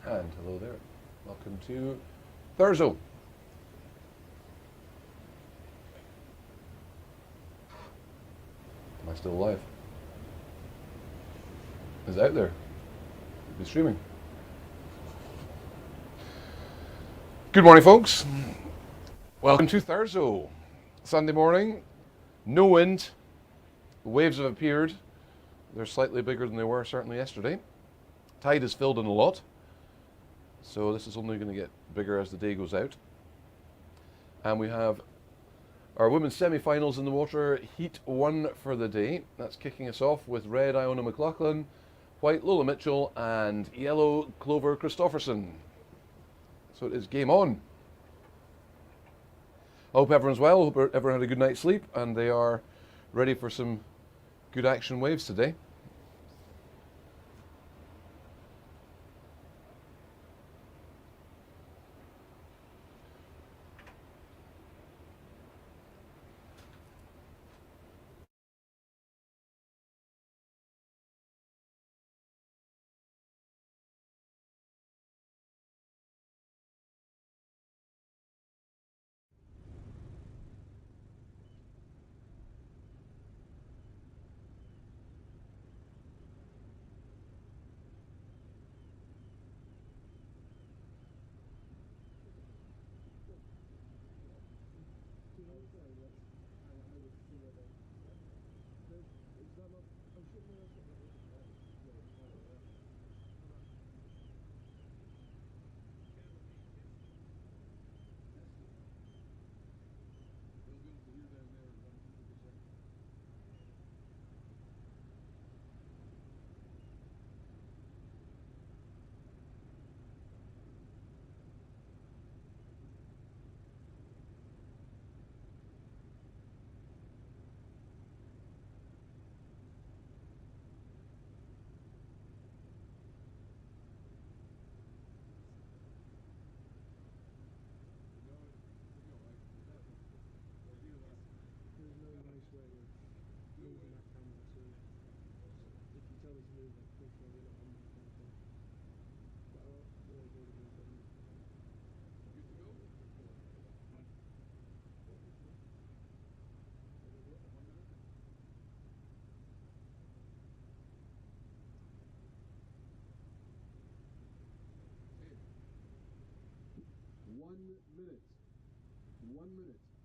And hello there. Welcome to Thurso. Am I still alive? Is it out there? You'll be streaming. Good morning, folks. Welcome to Thurso. Sunday morning, no wind. The waves have appeared. They're slightly bigger than they were certainly yesterday. Tide has filled in a lot, so this is only going to get bigger as the day goes out. And we have our women's semi-finals in the water, Heat 1 for the day. That's kicking us off with red Iona McLaughlin, white Lola Mitchell, and yellow Clover Christopherson. So it is game on. I hope everyone's well, I hope everyone had a good night's sleep, and they are ready for some good action waves today.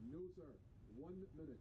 No, sir. 1 minute.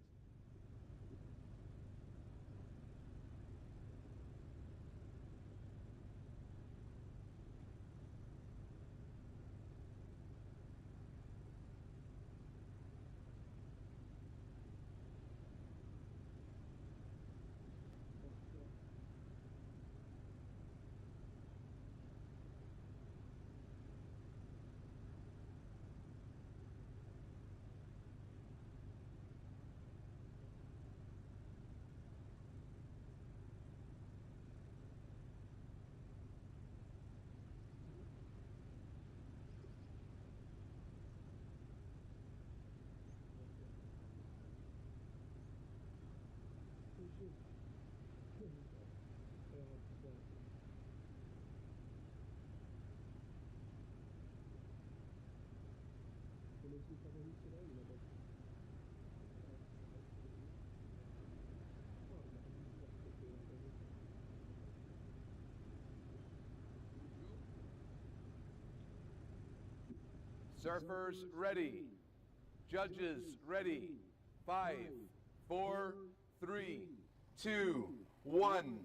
Surfers ready. Judges ready. 5, 4, 3, 2, 1.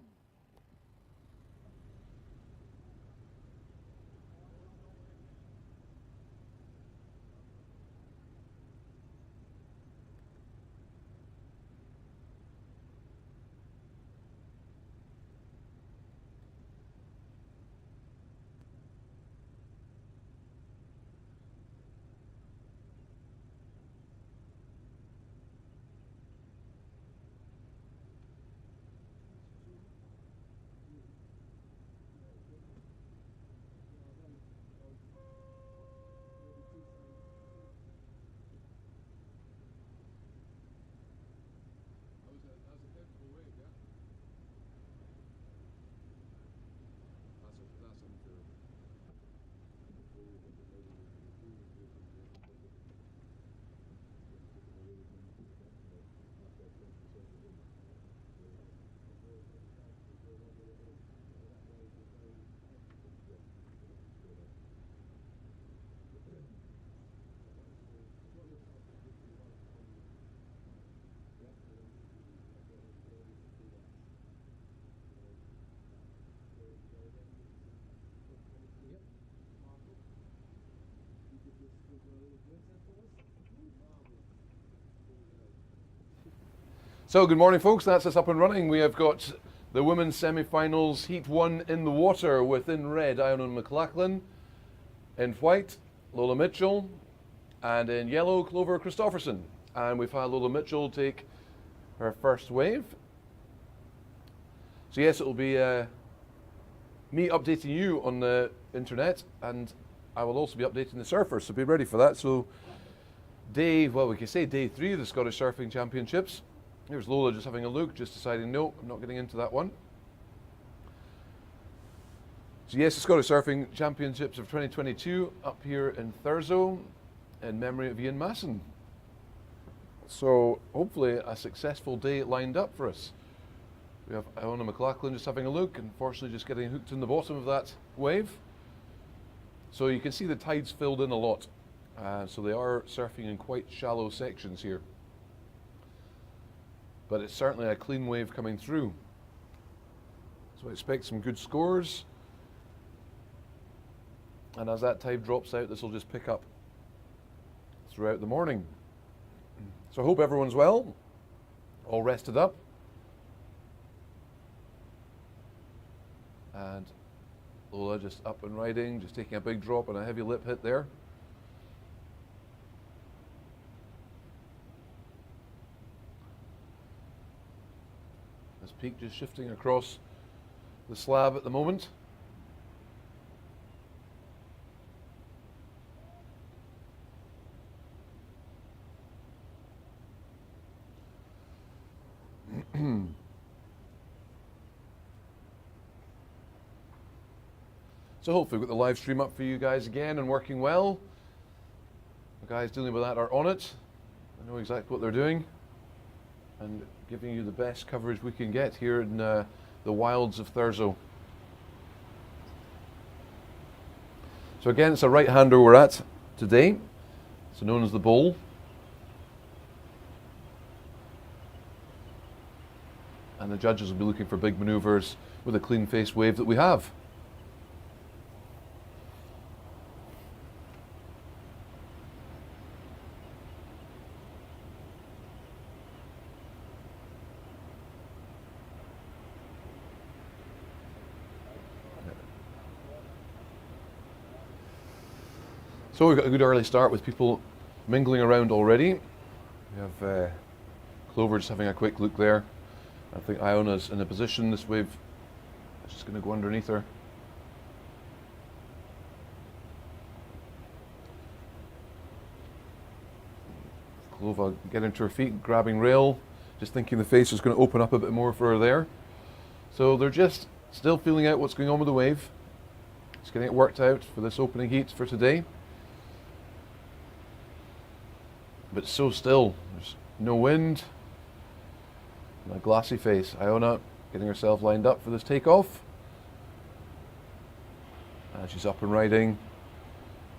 So good morning folks, that's us up and running. We have got the women's semi-finals, heat 1 in the water with in red Iona McLachlan, in white Lola Mitchell, and in yellow Clover Christofferson. And we've had Lola Mitchell take her first wave. So yes, it will be me updating you on the internet, and I will also be updating the surfers, so be ready for that. So we can say day 3 of the Scottish Surfing Championships. Here's Lola just having a look, just deciding, no, I'm not getting into that one. So yes, the Scottish Surfing Championships of 2022 up here in Thurso in memory of Ian Masson. So hopefully a successful day lined up for us. We have Iona McLachlan just having a look, and unfortunately just getting hooked in the bottom of that wave. So you can see the tide's filled in a lot. So they are surfing in quite shallow sections here. But it's certainly a clean wave coming through. So I expect some good scores. And as that tide drops out, this will just pick up throughout the morning. So I hope everyone's well, all rested up. And Lola just up and riding, just taking a big drop and a heavy lip hit there. This peak just shifting across the slab at the moment. So hopefully we've got the live stream up for you guys again and working well. The guys dealing with that are on it. They know exactly what they're doing and giving you the best coverage we can get here in the wilds of Thurso. So again, it's a right-hander we're at today, so known as the bowl. And the judges will be looking for big manoeuvres with a clean face wave that we have. So we've got a good early start with people mingling around already. We have Clover just having a quick look there. I think Iona's in a position, this wave is just going to go underneath her. Clover getting to her feet, grabbing rail, just thinking the face is going to open up a bit more for her there. So they're just still feeling out what's going on with the wave. Just getting it worked out for this opening heat for today. But so still, there's no wind, and a glassy face. Iona getting herself lined up for this takeoff. And she's up and riding,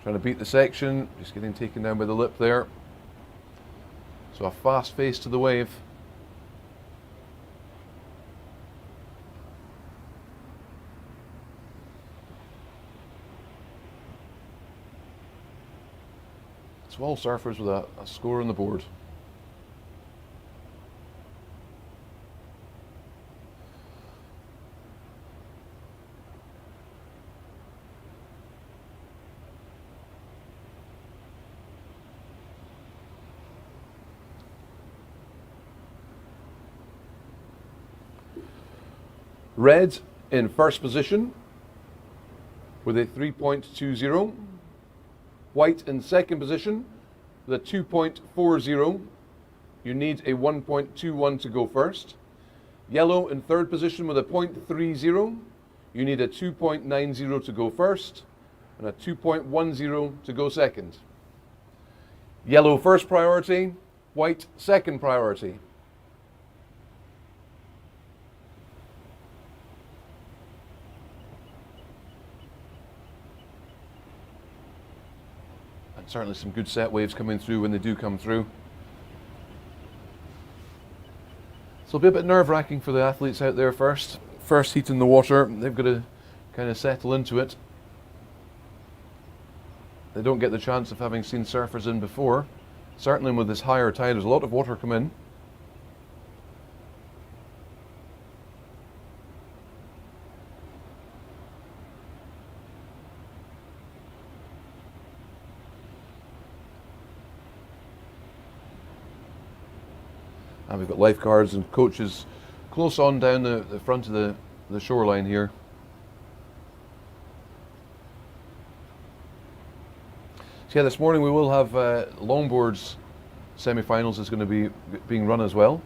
trying to beat the section, just getting taken down by the lip there. So a fast face to the wave. So all surfers with a score on the board. Red in first position with a 3.20. White in second position with a 2.40. You need a 1.21 to go first. Yellow in third position with a 0.30. You need a 2.90 to go first and a 2.10 to go second. Yellow first priority, white second priority. Certainly some good set waves coming through when they do come through. So it'll be a bit nerve-wracking for the athletes out there first. First heat in the water, they've got to kind of settle into it. They don't get the chance of having seen surfers in before. Certainly with this higher tide, there's a lot of water come in. And we've got lifeguards and coaches close on down the front of the shoreline here. So yeah, this morning we will have longboards semi-finals is going to be being run as well.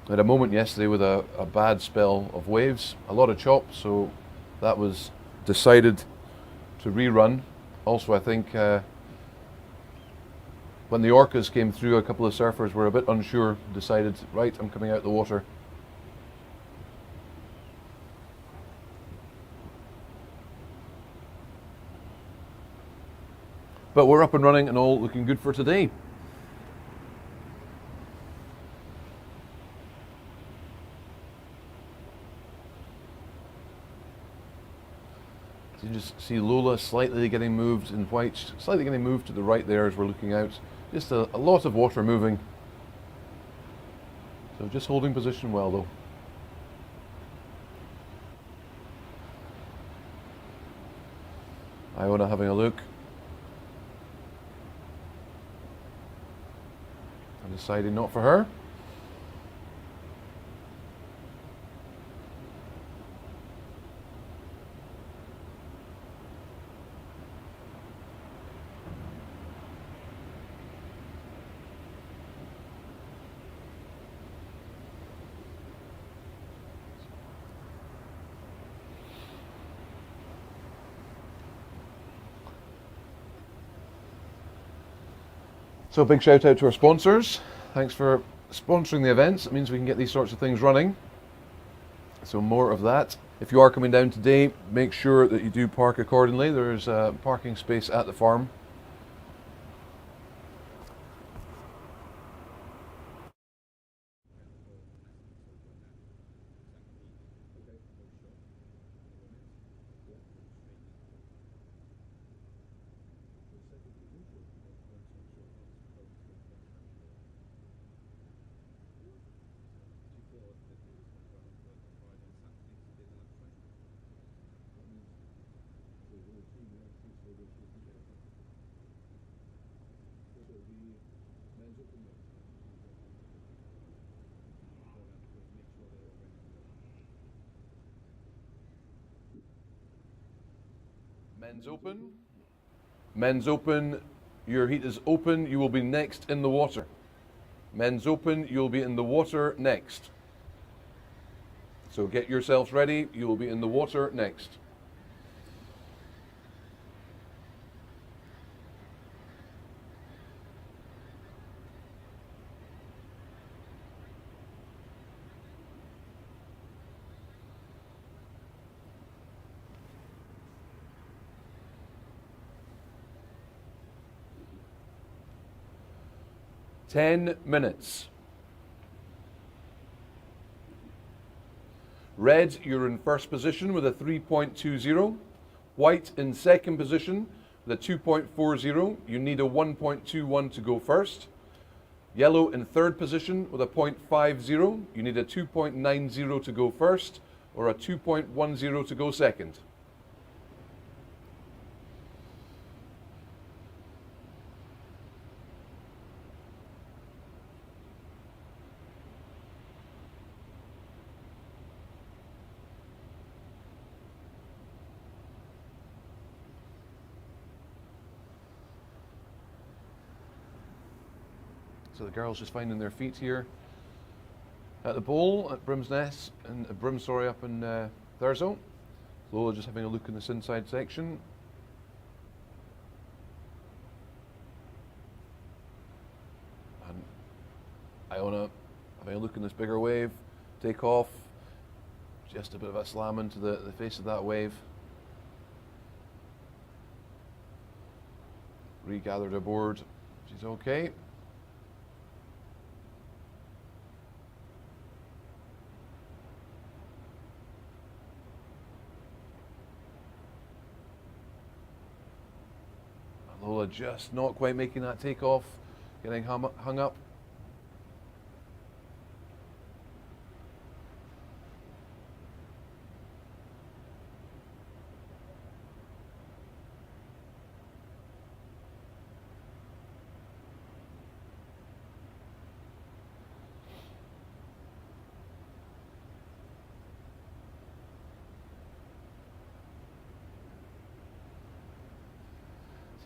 I had a moment yesterday with a bad spell of waves, a lot of chop, so that was decided to rerun. Also, I think when the orcas came through, a couple of surfers were a bit unsure, decided, right, I'm coming out the water. But we're up and running and all looking good for today. So you just see Lola slightly getting moved in white, slightly getting moved to the right there as we're looking out. Just a lot of water moving. So just holding position well though. Iona having a look. And deciding not for her. So a big shout out to our sponsors. Thanks for sponsoring the events. It means we can get these sorts of things running. So more of that. If you are coming down today, make sure that you do park accordingly. There's a parking space at the farm. Men's open. Men's open. Your heat is open. You will be next in the water. Men's open. You'll be in the water next. So get yourselves ready. You will be in the water next. Ten minutes. Red, you're in first position with a 3.20. White in second position with a 2.40. You need a 1.21 to go first. Yellow in third position with a 0.50. You need a 2.90 to go first or a 2.10 to go second. So the girls just finding their feet here at the bowl at Brim's Nest and up in Thurso. Lola just having a look in this inside section. And Iona having a look in this bigger wave. Take off. Just a bit of a slam into the face of that wave. Regathered aboard. She's okay. Lola just not quite making that takeoff, getting hung up.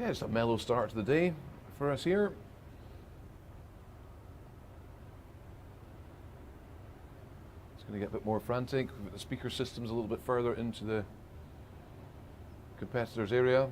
Yeah, it's a mellow start to the day for us here. It's going to get a bit more frantic. We've got the speaker systems a little bit further into the competitors' area.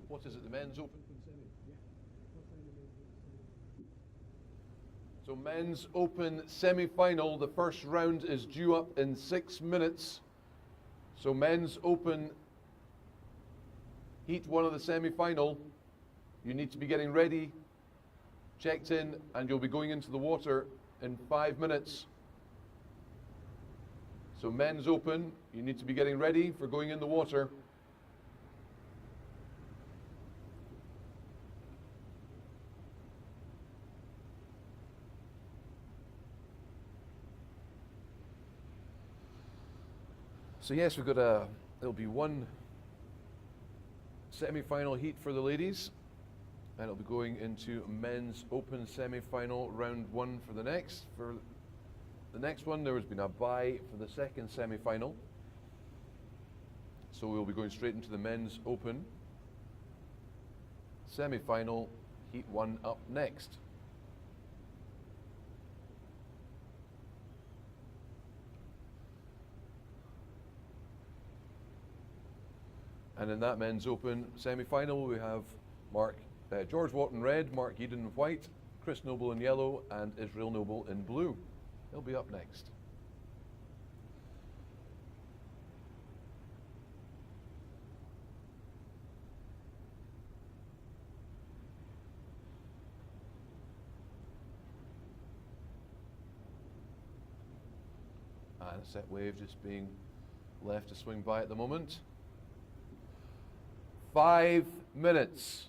What is it, the men's open? So men's open semi-final, the first round is due up in 6 minutes. So men's open heat 1 of the semi-final, you need to be getting ready, checked in, and you'll be going into the water in 5 minutes. So men's open, you need to be getting ready for going in the water. So yes, we've got there'll be one semi-final heat for the ladies, and it'll be going into men's open semi-final round 1 for the next. For the next one, there has been a bye for the second semi-final. So we'll be going straight into the men's open semi-final, heat 1 up next. And in that men's open semi-final, we have George Watt in red, Mark Eden in white, Chris Noble in yellow, and Israel Noble in blue. They'll be up next. And a set wave just being left to swing by at the moment. 5 minutes.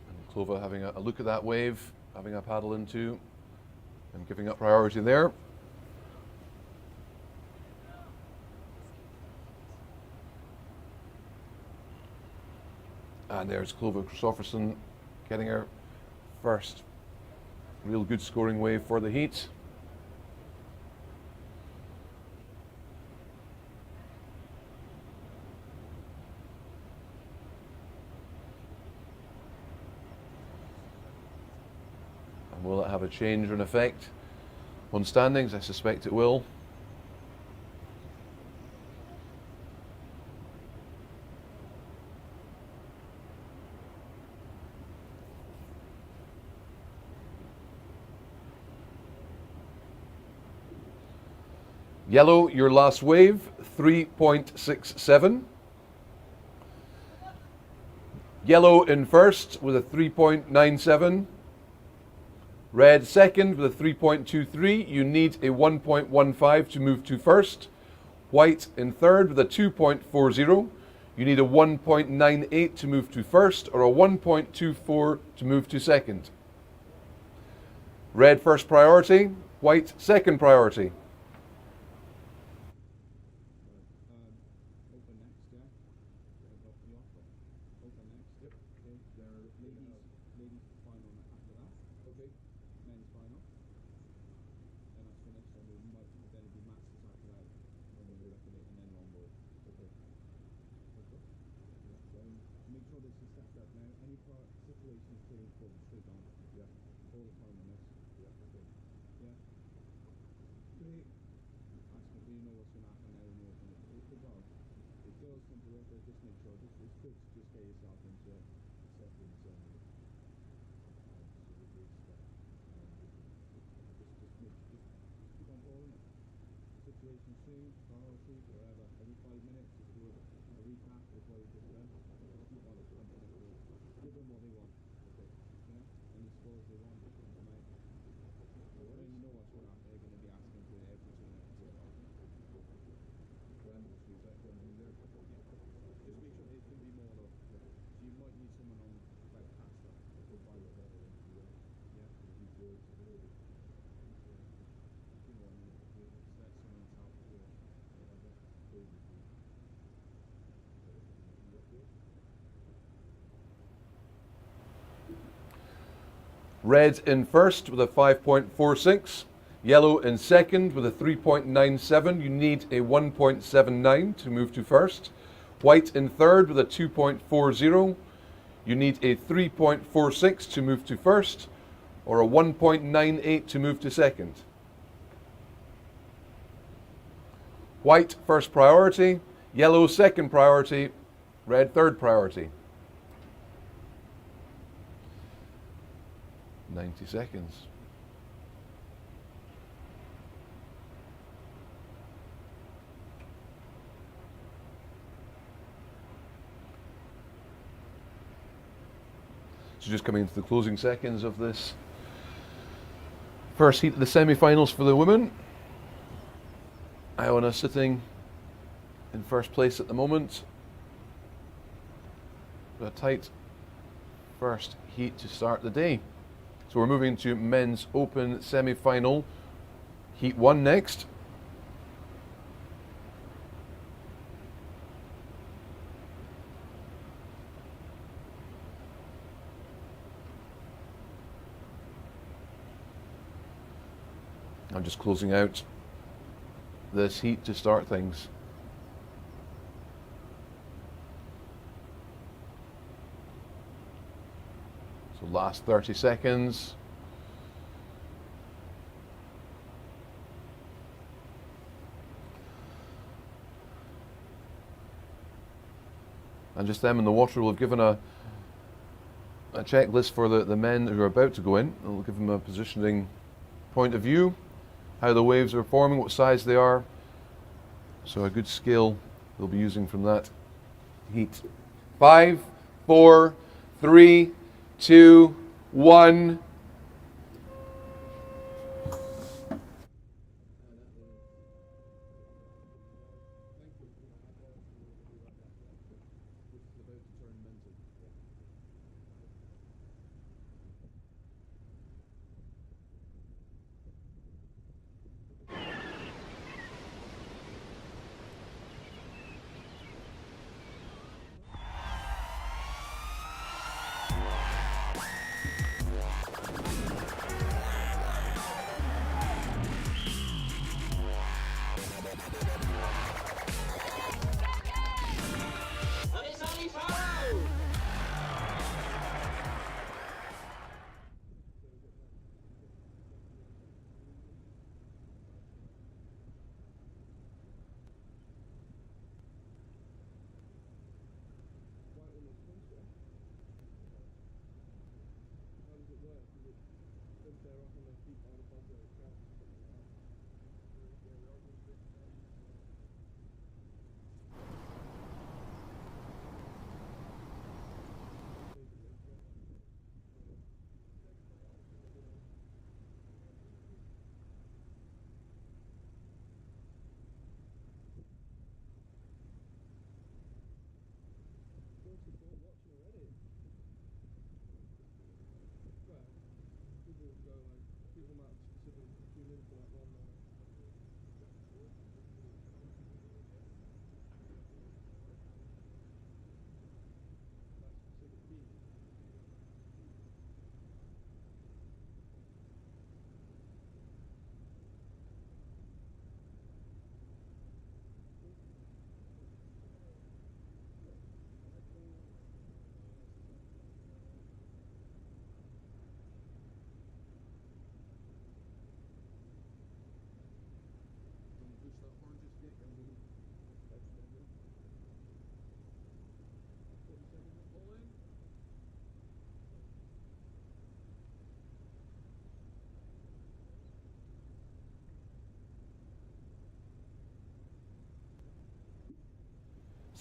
And Clova having a look at that wave, having a paddle into, and giving up priority there. And there's Clova Christofferson getting her first real good scoring wave for the heat. And will it have a change or an effect on standings? I suspect it will. Yellow, your last wave, 3.67. Yellow in first with a 3.97. Red second with a 3.23. You need a 1.15 to move to first. White in third with a 2.40. You need a 1.98 to move to first, or a 1.24 to move to second. Red first priority, white second priority. for situations to straight on. Yeah. All the time on this. Yeah. Okay. Yeah. Do you ask me, do you know what's going to happen now when you open the valve? It does tend to work, but just make sure, it's quick to just get yourself into the settings so it's just keep on holding it. Situation soon, priority, whatever. Every 5 minutes, just do a recap of what you just done. Just keep on pumping it through. Give them what they want. Okay. Yeah. Any scores they want, just pump them out. When you know what's going to happen, they're going to be asking for it every 2 minutes as well. When just reset them in there. Yeah. Just make sure it can be more though. Yeah. So you might need someone on like faster. Okay, fine with that one. Yeah. He says, You know what I mean? Just let someone help through it. Whatever. basically, okay. Red in first with a 5.46. Yellow in second with a 3.97. You need a 1.79 to move to first. White in third with a 2.40. You need a 3.46 to move to first, or a 1.98 to move to second. White first priority, yellow second priority, red third priority. 90 seconds. So just coming into the closing seconds of this first heat of the semi-finals for the women. Iona sitting in first place at the moment. A tight first heat to start the day. So we're moving to men's open semi-final, heat 1 next. I'm just closing out this heat to start things. So last 30 seconds. And just them in the water will have given a checklist for the men who are about to go in. It'll give them a positioning point of view, how the waves are forming, what size they are. So a good scale they'll be using from that heat. 5, 4, 3, 2, 1.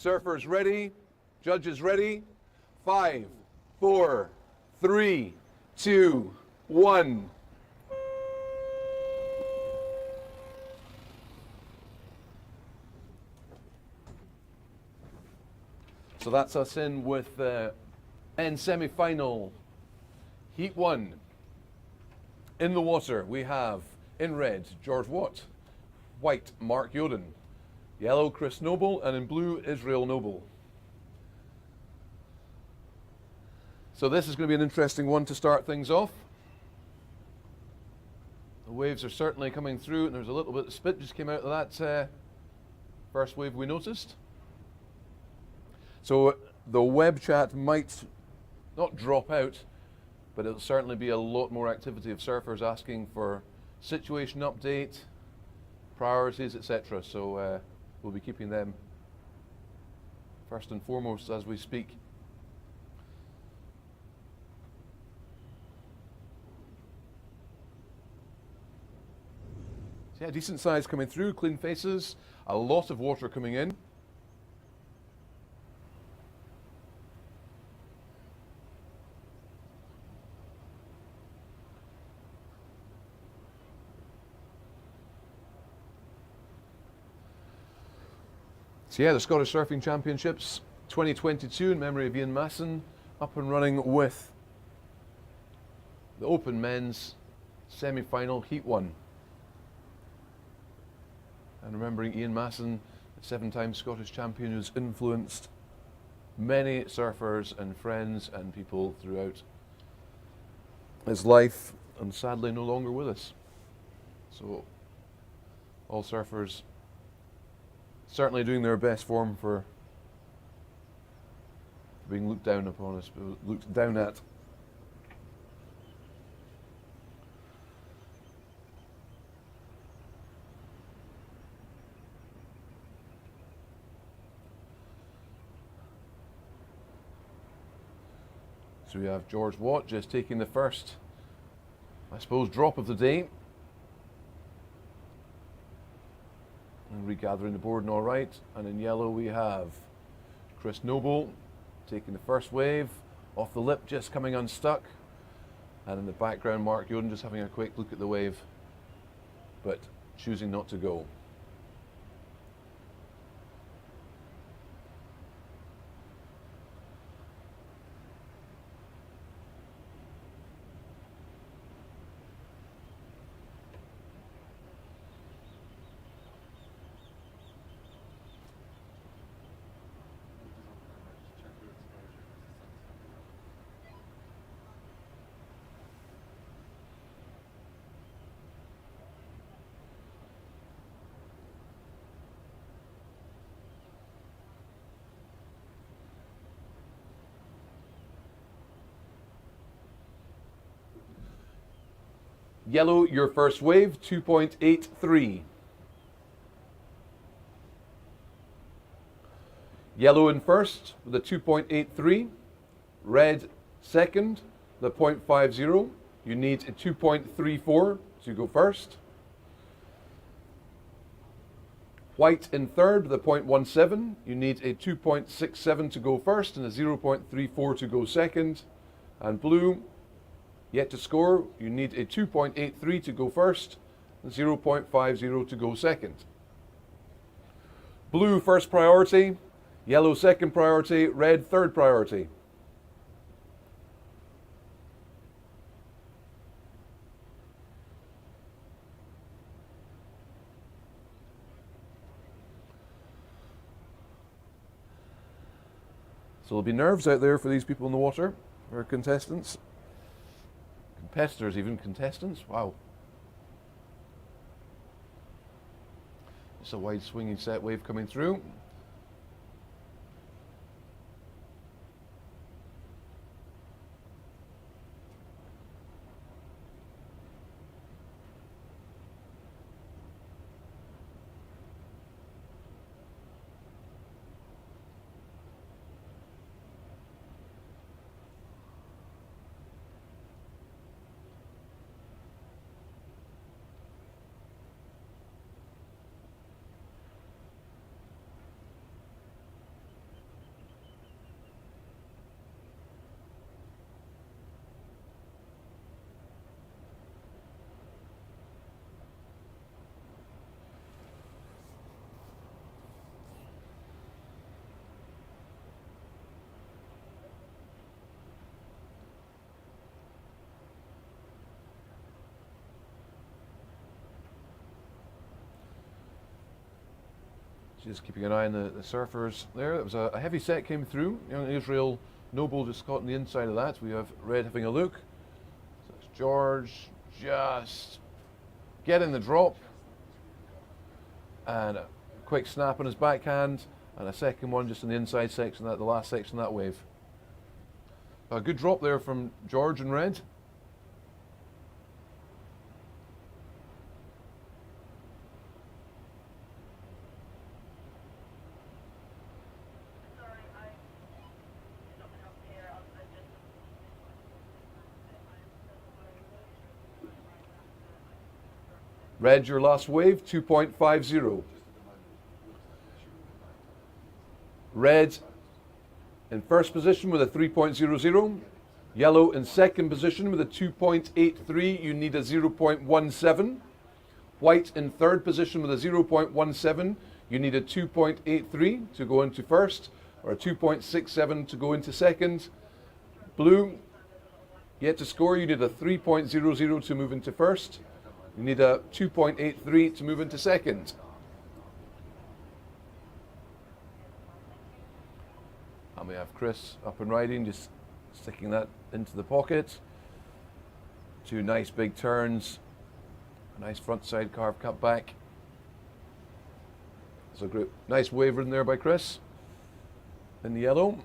Surfers ready, judges ready. 5, 4, 3, 2, 1. So that's us in with men's semi-final, heat 1. In the water, we have in red, George Watt, white, Mark Yoden, yellow, Chris Noble, and in blue, Israel Noble. So this is going to be an interesting one to start things off. The waves are certainly coming through, and there's a little bit of spit just came out of that first wave we noticed. So the web chat might not drop out, but it'll certainly be a lot more activity of surfers asking for situation update, priorities, etc. So we'll be keeping them first and foremost as we speak. So yeah, decent size coming through, clean faces, a lot of water coming in. So yeah, the Scottish Surfing Championships 2022 in memory of Ian Masson, up and running with the Open Men's semi-final Heat 1. And remembering Ian Masson, a 7-time Scottish champion who's influenced many surfers and friends and people throughout his life, and sadly no longer with us. So all surfers certainly doing their best form for being looked down upon us, looked down at. So we have George Watt just taking the first, I suppose, drop of the day. And regathering the board and all right. And in yellow we have Chris Noble taking the first wave, off the lip just coming unstuck. And in the background Mark Yoden just having a quick look at the wave, but choosing not to go. Yellow, your first wave, 2.83. Yellow in first with a 2.83. Red second, the 0.50. You need a 2.34 to go first. White in third with a 0.17. You need a 2.67 to go first and a 0.34 to go second. And blue, yet to score, you need a 2.83 to go first and 0.50 to go second. Blue first priority, yellow second priority, red third priority. So there'll be nerves out there for these people in the water, for contestants. Competitors, even contestants. Wow. It's a wide swinging set wave coming through. Just keeping an eye on the surfers there. That was a heavy set came through. Young Israel Noble just caught on the inside of that. We have Red having a look. So it's George just getting the drop. And a quick snap on his backhand. And a second one just in the inside section, the last section of that wave. A good drop there from George and Red. Red, your last wave, 2.50. Red in first position with a 3.00. Yellow in second position with a 2.83. You need a 0.17. White in third position with a 0.17. You need a 2.83 to go into first, or a 2.67 to go into second. Blue, yet to score, you need a 3.00 to move into first. You need a 2.83 to move into second. And we have Chris up and riding, just sticking that into the pocket. Two nice big turns. A nice front side carve cut back. So great, nice wave ridden there by Chris in the yellow.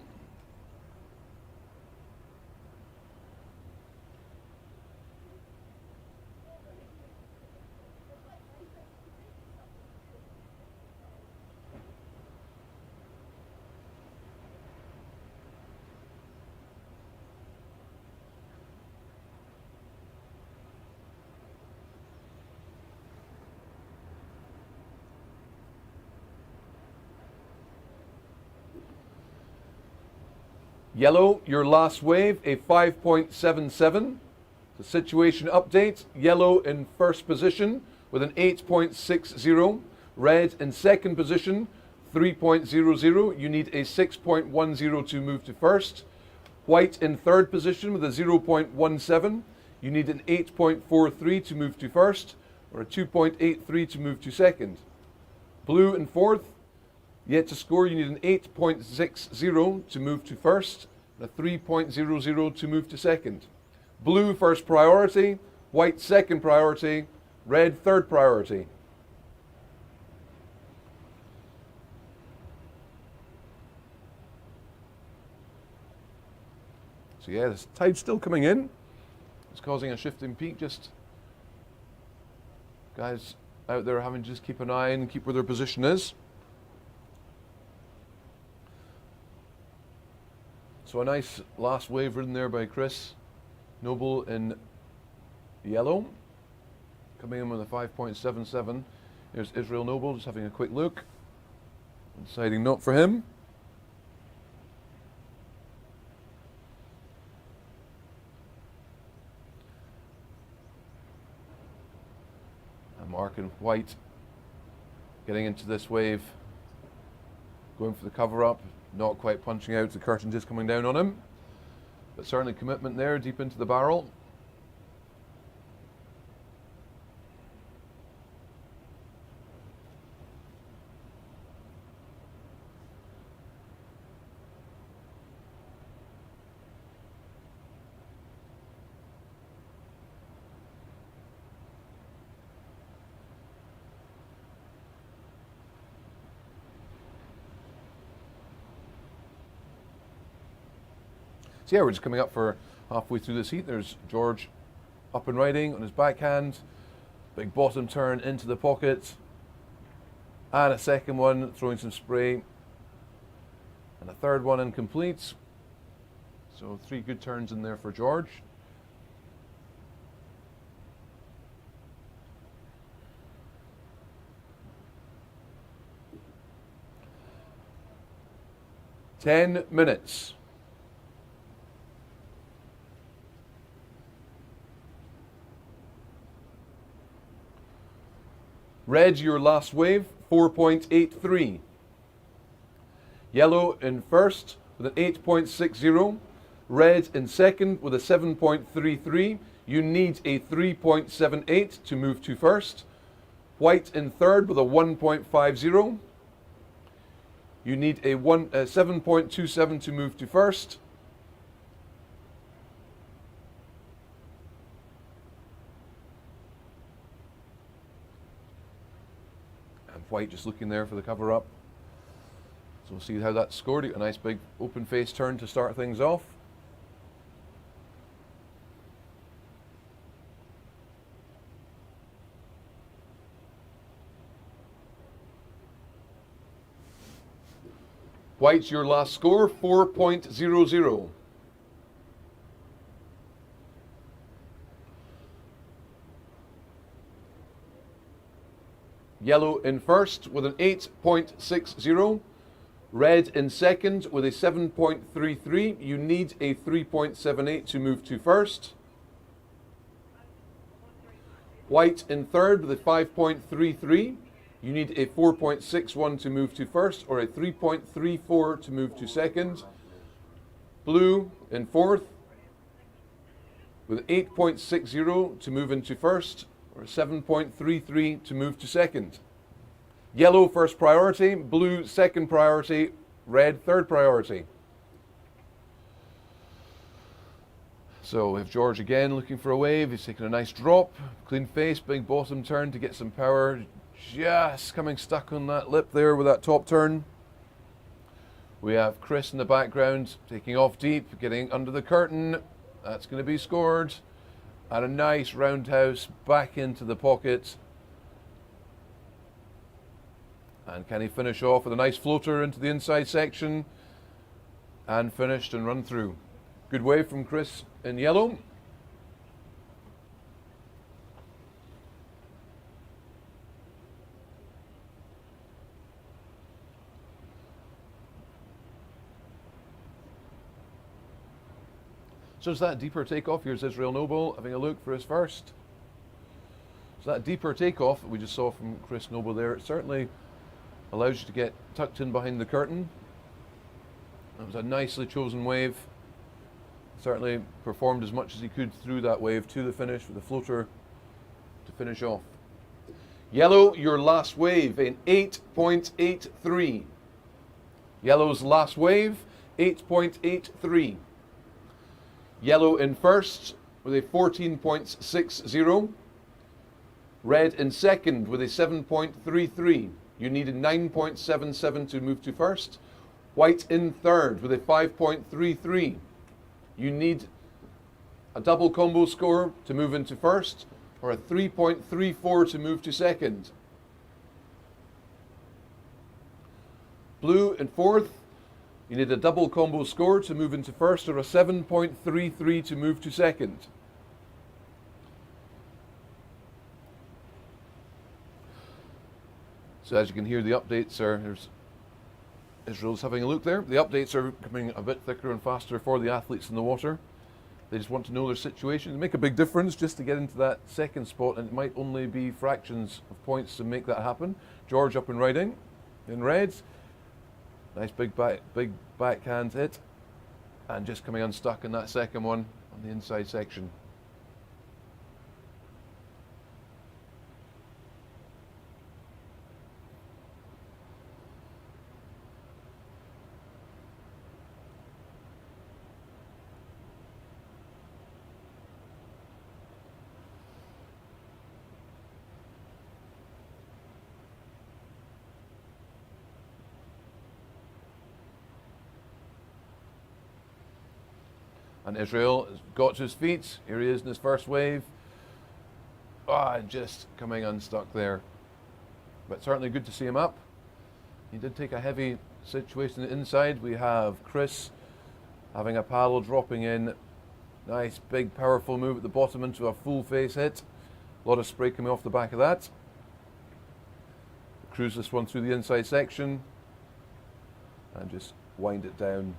Yellow, your last wave, a 5.77. The situation update, yellow in first position with an 8.60. Red in second position, 3.00. You need a 6.10 to move to first. White in third position with a 0.17. You need an 8.43 to move to first, or a 2.83 to move to second. Blue in fourth. Yet to score, you need an 8.60 to move to first, and a 3.00 to move to second. Blue first priority, white second priority, red third priority. So yeah, the tide's still coming in. It's causing a shifting peak. Just guys out there having to just keep an eye and keep where their position is. So a nice last wave ridden there by Chris Noble in yellow. Coming in with a 5.77. Here's Israel Noble just having a quick look. Deciding not for him. And Mark and White getting into this wave. Going for the cover up. Not quite punching out, the curtain just coming down on him. But certainly commitment there, deep into the barrel. So yeah, we're just coming up for halfway through this heat. There's George up and riding on his backhand. Big bottom turn into the pocket. And a second one, throwing some spray. And a third one incomplete. So 3 good turns in there for George. Ten minutes. Red, your last wave, 4.83. Yellow in first with an 8.60. Red in second with a 7.33. You need a 3.78 to move to first. White in third with a 1.50. You need a 7.27 to move to first. And White just looking there for the cover up. So we'll see how that's scored. A nice big open face turn to start things off. White's your last score, 4.00. Yellow in first with an 8.60. Red in second with a 7.33. You need a 3.78 to move to first. White in third with a 5.33. You need a 4.61 to move to first, or a 3.34 to move to second. Blue in fourth with 8.60 to move into first, or 7.33 to move to second. Yellow first priority, blue second priority, red third priority. So we have George again looking for a wave. He's taking a nice drop, clean face, big bottom turn to get some power. Just coming stuck on that lip there with that top turn. We have Chris in the background taking off deep, getting under the curtain. That's going to be scored. And a nice roundhouse back into the pocket. And can he finish off with a nice floater into the inside section? And finished and run through. Good wave from Chris in yellow. So is that deeper takeoff? Here's Israel Noble having a look for his first. So that deeper takeoff that we just saw from Chris Noble there, it certainly allows you to get tucked in behind the curtain. That was a nicely chosen wave. Certainly performed as much as he could through that wave to the finish with the floater to finish off. Yellow, your last wave in 8.83. Yellow's last wave, 8.83. Yellow in first with a 14.60. Red in second with a 7.33. You need a 9.77 to move to first. White in third with a 5.33. You need a double combo score to move into first, or a 3.34 to move to second. Blue in fourth. You need a double combo score to move into first, or a 7.33 to move to second. So as you can hear, the updates are, Israel's having a look there. The updates are coming a bit thicker and faster for the athletes in the water. They just want to know their situation. It make a big difference just to get into that second spot, and it might only be fractions of points to make that happen. George up and riding in reds. Nice big backhand hit, and just coming unstuck in that second one on the inside section. And Israel has got to his feet. Here he is in his first wave. Just coming unstuck there. But certainly good to see him up. He did take a heavy situation inside. We have Chris having a paddle dropping in. Nice big powerful move at the bottom into a full face hit. A lot of spray coming off the back of that. Cruise this one through the inside section. And just wind it down.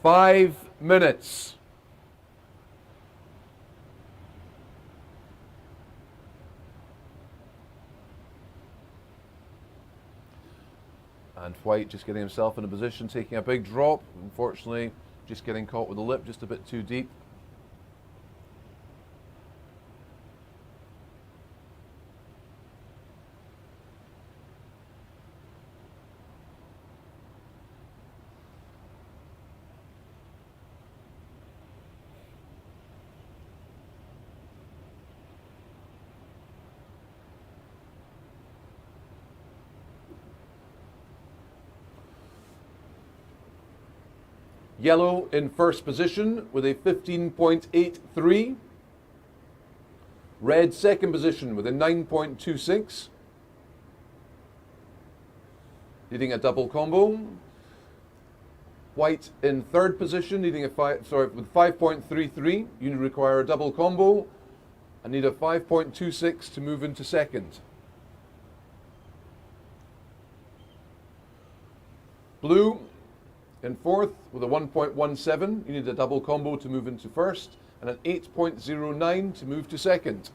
5 minutes. And White just getting himself in a position, taking a big drop. Unfortunately, just getting caught with the lip just a bit too deep. Yellow in first position with a 15.83. Red second position with a 9.26. Needing a double combo. White in third position, needing with 5.33. You require a double combo and need a 5.26 to move into second. Blue in fourth with a 1.17. You need a double combo to move into first and an 8.09 to move to second.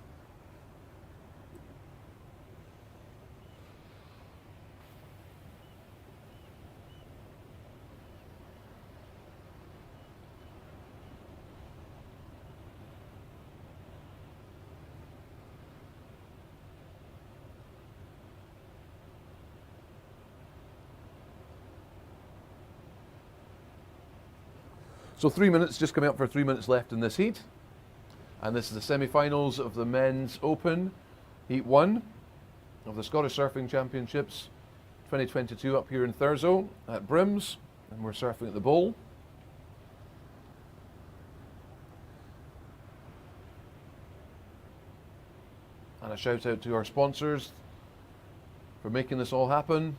So 3 minutes, just coming up for 3 minutes left in this heat. And this is the semi-finals of the Men's Open, Heat 1 of the Scottish Surfing Championships 2022 up here in Thurso at Brims. And we're surfing at the Bowl. And a shout out to our sponsors for making this all happen.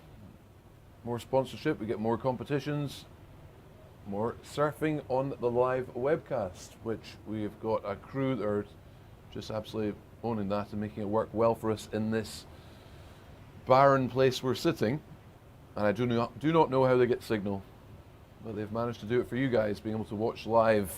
More sponsorship, we get more competitions. More surfing on the live webcast, which we've got a crew that are just absolutely owning that and making it work well for us in this barren place we're sitting. And I do not know how they get signal, but they've managed to do it for you guys, being able to watch live.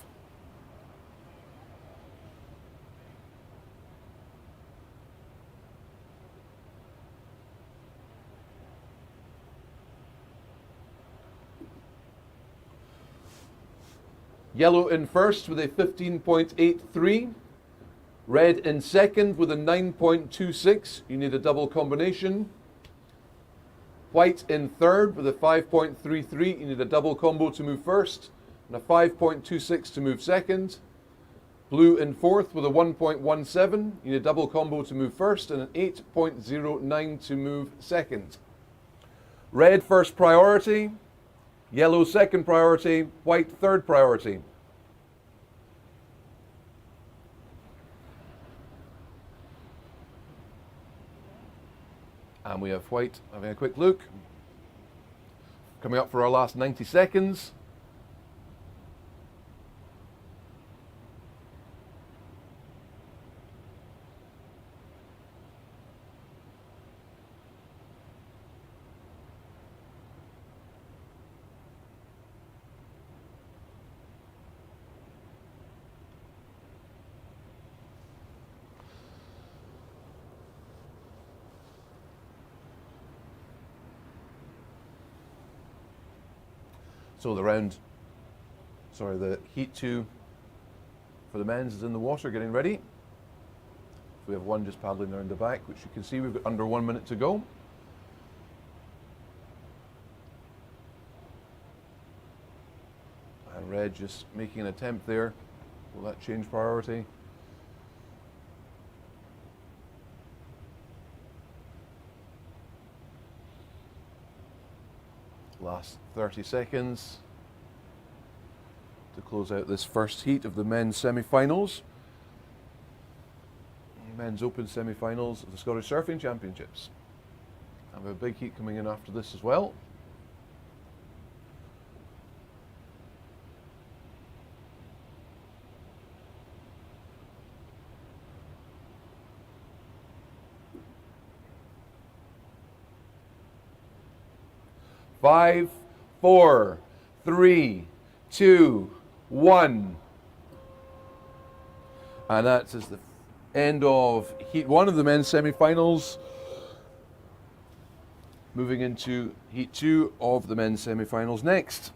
Yellow in first with a 15.83. Red in second with a 9.26. You need a double combination. White in third with a 5.33. You need a double combo to move first and a 5.26 to move second. Blue in fourth with a 1.17. You need a double combo to move first and an 8.09 to move second. Red first priority. Yellow second priority, white third priority. And we have white having a quick look. Coming up for our last 90 seconds. So the heat 2 for the men's is in the water, getting ready. We have one just paddling around the back, which you can see we've got under 1 minute to go. And red just making an attempt there. Will that change priority? Last 30 seconds to close out this first heat of the men's semi-finals. Men's Open semi-finals of the Scottish Surfing Championships. And we have a big heat coming in after this as well. Five, 4, 3, 2, 1. And that's the end of Heat 1 of the men's semi-finals. Moving into Heat 2 of the men's semi-finals next.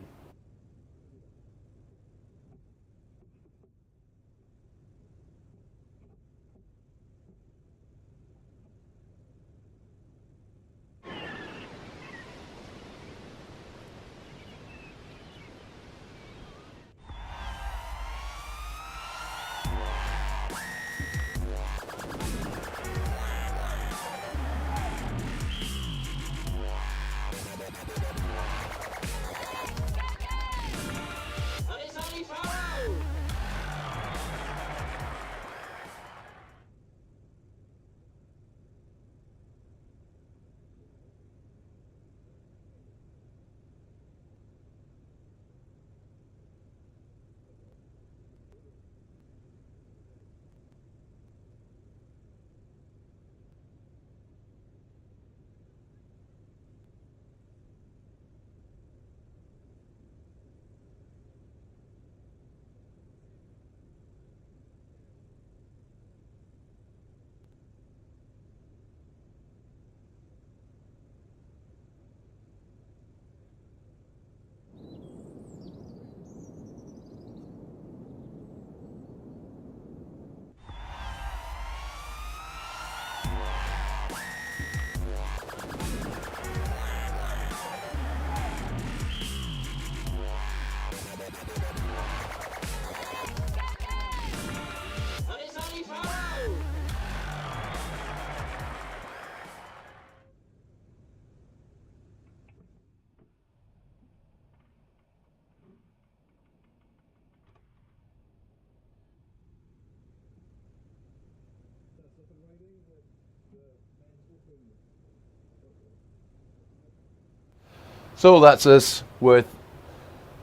So that's us with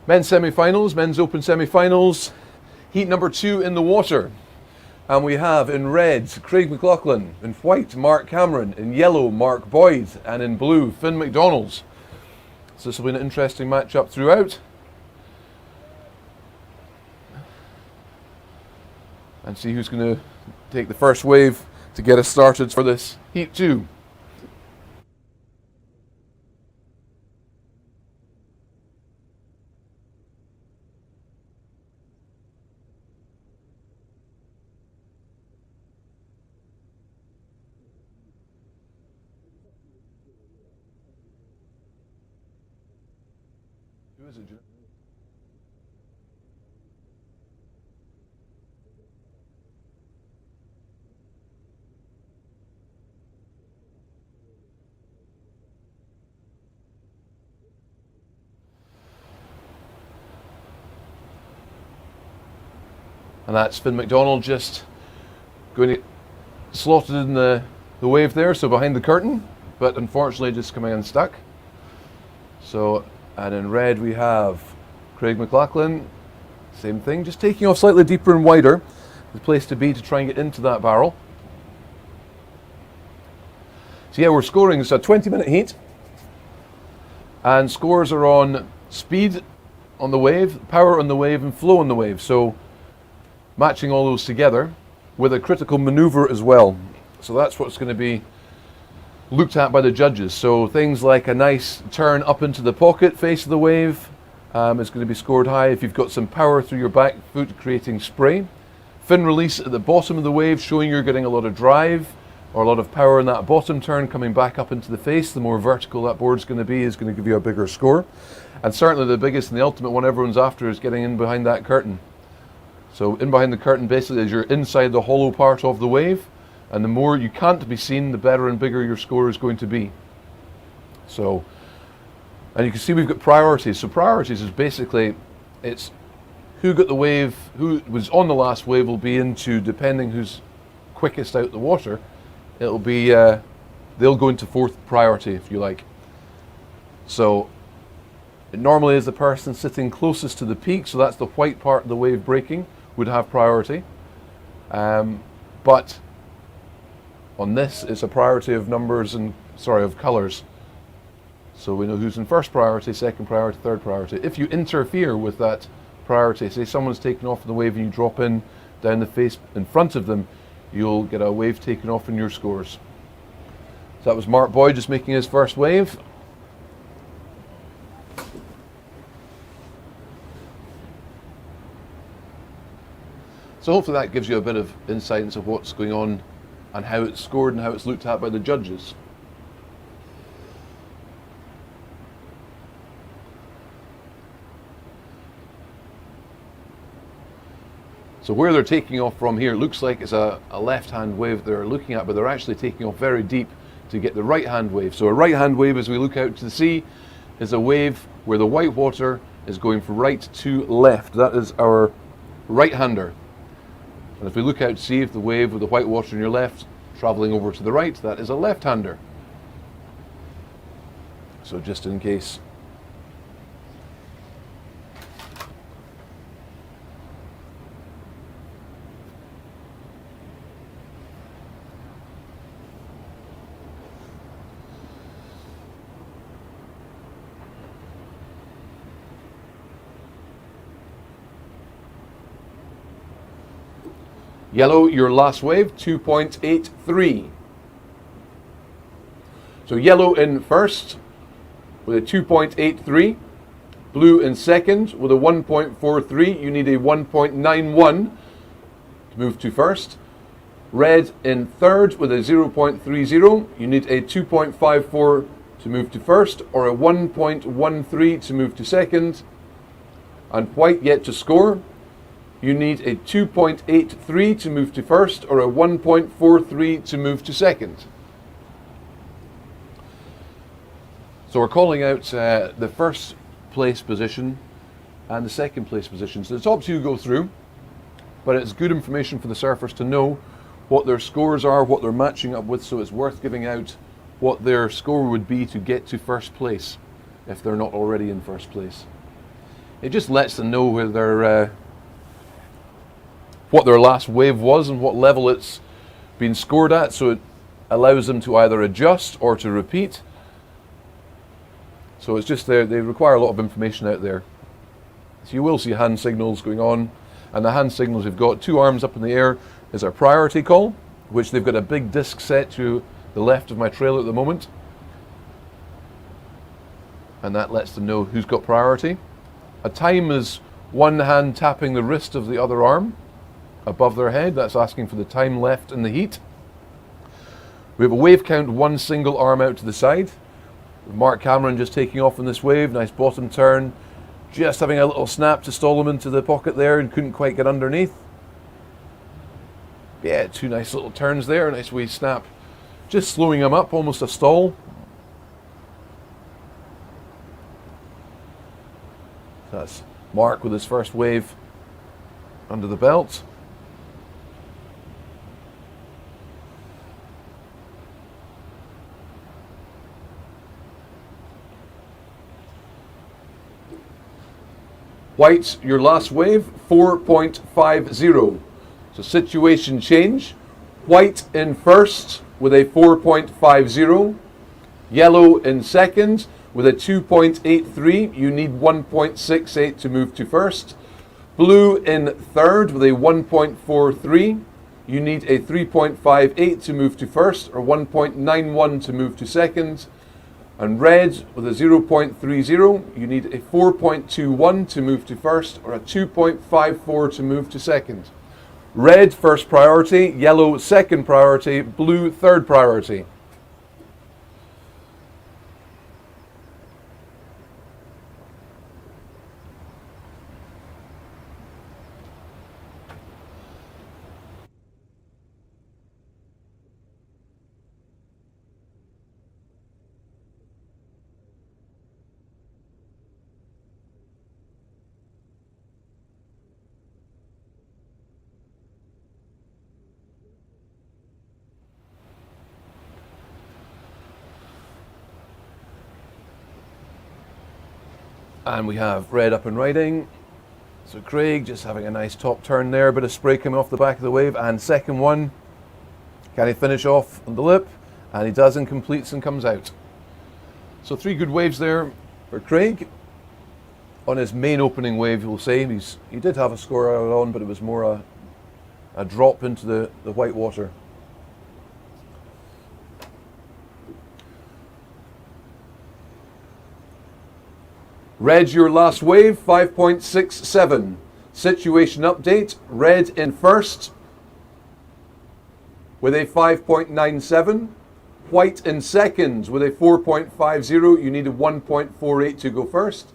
men's semi-finals, men's open semi-finals, heat number 2 in the water. And we have in red, Craig McLaughlin, in white, Mark Cameron, in yellow, Mark Boyd, and in blue, Finn McDonald. So this will be an interesting matchup throughout. And see who's going to take the first wave to get us started for this heat 2. Who is it, Jim? And that's Finn McDonald just going to get slotted in the wave there, so behind the curtain, but unfortunately just coming unstuck. So, and in red we have Craig McLaughlin, same thing, just taking off slightly deeper and wider, the place to be to try and get into that barrel. So yeah, we're scoring, it's a 20-minute heat, and scores are on speed on the wave, power on the wave, and flow on the wave. So matching all those together with a critical maneuver as well. So that's what's going to be looked at by the judges. So things like a nice turn up into the pocket face of the wave is going to be scored high if you've got some power through your back foot creating spray. Fin release at the bottom of the wave showing you're getting a lot of drive or a lot of power in that bottom turn coming back up into the face. The more vertical that board's going to be is going to give you a bigger score. And certainly the biggest and the ultimate one everyone's after is getting in behind that curtain. So in behind the curtain basically is you're inside the hollow part of the wave, and the more you can't be seen, the better and bigger your score is going to be. So, and you can see we've got priorities. So priorities is basically, it's who got the wave, who was on the last wave will be into, depending who's quickest out the water, it'll be, they'll go into 4th priority if you like. So it normally is the person sitting closest to the peak, so that's the white part of the wave breaking, would have priority. But on this, it's a priority of numbers and, of colours. So we know who's in 1st priority, 2nd priority, 3rd priority. If you interfere with that priority, say someone's taken off in the wave and you drop in down the face in front of them, you'll get a wave taken off in your scores. So that was Mark Boyd just making his first wave. So hopefully that gives you a bit of insight into what's going on and how it's scored and how it's looked at by the judges. So where they're taking off from here, it looks like it's a left-hand wave they're looking at, but they're actually taking off very deep to get the right-hand wave. So a right-hand wave, as we look out to the sea, is a wave where the white water is going from right to left. That is our right-hander. And if we look out to see if the wave with the white water on your left travelling over to the right, that is a left-hander. So just in case. Yellow, your last wave, 2.83. So yellow in first with a 2.83. Blue in second with a 1.43. You need a 1.91 to move to first. Red in third with a 0.30. You need a 2.54 to move to first, or a 1.13 to move to second. And white yet to score. You need a 2.83 to move to first, or a 1.43 to move to second. So we're calling out the first place position and the second place position. So the top two go through, but it's good information for the surfers to know what their scores are, what they're matching up with, so it's worth giving out what their score would be to get to first place. if they're not already in first place. It just lets them know where their what their last wave was and what level it's been scored at, so it allows them to either adjust or to repeat. So it's just they require a lot of information out there. So you will see hand signals going on, and the hand signals we've got 2 arms up in the air is our priority call, which they've got a big disc set to the left of my trailer at the moment, and that lets them know who's got priority. A time is one hand tapping the wrist of the other arm above their head. That's asking for the time left in the heat. We have a wave count, 1 single arm out to the side. Mark Cameron just taking off on this wave, nice bottom turn, just having a little snap to stall him into the pocket there and couldn't quite get underneath. Yeah, 2 nice little turns there, nice wave snap, just slowing him up, almost a stall. That's Mark with his first wave under the belt. White, your last wave, 4.50. So situation change. White in first with a 4.50. Yellow in second with a 2.83. You need 1.68 to move to first. Blue in third with a 1.43. You need a 3.58 to move to first, or 1.91 to move to second. And red with a 0.30, you need a 4.21 to move to first, or a 2.54 to move to second. Red first priority, yellow second priority, blue third priority. And we have red up and riding. So Craig just having a nice top turn there, bit of spray coming off the back of the wave, and second one, can he finish off on the lip? And he does, and completes and comes out. So 3 good waves there for Craig. On his main opening wave, you'll say, he did have a score out on, but it was more a drop into the white water. Red, your last wave, 5.67. Situation update, red in first with a 5.97. White in second with a 4.50. You need a 1.48 to go first.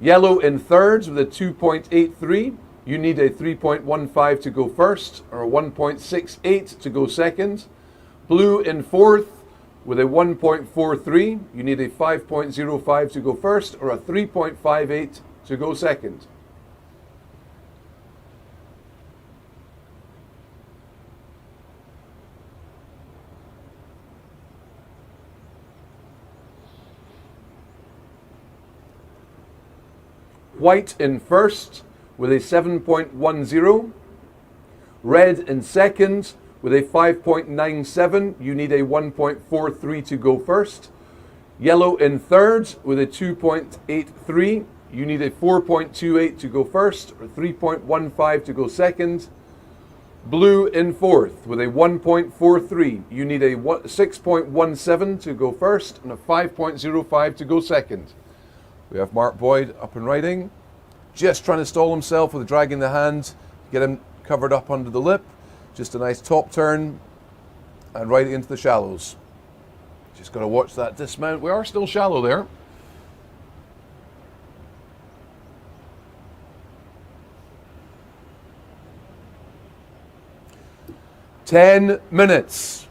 Yellow in third with a 2.83. You need a 3.15 to go first, or a 1.68 to go second. Blue in fourth with a 1.43, you need a 5.05 to go first, or a 3.58 to go second. White in first with a 7.10. Red in second with a 5.97, you need a 1.43 to go first. Yellow in third with a 2.83, you need a 4.28 to go first, or 3.15 to go second. Blue in fourth with a 1.43, you need a 6.17 to go first, and a 5.05 to go second. We have Mark Boyd up and riding, just trying to stall himself with dragging the hand, get him covered up under the lip. Just a nice top turn and right into the shallows. Just got to watch that dismount. We are still shallow there. Ten minutes.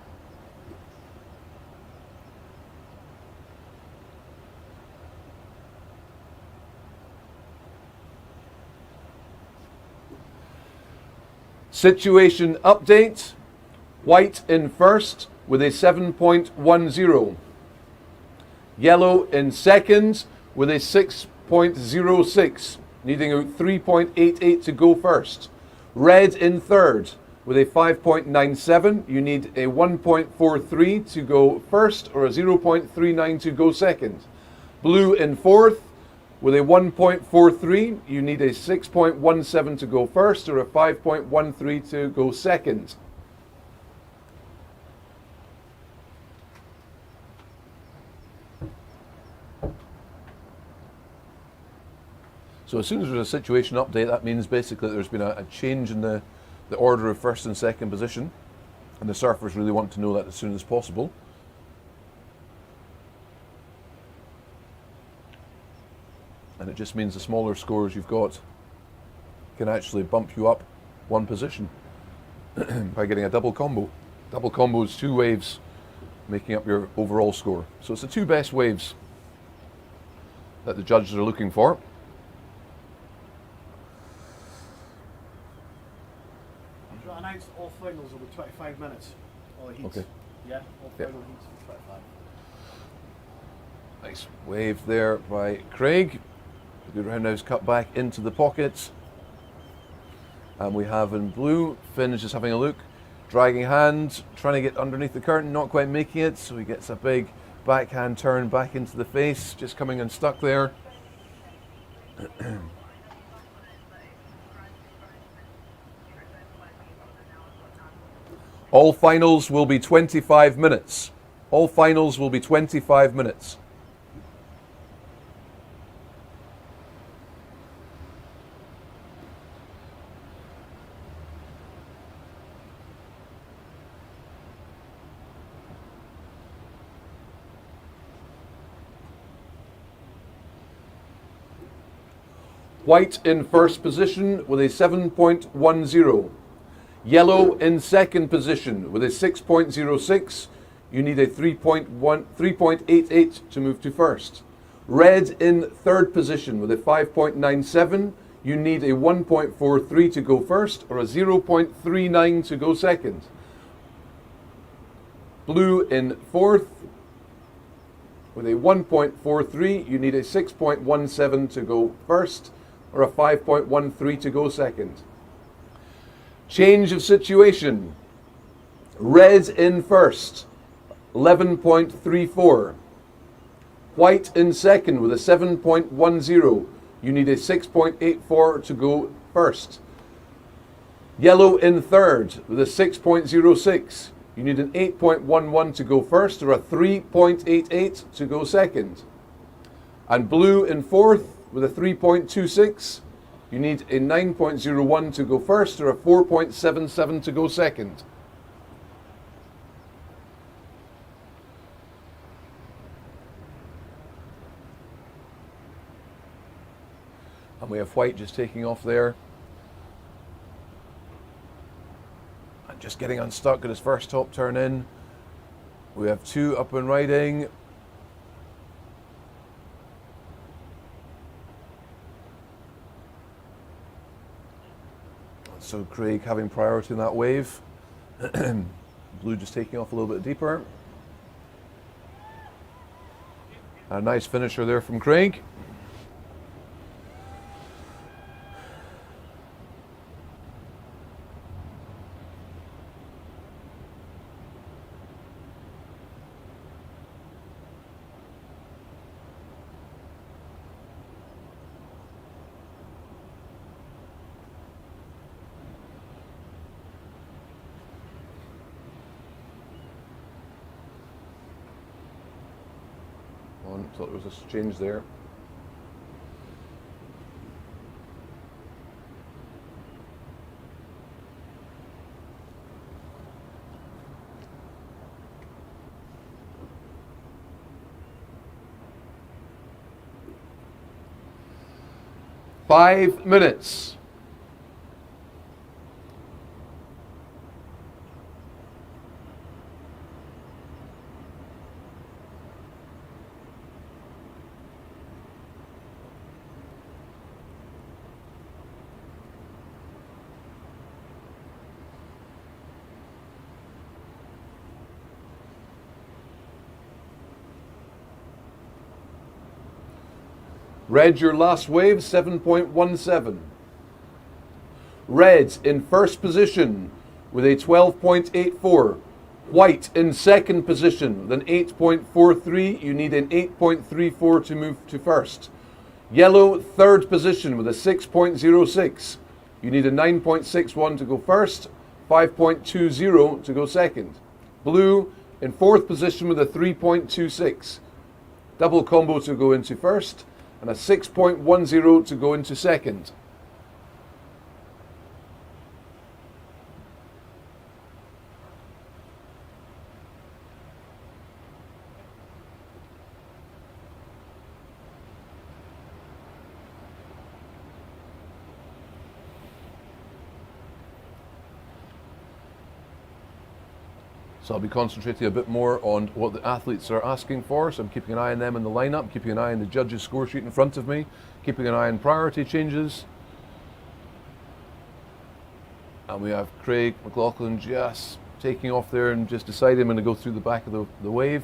Situation update. White in first with a 7.10. Yellow in second with a 6.06, needing a 3.88 to go first. Red in third with a 5.97. You need a 1.43 to go first or a 0.39 to go second. Blue in fourth with a 1.43. You need a 6.17 to go first or a 5.13 to go second. So as soon as there's a situation update, that means basically there's been a change in the order of first and second position, and the surfers really want to know that as soon as possible. And it just means the smaller scores you've got can actually bump you up one position by getting a double combo. Double combo is 2 waves making up your overall score. So it's the 2 best waves that the judges are looking for. Announced all finals will be 25 minutes. All the heats. Okay. Yeah, all final heats will be 25. Nice wave there by Craig. Good roundhouse cut back into the pockets. And we have in blue, Finn is just having a look. Dragging hand, trying to get underneath the curtain, not quite making it. So he gets a big backhand turn back into the face, just coming unstuck there. All finals will be 25 minutes. All finals will be 25 minutes. White in first position with a 7.10. Yellow in second position with a 6.06. You need a 3.88 to move to first. Red in third position with a 5.97. You need a 1.43 to go first or a 0.39 to go second. Blue in fourth with a 1.43. You need a 6.17 to go first or a 5.13 to go second. Change of situation. Red in first, 11.34. White in second with a 7.10. You need a 6.84 to go first. Yellow in third with a 6.06. You need an 8.11 to go first or a 3.88 to go second. And blue in fourth with a 3.26. You need a 9.01 to go first or a 4.77 to go second. And we have white just taking off there. And just getting unstuck at his first top turn in. We have 2 up and riding. So Craig having priority in that wave. Blue just taking off a little bit deeper. A nice finisher there from Craig. Thought there was a change there. Five minutes. Red, your last wave, 7.17. Red in first position with a 12.84. White in second position with an 8.43. You need an 8.34 to move to first. Yellow, third position with a 6.06. You need a 9.61 to go first, 5.20 to go second. Blue in fourth position with a 3.26. Double combo to go into first, and a 6.10 to go into second. So I'll be concentrating a bit more on what the athletes are asking for. So I'm keeping an eye on them in the lineup, keeping an eye on the judges' score sheet in front of me, keeping an eye on priority changes. And we have Craig McLaughlin just taking off there and just deciding I'm going to go through the back of the wave.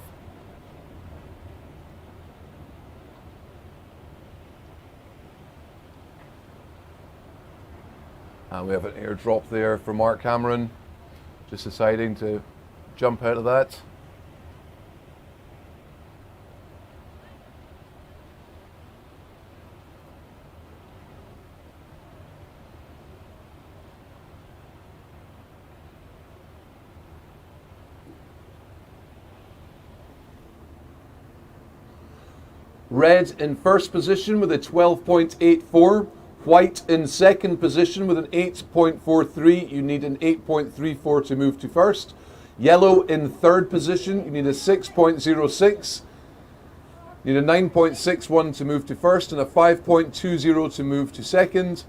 And we have an airdrop there for Mark Cameron, just deciding to jump out of that. Red in first position with a 12.84. White in second position with an 8.43. You need an 8.34 to move to first. Yellow in third position, you need a 6.06. You need a 9.61 to move to first and a 5.20 to move to second.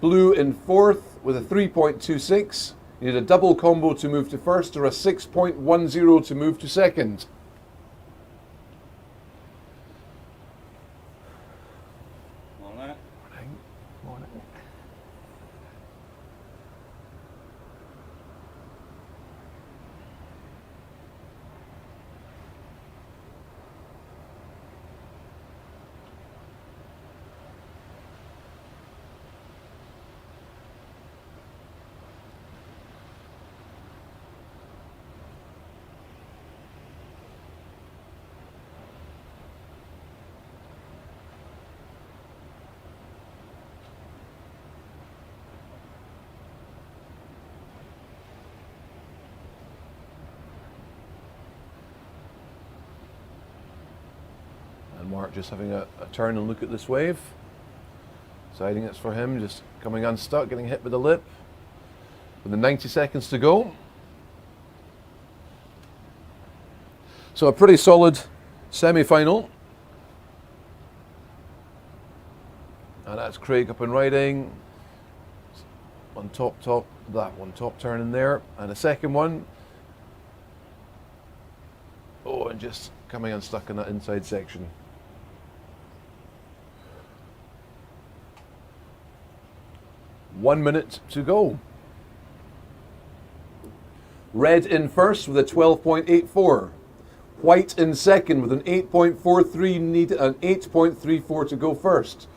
Blue in fourth with a 3.26. You need a double combo to move to first or a 6.10 to move to second. Morning. Morning. And Mark just having a turn and look at this wave. Deciding it's for him, just coming unstuck, getting hit with the lip. With the 90 seconds to go. So a pretty solid semi-final. And that's Craig up and riding. One top, that one top turn in there. And a second one. Oh, and just coming unstuck in that inside section. One minute to go. Red in first with a 12.84. White in second with an 8.43. Need an 8.34 to go first.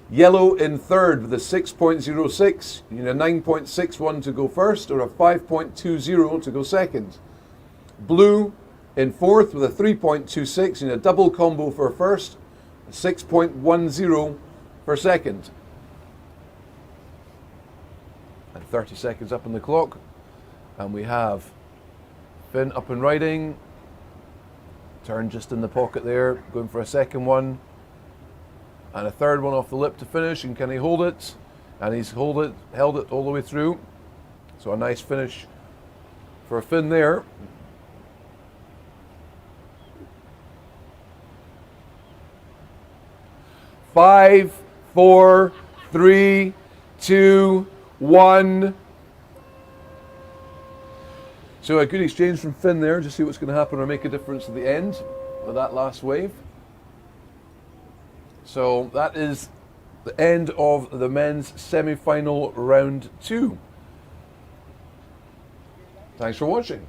Yellow in third with a 6.06. You need a 9.61 to go first or a 5.20 to go second. Blue in fourth with a 3.26. You need a double combo for first, a 6.10 for second. And 30 seconds up on the clock. And we have Finn up and riding. Turn just in the pocket there, going for a second one. And a third one off the lip to finish. And can he hold it? And he's held it all the way through. So a nice finish for Finn there. Five, 4, 3, 2, 1. So a good exchange from Finn there, just see what's going to happen or make a difference at the end of that last wave. So that is the end of the men's semi-final round 2. Thanks for watching.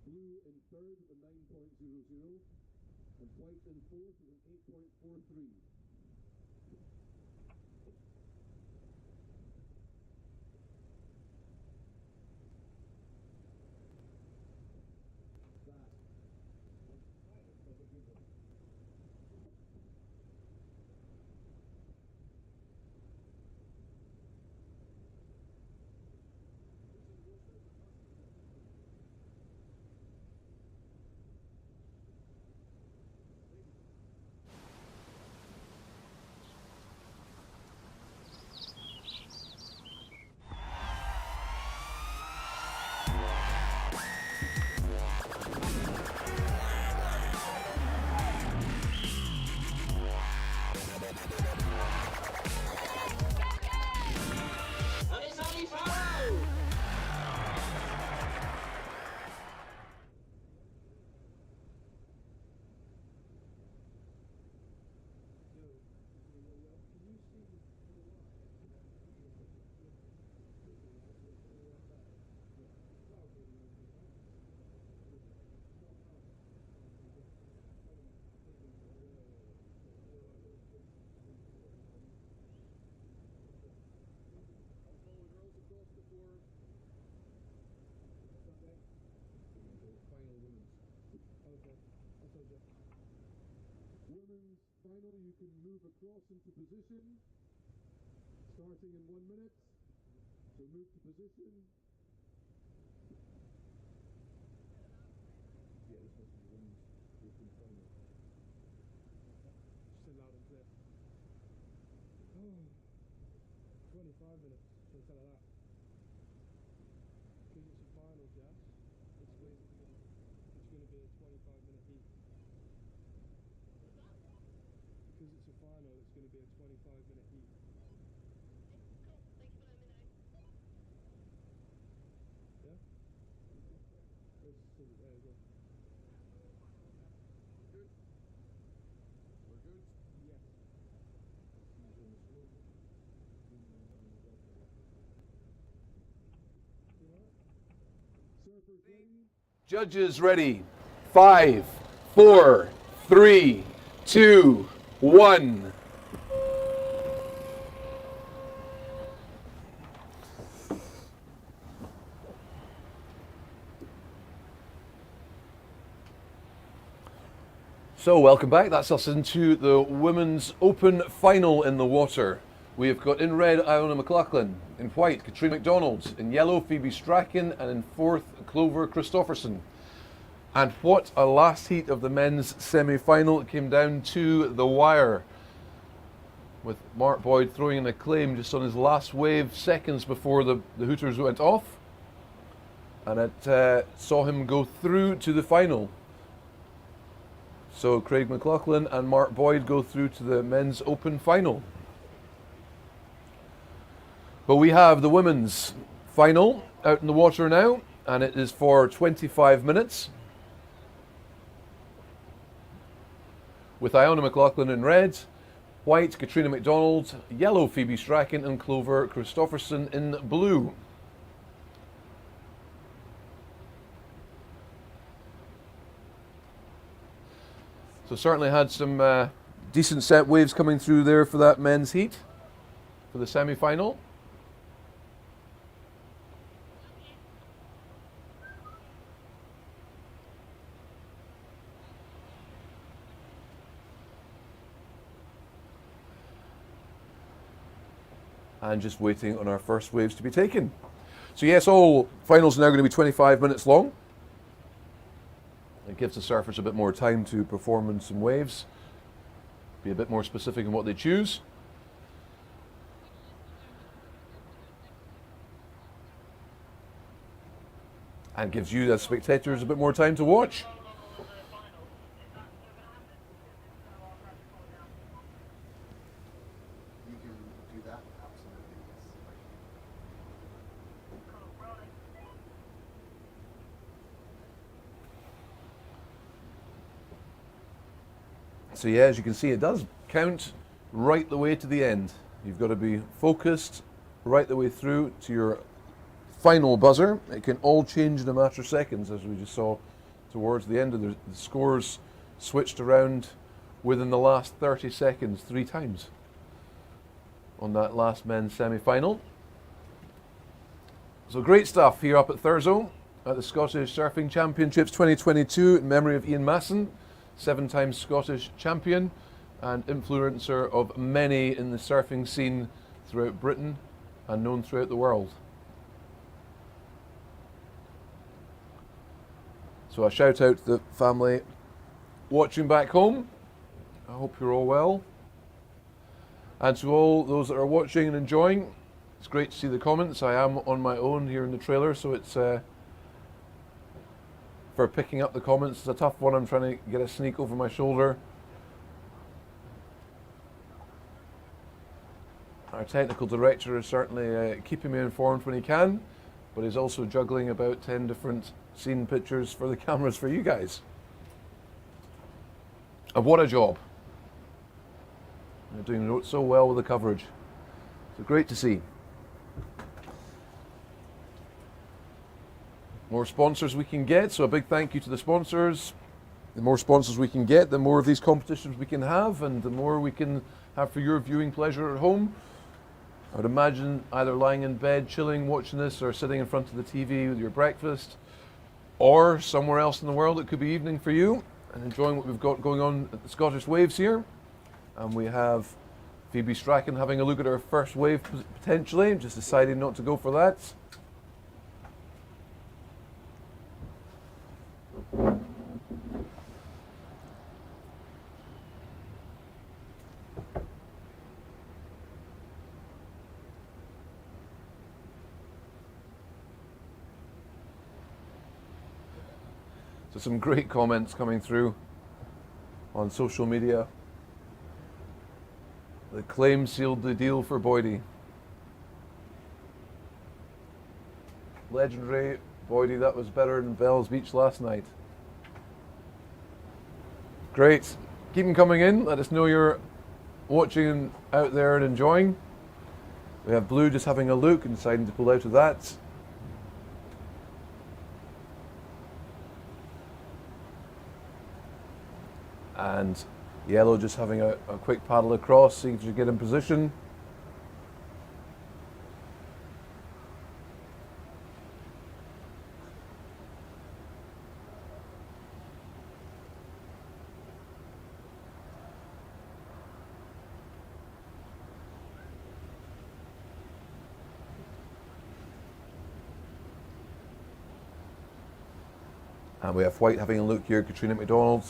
Blue in third with a 9.00, and white in fourth with an 8.43. Women's final, you can move across into position, starting in 1 minute. So move to position. Yeah, this must be the women's open final. Just loud and clear. Oh, 25 minutes, so tell her that. Because it's a final, Jess, it's going to be a 25-minute heat. Because it's a final, it's going to be a 25-minute heat. Yeah? There you go. Good? We're good? Yes. Surfers ready? Judges ready. 5, 4, 3, 2, 1. So welcome back. That's us into the Women's Open Final in the water. We have got in red Iona McLaughlin, in white Katrina McDonald, in yellow Phoebe Strachan, and in fourth Clover Christofferson. And what a last heat of the men's semi-final. It came down to the wire, with Mark Boyd throwing in a claim just on his last wave, seconds before the hooters went off. And it saw him go through to the final. So Craig McLaughlin and Mark Boyd go through to the men's open final. But we have the women's final out in the water now, and it is for 25 minutes. With Iona McLaughlin in red, white Katrina McDonald, yellow Phoebe Strachan, and Clover Christofferson in blue. So certainly had some decent set waves coming through there for that men's heat, for the semi-final. And just waiting on our first waves to be taken. So yes, all finals are now going to be 25 minutes long. It gives the surfers a bit more time to perform in some waves, be a bit more specific in what they choose. And gives you as spectators a bit more time to watch. You can do that? Absolutely, yes. So yeah, as you can see, it does count right the way to the end. You've got to be focused right the way through to your final buzzer. It can all change in a matter of seconds, as we just saw towards the end of the scores switched around within the last 30 seconds 3 times on that last men's semi-final. So great stuff here up at Thurso at the Scottish Surfing Championships 2022 in memory of Ian Masson, 7-time Scottish champion and influencer of many in the surfing scene throughout Britain and known throughout the world. So a shout out to the family watching back home. I hope you're all well. And to all those that are watching and enjoying, it's great to see the comments. I am on my own here in the trailer, so it's for picking up the comments. It's a tough one. I'm trying to get a sneak over my shoulder. Our technical director is certainly keeping me informed when he can, but he's also juggling about 10 different scene pictures for the cameras for you guys. And what a job. They're doing so well with the coverage. So great to see. More sponsors we can get, so a big thank you to the sponsors. The more sponsors we can get, the more of these competitions we can have, and the more we can have for your viewing pleasure at home. I would imagine either lying in bed, chilling, watching this, or sitting in front of the TV with your breakfast, or somewhere else in the world it could be evening for you, and enjoying what we've got going on at the Scottish Waves here. And we have Phoebe Strachan having a look at her first wave potentially, just deciding not to go for that. So some great comments coming through on social media. The claim sealed the deal for Boydie. Legendary Boydie, that was better than Bells Beach last night. Great. Keep them coming in. Let us know you're watching out there and enjoying. We have Blue just having a look and deciding to pull out of that. And Yellow just having a quick paddle across, see if you get in position. And we have White having a look here, Katrina McDonald.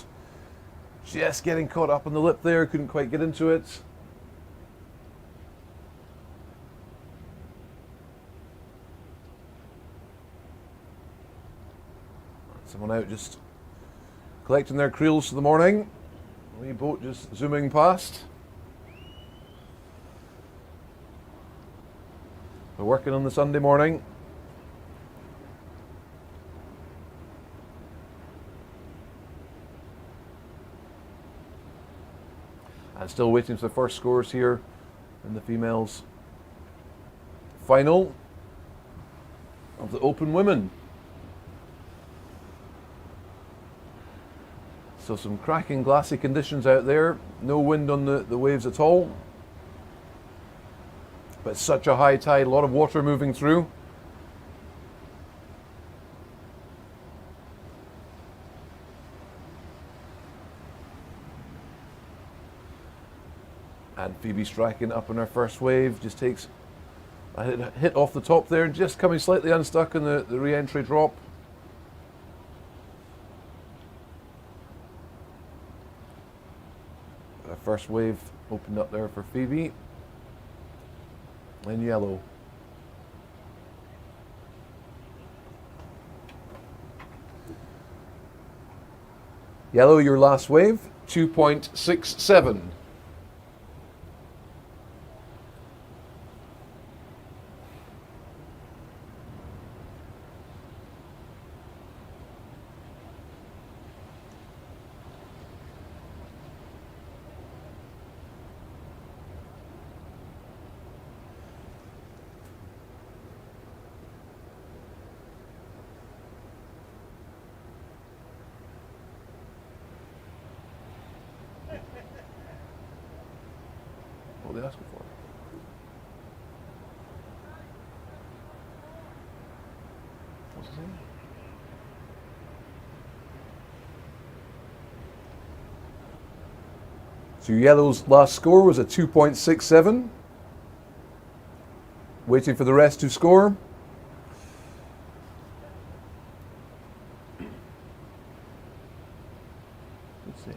Just getting caught up on the lip there, couldn't quite get into it. Someone out just collecting their creels for the morning. Wee boat just zooming past. We're working on the Sunday morning. And still waiting for the first scores here in the females final of the Open Women. So some cracking glassy conditions out there. No wind on the waves at all. But such a high tide, a lot of water moving through. And Phoebe striking up on her first wave, just takes a hit off the top there, just coming slightly unstuck in the re-entry drop. The first wave opened up there for Phoebe in yellow. Yellow, your last wave, 2.67. What are they asking for? What's it saying? So yellow's last score was a 2.67. Waiting for the rest to score. Let's see.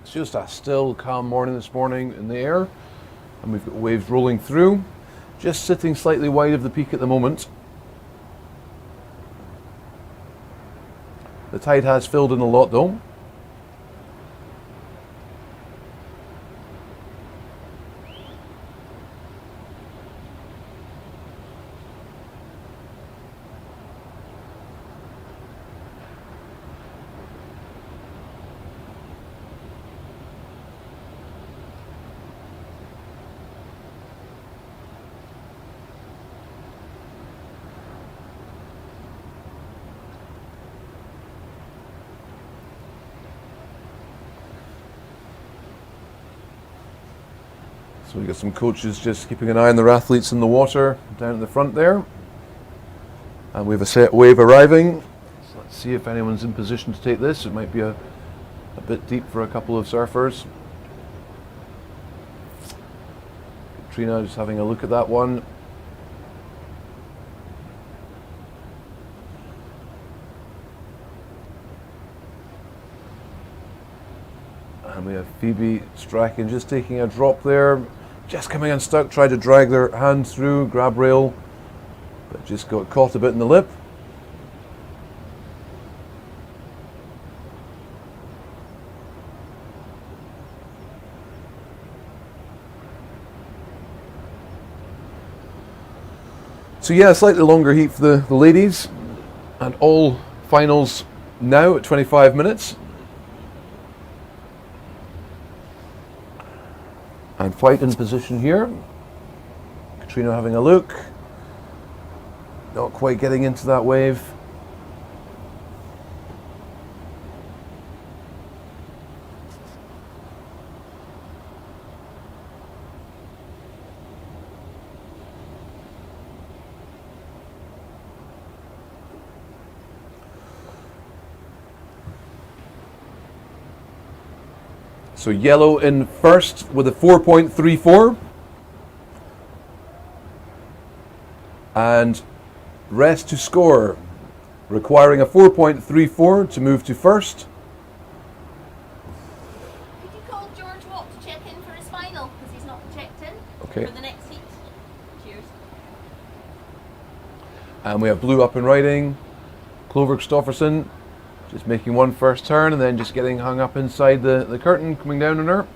It's just a still, calm morning this morning in the air, and we've got waves rolling through, just sitting slightly wide of the peak at the moment. The tide has filled in a lot though. So we've got some coaches just keeping an eye on their athletes in the water down at the front there. And we have a set wave arriving. So let's see if anyone's in position to take this. It might be a bit deep for a couple of surfers. Katrina just having a look at that one. And we have Phoebe striking, just taking a drop there. Just coming unstuck, tried to drag their hand through, grab rail, but just got caught a bit in the lip. So yeah, slightly longer heat for the ladies, and all finals now at 25 minutes. And White in position here. Katrina having a look. Not quite getting into that wave. So yellow in first with a 4.34. And rest to score, requiring a 4.34 to move to first. Could you call George Watt to check in for his final, because he's not checked in Okay. for the next heat. Cheers. And we have blue up and riding. Clover Christofferson just making one first turn and then just getting hung up inside the curtain, coming down on her.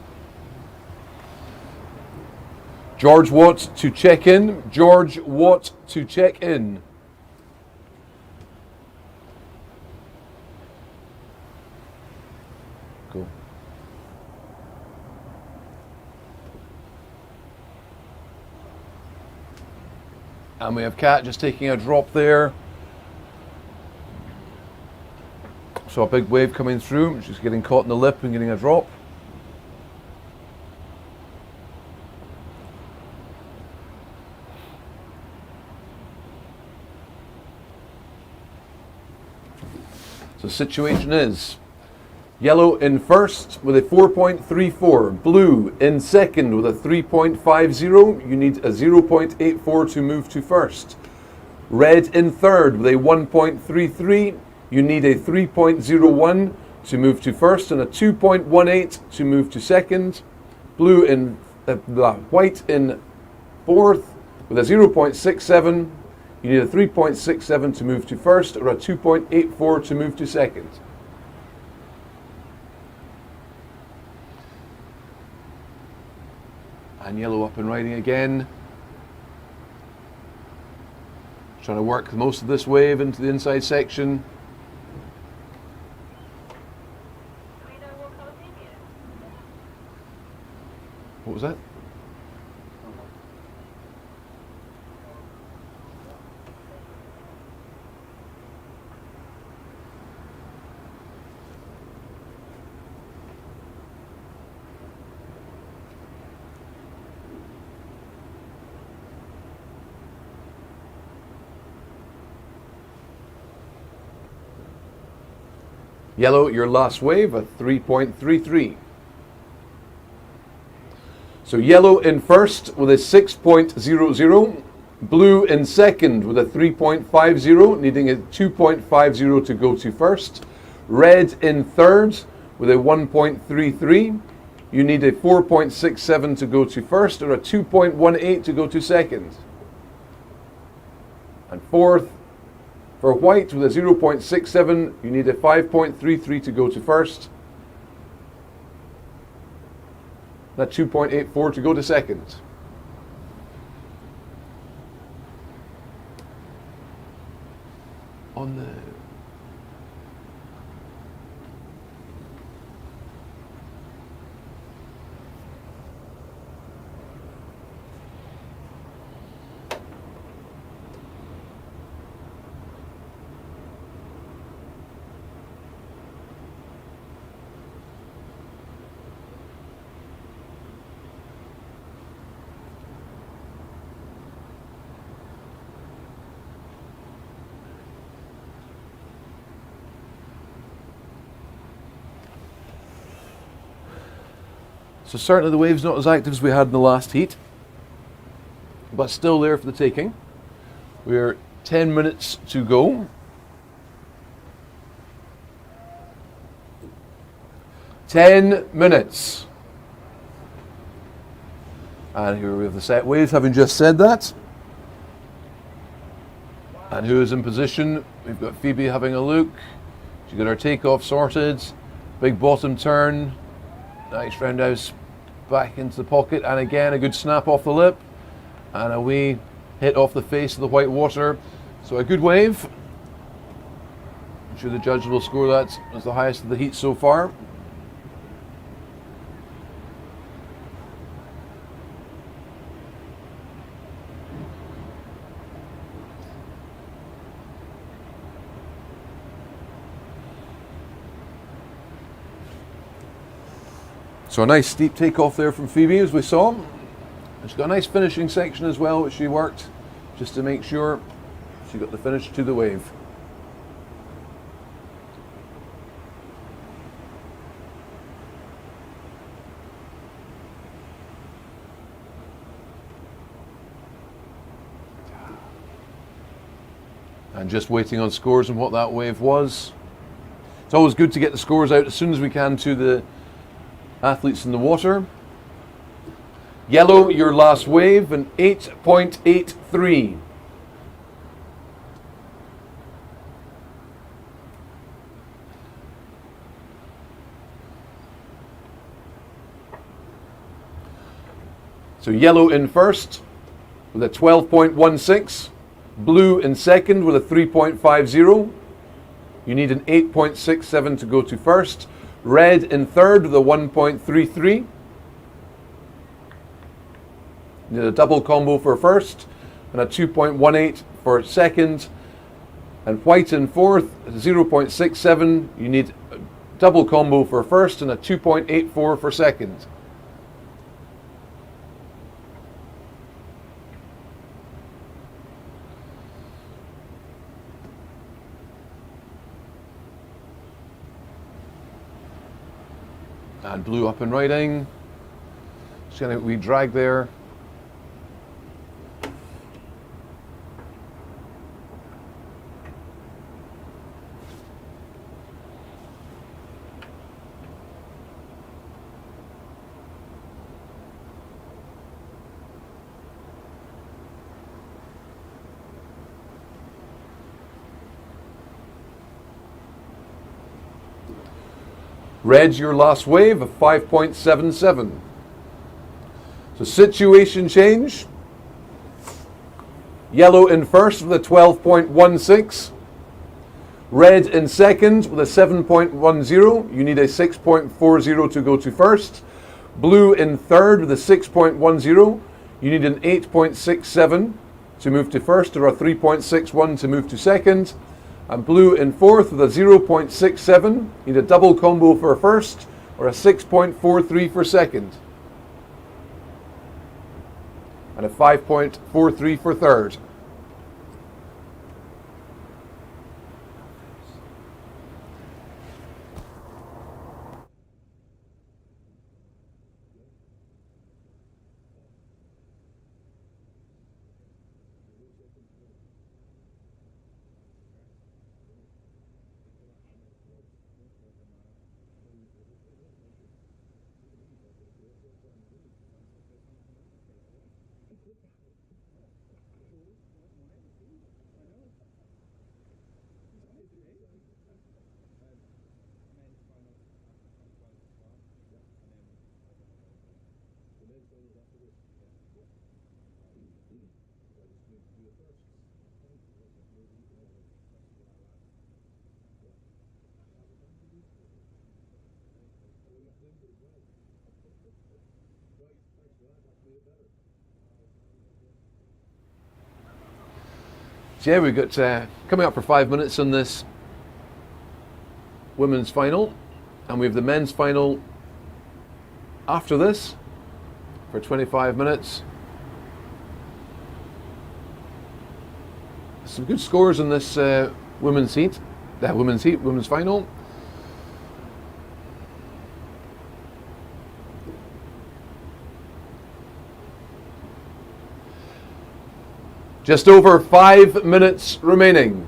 George Watt to check in. George Watt to check in. Cool. And we have Kat just taking a drop there. So a big wave coming through. She's getting caught in the lip and getting a drop. So the situation is yellow in first with a 4.34, blue in second with a 3.50. You need a 0.84 to move to first. Red in third with a 1.33. You need a 3.01 to move to first and a 2.18 to move to second. Blue in white in fourth with a 0.67. You need a 3.67 to move to first or a 2.84 to move to second. And yellow up and riding again. Trying to work most of this wave into the inside section. What was that? Yellow, your last wave, a 3.33. So yellow in first with a 6.00, blue in second with a 3.50, needing a 2.50 to go to first. Red in third with a 1.33. You need a 4.67 to go to first or a 2.18 to go to second. And fourth, for white with a 0.67, you need a 5.33 to go to first. That 2.84 to go to second. On the So certainly the wave's not as active as we had in the last heat, but still there for the taking. We're 10 minutes to go. 10 minutes. And here we have the set waves, having just said that. And who is in position? We've got Phoebe having a look. She's got her takeoff sorted. Big bottom turn. Nice roundhouse back into the pocket, and again a good snap off the lip and a wee hit off the face of the white water. So a good wave. I'm sure the judges will score that as the highest of the heat so far. So a nice steep takeoff there from Phoebe, as we saw. She's got a nice finishing section as well, which she worked just to make sure she got the finish to the wave. And just waiting on scores and what that wave was. It's always good to get the scores out as soon as we can to the athletes in the water. Yellow, your last wave, an 8.83. So yellow in first with a 12.16. Blue in second with a 3.50. You need an 8.67 to go to first. Red in third with a 1.33. You need a double combo for first and a 2.18 for second. And white in fourth, 0.67. You need a double combo for first and a 2.84 for second. And blue up and riding. Just getting a wee drag there. Red's your last wave of 5.77. So situation change. Yellow in first with a 12.16. Red in second with a 7.10. You need a 6.40 to go to first. Blue in third with a 6.10. You need an 8.67 to move to first, or a 3.61 to move to second. And blue in fourth with a 0.67. You need a double combo for first, or a 6.43 for second. And a 5.43 for third. So yeah, we've got coming up for 5 minutes on this women's final, and we have the men's final after this for 25 minutes. Some good scores in this women's final. Just over 5 minutes remaining.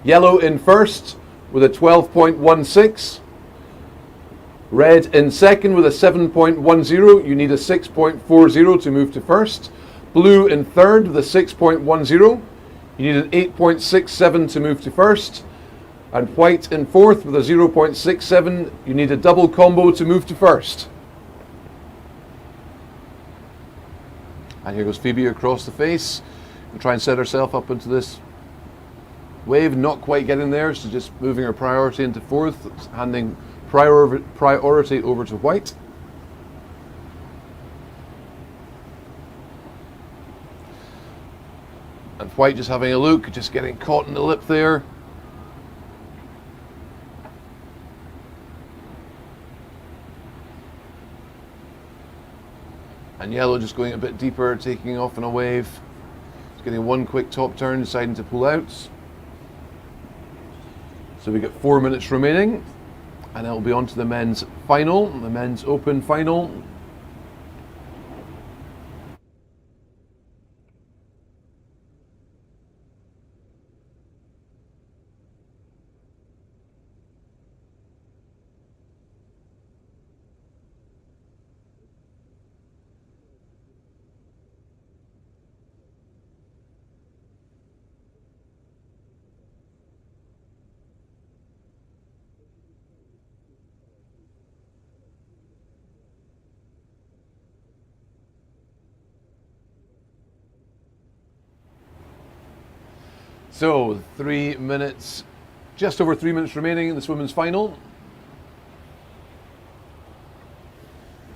Yellow in first with a 12.16. Red in second with a 7.10. You need a 6.40 to move to first. Blue in third with a 6.10. You need an 8.67 to move to first. And white in fourth with a 0.67. You need a double combo to move to first. And here goes Phoebe across the face. And try and set herself up into this wave. Not quite getting there, so just moving her priority into fourth, handing priority over to white. And white just having a look, just getting caught in the lip there. And yellow just going a bit deeper, taking off on a wave. Just getting one quick top turn, deciding to pull out. So we get 4 minutes remaining, and it'll be on to the men's final, the men's open final. So 3 minutes, just over 3 minutes remaining in this women's final.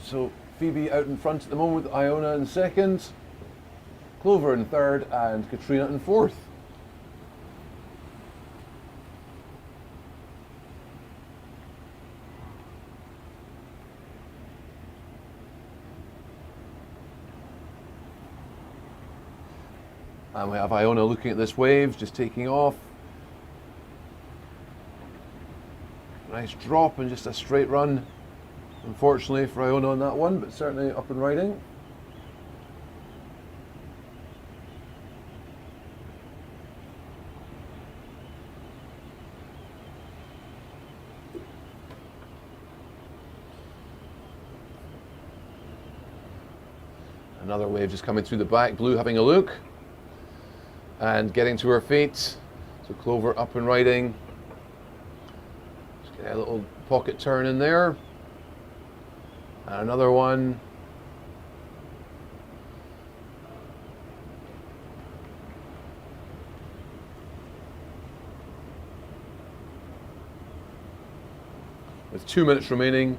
So Phoebe out in front at the moment with Iona in second, Clover in third, and Katrina in fourth. And we have Iona looking at this wave, just taking off. Nice drop and just a straight run. Unfortunately for Iona on that one, but certainly up and riding. Another wave just coming through the back, Blue having a look. And getting to her feet. So Clover up and riding. Just get a little pocket turn in there. And another one. With 2 minutes remaining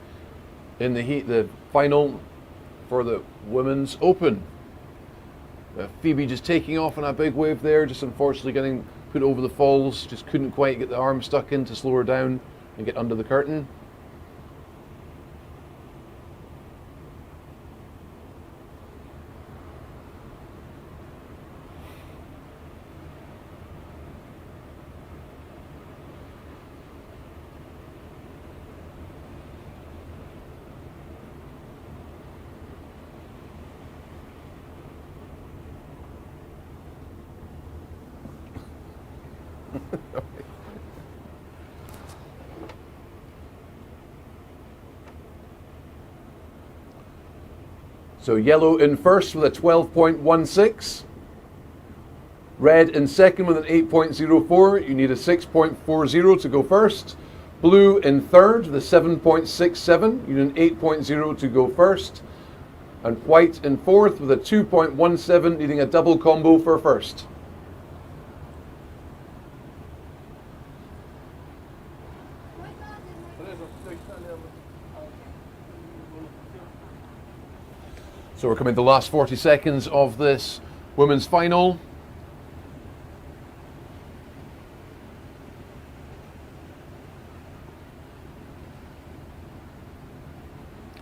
in the heat, the final for the women's open. Phoebe just taking off on a big wave there, just unfortunately getting put over the falls, just couldn't quite get the arm stuck in to slow her down and get under the curtain. So yellow in first with a 12.16. Red in second with an 8.04. You need a 6.40 to go first. Blue in third with a 7.67. You need an 8.0 to go first. And white in fourth with a 2.17, needing a double combo for first. So we're coming to the last 40 seconds of this women's final.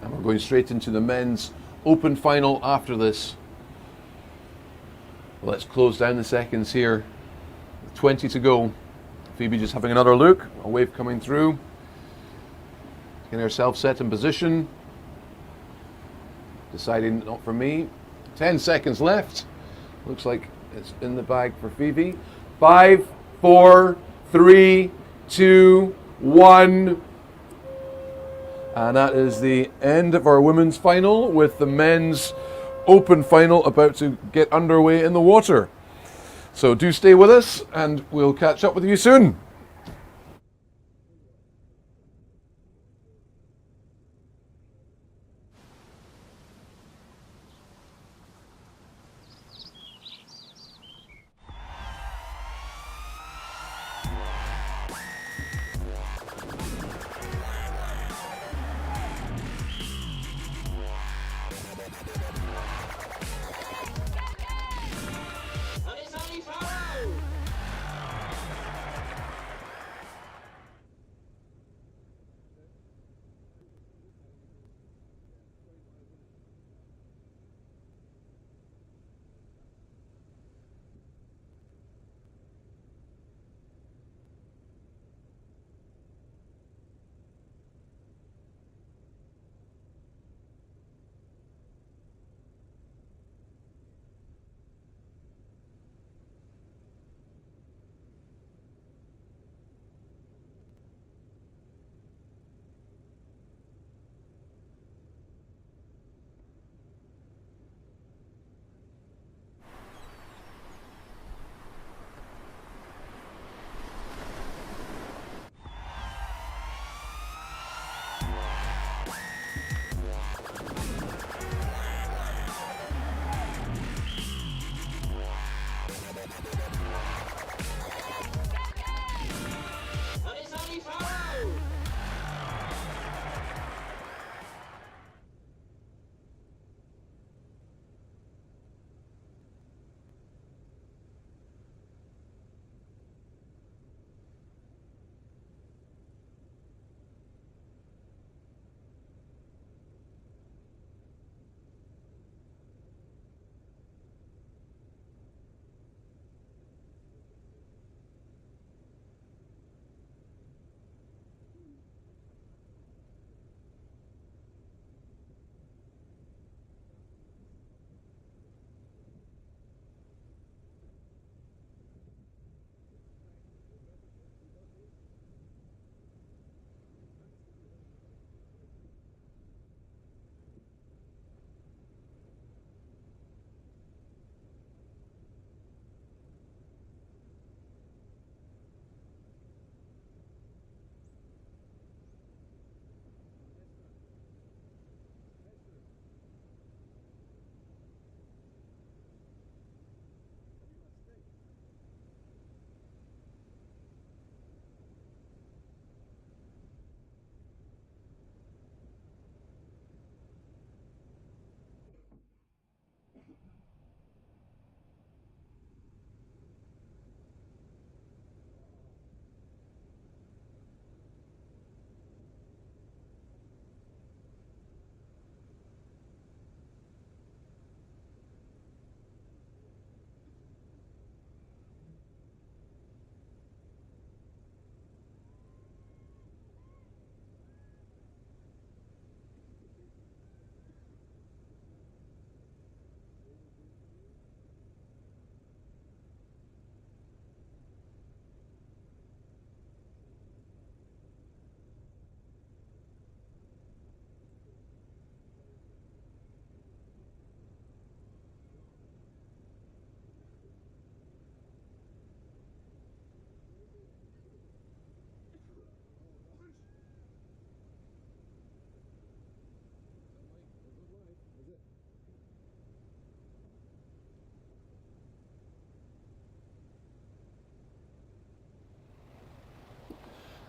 And we're going straight into the men's open final after this. Let's close down the seconds here. 20 to go. Phoebe just having another look. A wave coming through. Getting herself set in position. Deciding not for me. 10 seconds left. Looks like it's in the bag for Phoebe. 5, 4, 3, 2, 1. And that is the end of our women's final, with the men's open final about to get underway in the water. So do stay with us and we'll catch up with you soon.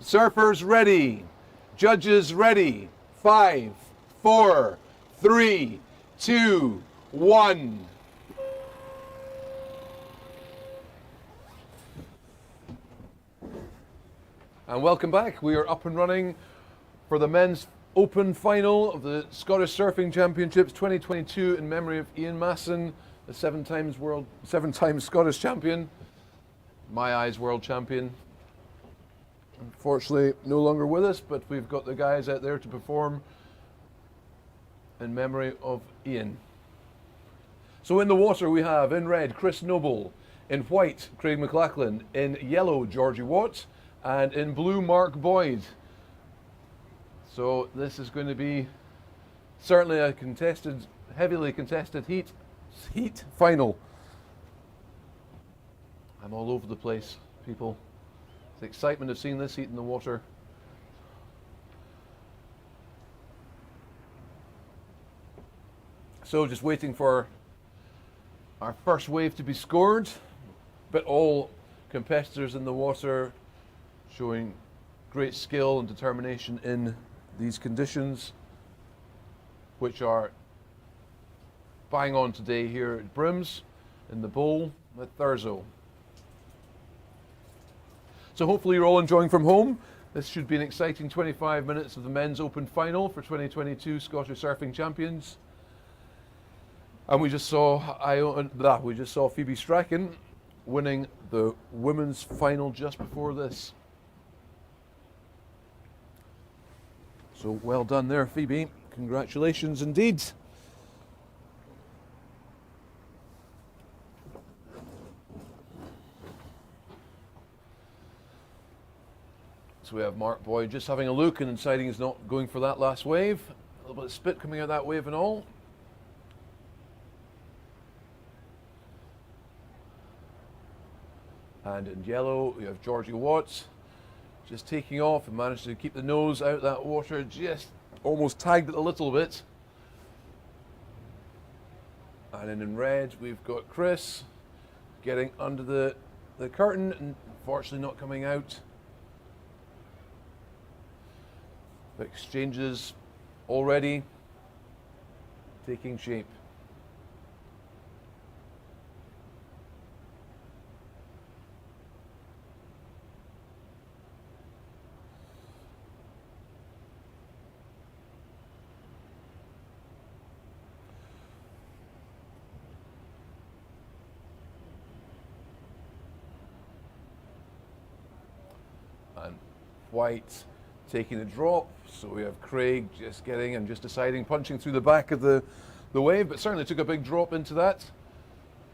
Surfers ready. Judges ready. 5, 4, 3, 2, 1. And welcome back. We are up and running for the men's open final of the Scottish Surfing Championships 2022 in memory of Ian Masson, the 7-time Scottish champion, my eyes world champion. Unfortunately, no longer with us, but we've got the guys out there to perform in memory of Ian. So in the water we have, in red, Chris Noble, in white, Craig McLachlan, in yellow, Georgie Watt, and in blue, Mark Boyd. So this is going to be certainly a contested, heavily contested heat final. I'm all over the place, people. The excitement of seeing this heat in the water. So just waiting for our first wave to be scored, but all competitors in the water showing great skill and determination in these conditions, which are bang on today here at Brims in the bowl at Thurso. So hopefully you're all enjoying from home. This should be an exciting 25 minutes of the men's open final for 2022 Scottish Surfing Champions. And we just saw Phoebe Strachan winning the women's final just before this. So well done there, Phoebe. Congratulations indeed. So we have Mark Boyd just having a look and deciding he's not going for that last wave. A little bit of spit coming out of that wave and all. And in yellow, we have Georgie Watts just taking off and managed to keep the nose out of that water, just almost tagged it a little bit. And then in red, we've got Chris getting under the curtain and unfortunately not coming out. The exchanges already taking shape. And white taking a drop, so we have Craig just getting and just deciding, punching through the back of the wave, but certainly took a big drop into that.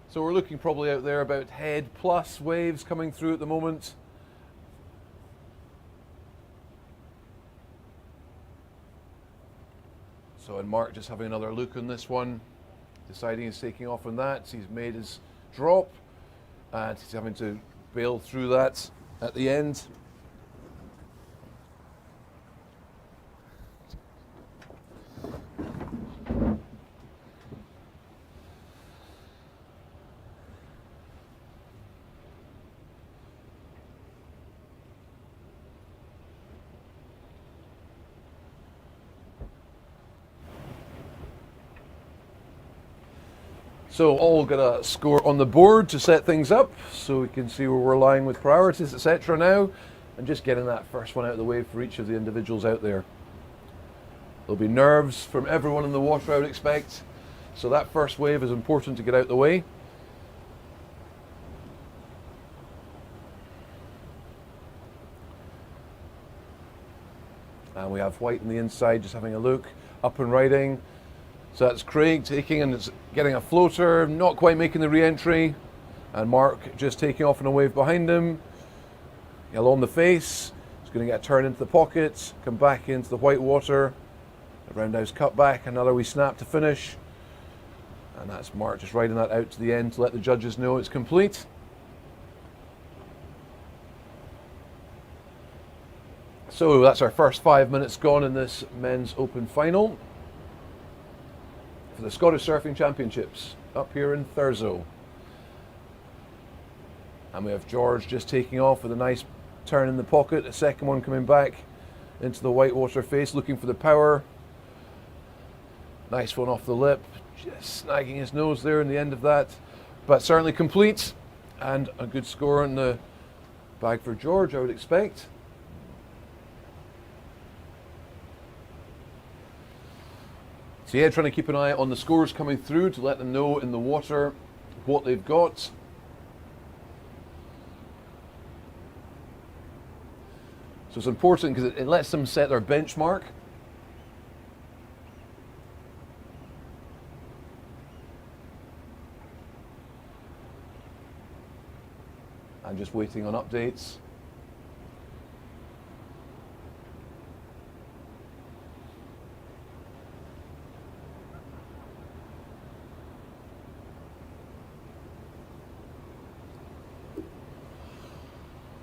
So we're looking probably out there about head plus waves coming through at the moment. So and Mark just having another look on this one, deciding he's taking off on that. He's made his drop and he's having to bail through that at the end. So all got a score on the board to set things up, so we can see where we're lying with priorities, etc. now, and just getting that first one out of the way for each of the individuals out there. There'll be nerves from everyone in the water, I would expect, so that first wave is important to get out the way. And we have white on the inside just having a look, up and riding. So that's Craig taking and it's getting a floater, not quite making the re-entry. And Mark just taking off on a wave behind him. Yellow on the face. He's going to get a turn into the pocket, come back into the white water. A roundhouse cut back, another wee snap to finish. And that's Mark just riding that out to the end to let the judges know it's complete. So that's our first 5 minutes gone in this men's open final for the Scottish Surfing Championships up here in Thurso. And we have George just taking off with a nice turn in the pocket. The second one coming back into the whitewater face, looking for the power. Nice one off the lip, just snagging his nose there in the end of that. But certainly complete, and a good score in the bag for George, I would expect. So yeah, trying to keep an eye on the scores coming through to let them know in the water what they've got. So it's important because it lets them set their benchmark. I'm just waiting on updates.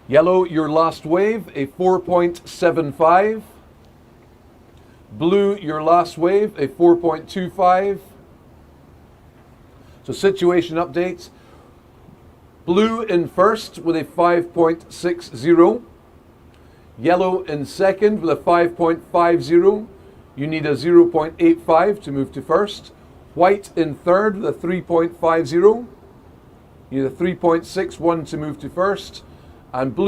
Yellow, your last wave, a 4.75. Blue, your last wave, a 4.25. So situation updates. Blue in first with a 5.60. Yellow in second with a 5.50. You need a 0.85 to move to first. White in third with a 3.50. You need a 3.61 to move to first. And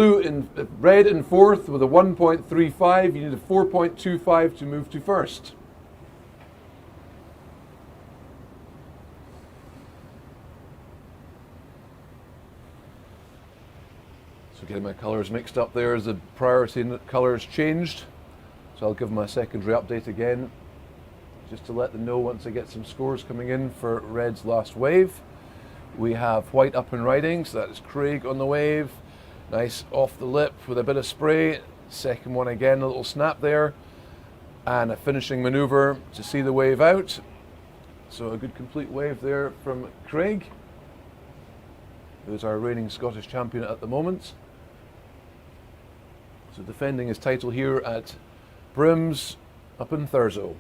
red in fourth with a 1.35. You need a 4.25 to move to first. So getting my colours mixed up there as the priority colours changed. So I'll give them a secondary update again, just to let them know once I get some scores coming in for red's last wave. We have white up and riding, so that is Craig on the wave. Nice off the lip with a bit of spray. Second one again, a little snap there. And a finishing manoeuvre to see the wave out. So a good complete wave there from Craig, who's our reigning Scottish champion at the moment. So defending his title here at Brims up in Thurso.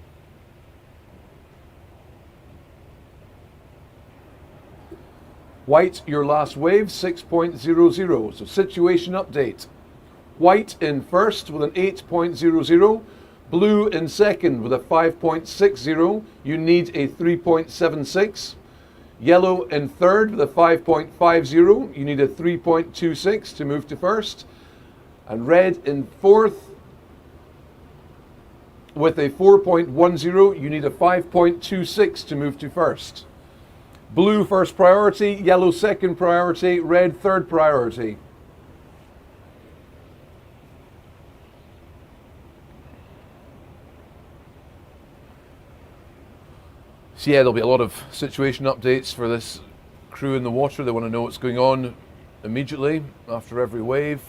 White, your last wave, 6.00. So situation update. White in first with an 8.00. Blue in second with a 5.60. You need a 3.76. Yellow in third with a 5.50. You need a 3.26 to move to first. And red in fourth with a 4.10. You need a 5.26 to move to first. Blue first priority, yellow second priority, red third priority. So yeah, there'll be a lot of situation updates for this crew in the water. They want to know what's going on immediately after every wave.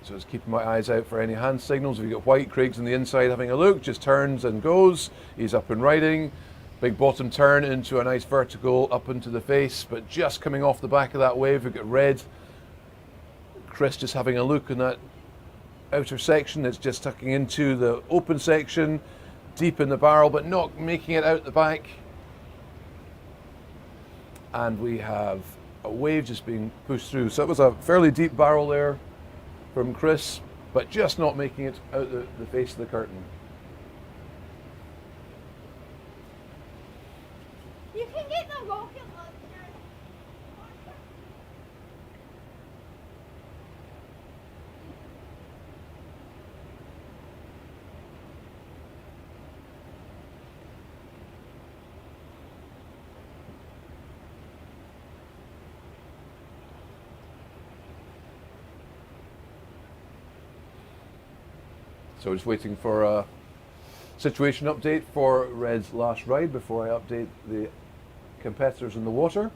So just keeping my eyes out for any hand signals. If you got white, Craig's on the inside having a look, just turns and goes. He's up and riding. Big bottom turn into a nice vertical up into the face, but just coming off the back of that wave, we've got red. Chris just having a look in that outer section. It's just tucking into the open section, deep in the barrel, but not making it out the back. And we have a wave just being pushed through. So it was a fairly deep barrel there from Chris, but just not making it out the face of the curtain. You can get the rocket launcher. So just waiting for a situation update for red's last ride before I update the competitors in the water.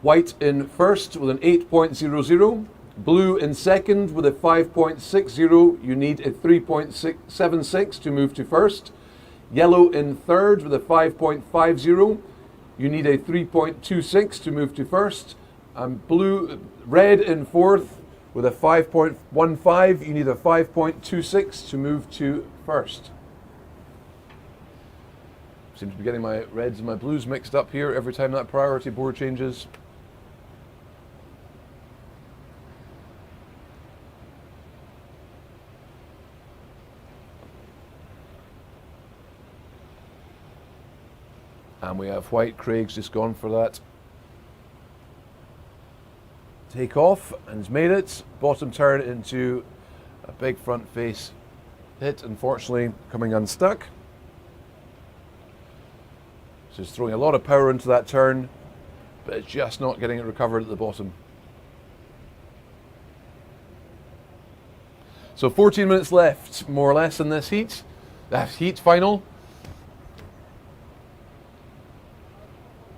White in first with an 8.00. Blue in second with a 5.60. You need a 3.76 to move to first. Yellow in third with a 5.50. You need a 3.26 to move to first. And red in fourth with a 5.15. You need a 5.26 to move to first. Seem to be getting my reds and my blues mixed up here every time that priority board changes. And we have White. Craig's just gone for that take off and has made it. Bottom turn into a big front face hit, unfortunately coming unstuck. So he's throwing a lot of power into that turn, but it's just not getting it recovered at the bottom. So 14 minutes left, more or less, in this heat. That heat final.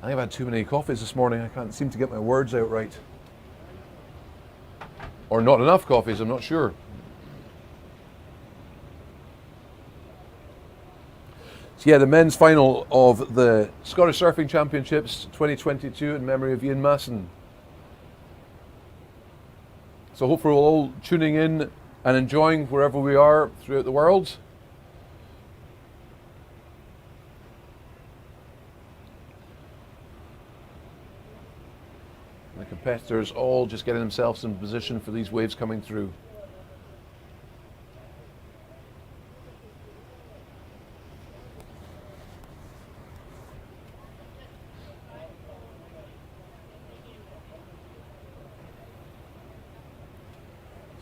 I think I've had too many coffees this morning. I can't seem to get my words out right. Or not enough coffees, I'm not sure. So yeah, the men's final of the Scottish Surfing Championships 2022 in memory of Ian Masson. So hopefully we're all tuning in and enjoying wherever we are throughout the world. The competitors all just getting themselves in position for these waves coming through.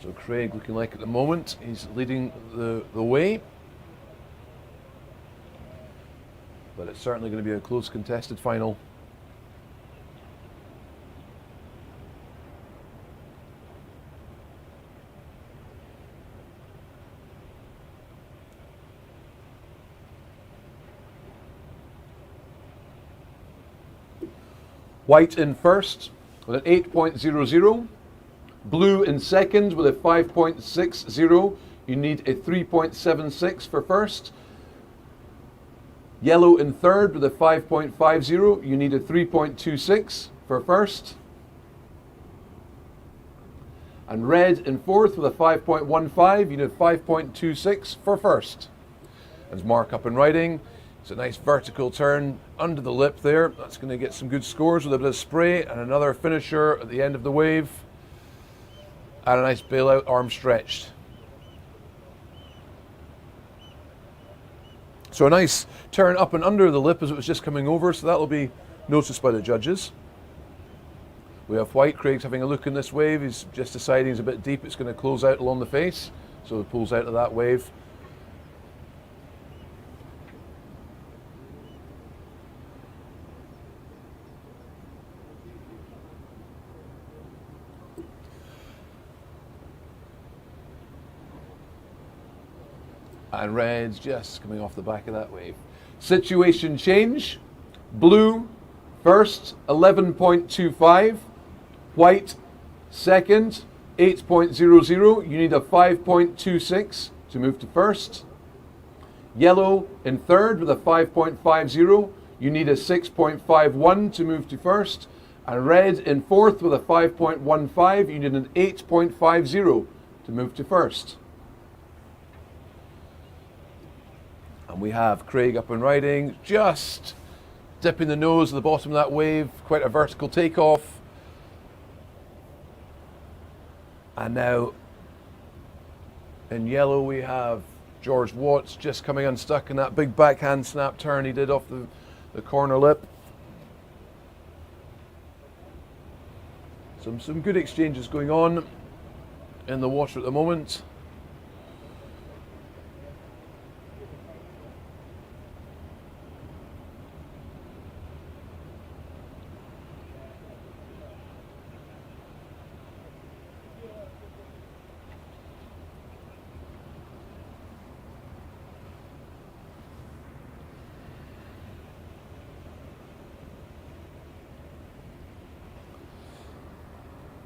So Craig looking like at the moment he's leading the way. But it's certainly going to be a close contested final. White in first with an 8.00. Blue in second with a 5.60. You need a 3.76 for first. Yellow in third with a 5.50. You need a 3.26 for first. And red in fourth with a 5.15. You need a 5.26 for first. As Mark up and riding. It's a nice vertical turn under the lip there. That's going to get some good scores with a bit of spray and another finisher at the end of the wave. And a nice bailout, arm stretched. So a nice turn up and under the lip as it was just coming over, so that'll be noticed by the judges. We have White. Craig's having a look in this wave. He's just deciding it's a bit deep. It's going to close out along the face. So he pulls out of that wave. And red's just coming off the back of that wave. Situation change. Blue first, 11.25. White second, 8.00. You need a 5.26 to move to first. Yellow in third with a 5.50. You need a 6.51 to move to first. And red in fourth with a 5.15. You need an 8.50 to move to first. And we have Craig up and riding, just dipping the nose at the bottom of that wave, quite a vertical takeoff. And now in yellow we have George Watts just coming unstuck in that big backhand snap turn he did off the corner lip. Some good exchanges going on in the water at the moment.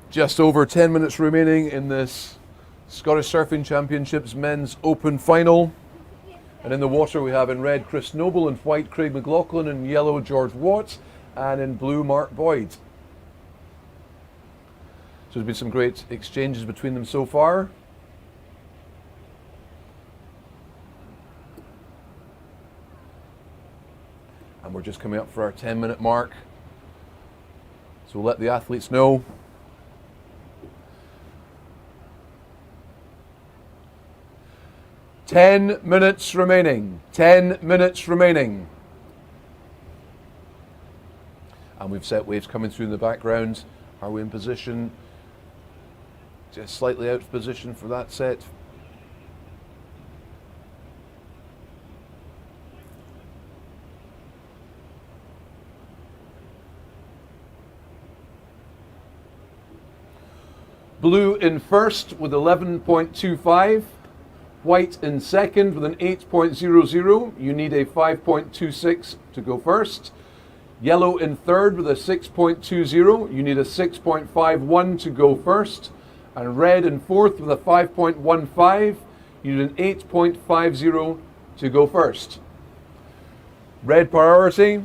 Just over 10 minutes remaining in this Scottish Surfing Championships men's open final. And in the water we have in red Chris Noble, in white Craig McLaughlin, in yellow George Watts, and in blue Mark Boyd. So there's been some great exchanges between them so far. And we're just coming up for our 10-minute mark. So we'll let the athletes know. 10 minutes remaining. 10 minutes remaining. And we've set waves coming through in the background. Are we in position? Just slightly out of position for that set. Blue in first with 11.25. White in second with an 8.00. You need a 5.26 to go first. Yellow in third with a 6.20. You need a 6.51 to go first. And red in fourth with a 5.15. You need an 8.50 to go first. Red priority,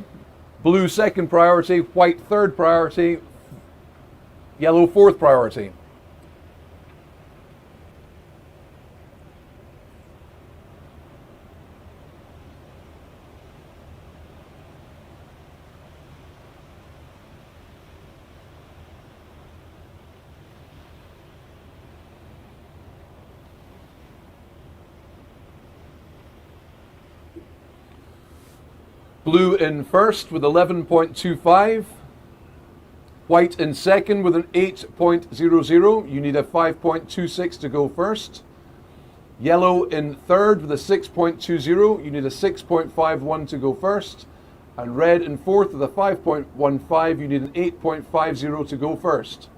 blue second priority, white third priority, yellow fourth priority. Blue in first with 11.25. White in second with an 8.00. You need a 5.26 to go first. Yellow in third with a 6.20. You need a 6.51 to go first. And red in fourth with a 5.15. You need an 8.50 to go first.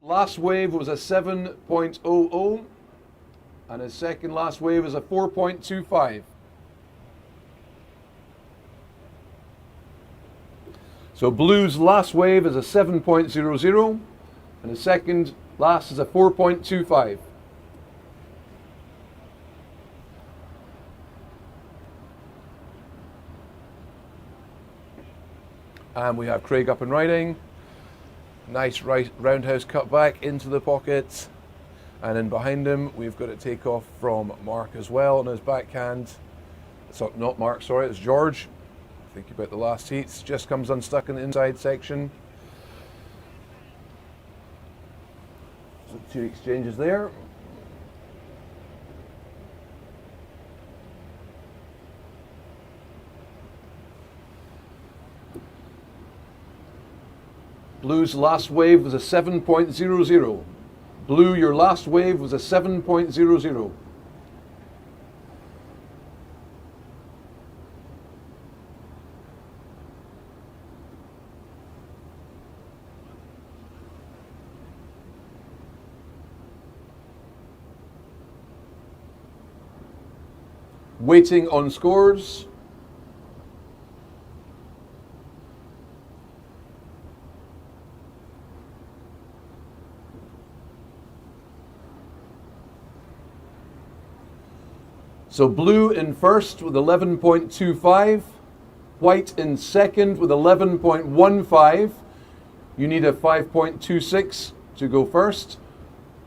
Last wave was a 7.00, and his second last wave is a 4.25. So blue's last wave is a 7.00, and his second last is a 4.25. And we have Craig up and riding. Nice right roundhouse cut back into the pocket, and then behind him we've got a takeoff from Mark as well on his backhand. So not Mark, sorry, it's George. Think about the last heats. Just comes unstuck in the inside section. So 2 exchanges there. Blue's last wave was a 7.00. Blue, your last wave was a 7.00. Waiting on scores. So blue in first with 11.25, white in second with 11.15. You need a 5.26 to go first.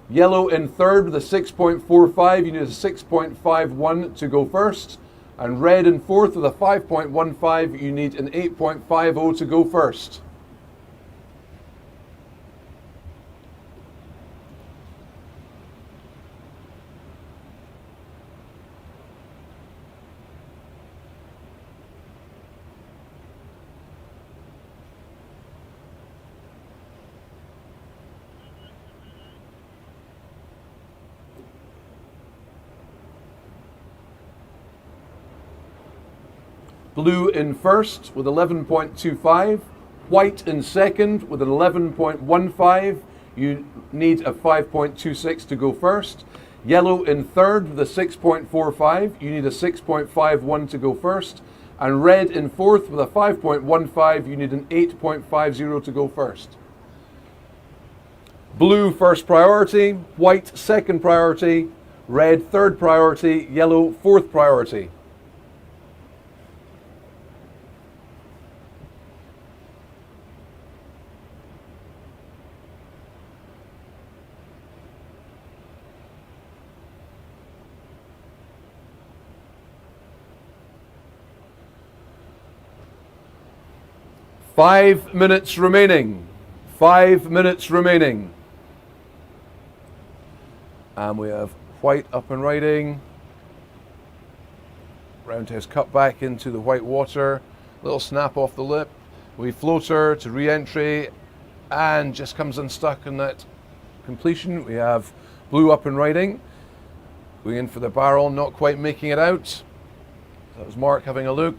Yellow in third with a 6.45. You need a 6.51 to go first. And red in fourth with a 5.15. You need an 8.50 to go first. Blue in first with 11.25, white in second with an 11.15. You need a 5.26 to go first. Yellow in third with a 6.45. You need a 6.51 to go first. And red in fourth with a 5.15. You need an 8.50 to go first. Blue first priority, white second priority, red third priority, yellow fourth priority. Five minutes remaining. 5 minutes remaining. And we have White up and riding. Roundhouse cut back into the white water. Little snap off the lip. We floater to re-entry and just comes unstuck in that completion. We have blue up and riding. Going in for the barrel, not quite making it out. That was Mark having a look.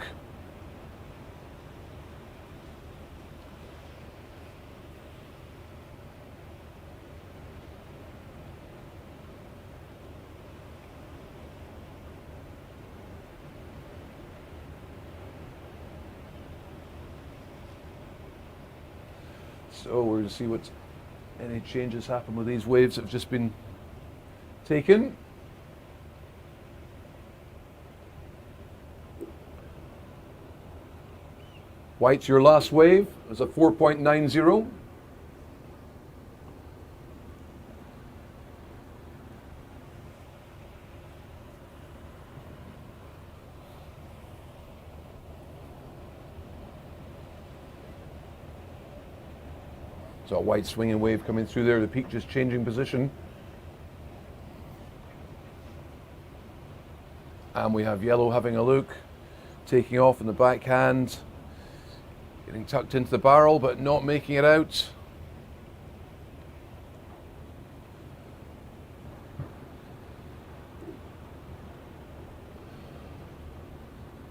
So we're going to see what any changes happen with these waves that have just been taken. White's your last wave. It was a 4.90. So a white swinging wave coming through there, the peak just changing position. And we have yellow having a look, taking off in the backhand, getting tucked into the barrel but not making it out.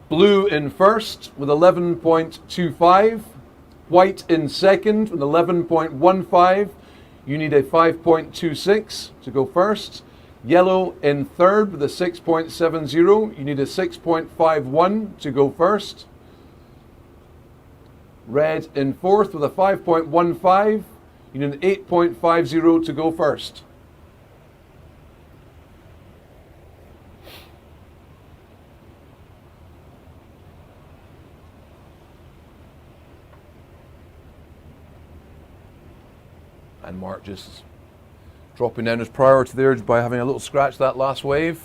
Blue in first with 11.25. White in second with 11.15. You need a 5.26 to go first. Yellow in third with a 6.70. You need a 6.51 to go first. Red in fourth with a 5.15. You need an 8.50 to go first. And Mark just dropping down his priority there by having a little scratch that last wave.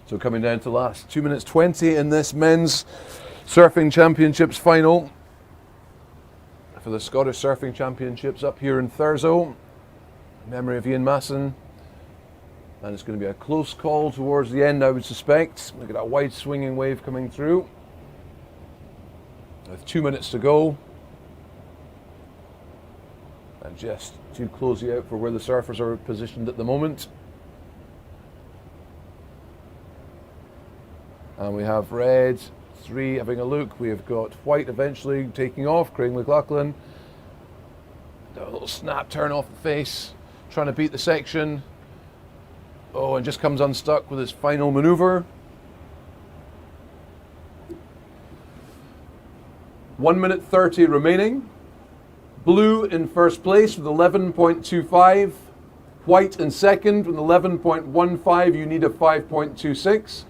So coming down to the last 2 minutes 20 in this men's surfing championships final for the Scottish Surfing Championships up here in Thurso, in memory of Ian Masson. And it's going to be a close call towards the end, I would suspect. Look at that wide swinging wave coming through. With 2 minutes to go. And just too closely out for where the surfers are positioned at the moment. And we have red, 3 having a look. We have got white eventually taking off. Craig McLaughlin. A little snap turn off the face. Trying to beat the section. Oh, and just comes unstuck with his final maneuver. 1 minute 30 remaining. Blue in first place with 11.25. White in second with 11.15. You need a 5.26.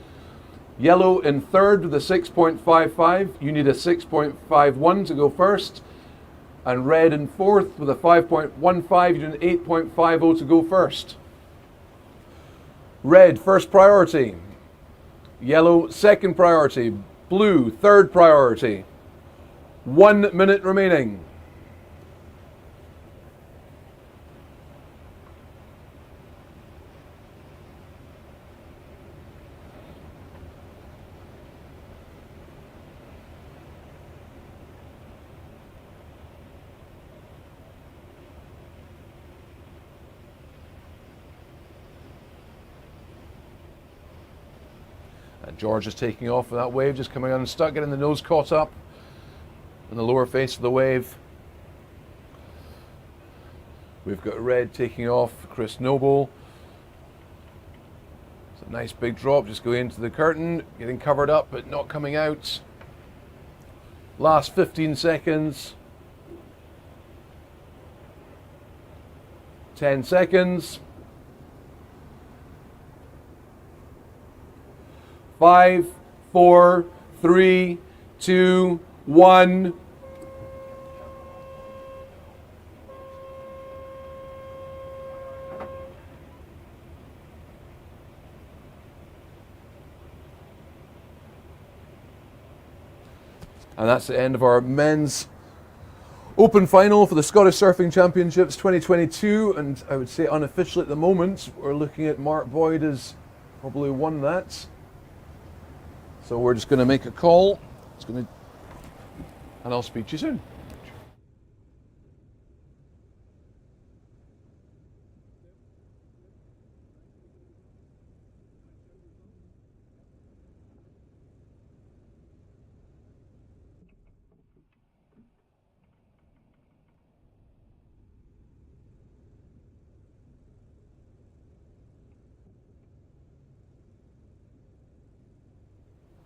Yellow in third with a 6.55. You need a 6.51 to go first. And red in fourth with a 5.15. You need an 8.50 to go first. Red, first priority. Yellow, second priority. Blue, third priority. 1 minute remaining. And George is taking off with that wave, just coming unstuck, getting the nose caught up in the lower face of the wave. We've got red taking off, Chris Noble. It's a nice big drop, just going into the curtain, getting covered up but not coming out. Last 15 seconds. 10 seconds. 5, 4, 3, 2, 1. And that's the end of our men's open final for the Scottish Surfing Championships 2022. And I would say unofficially at the moment, we're looking at Mark Boyd as probably won that. So we're just going to make a call. And I'll speak to you soon.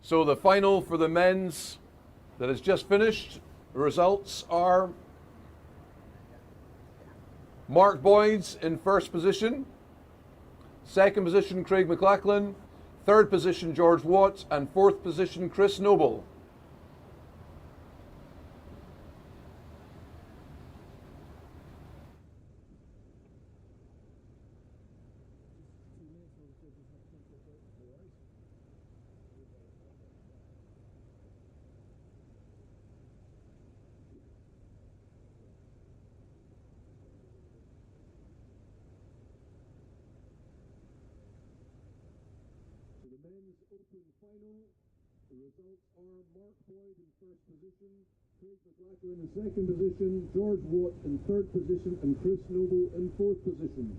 So the final for the men's that has just finished, the results are Mark Boyd's in first position, second position Craig McLachlan, third position George Watt, and fourth position Chris Noble. So the men's open final, the results are Mark Boyd in first position, Craig McLachlan in second position, George Watt in third position, and Chris Noble in fourth position.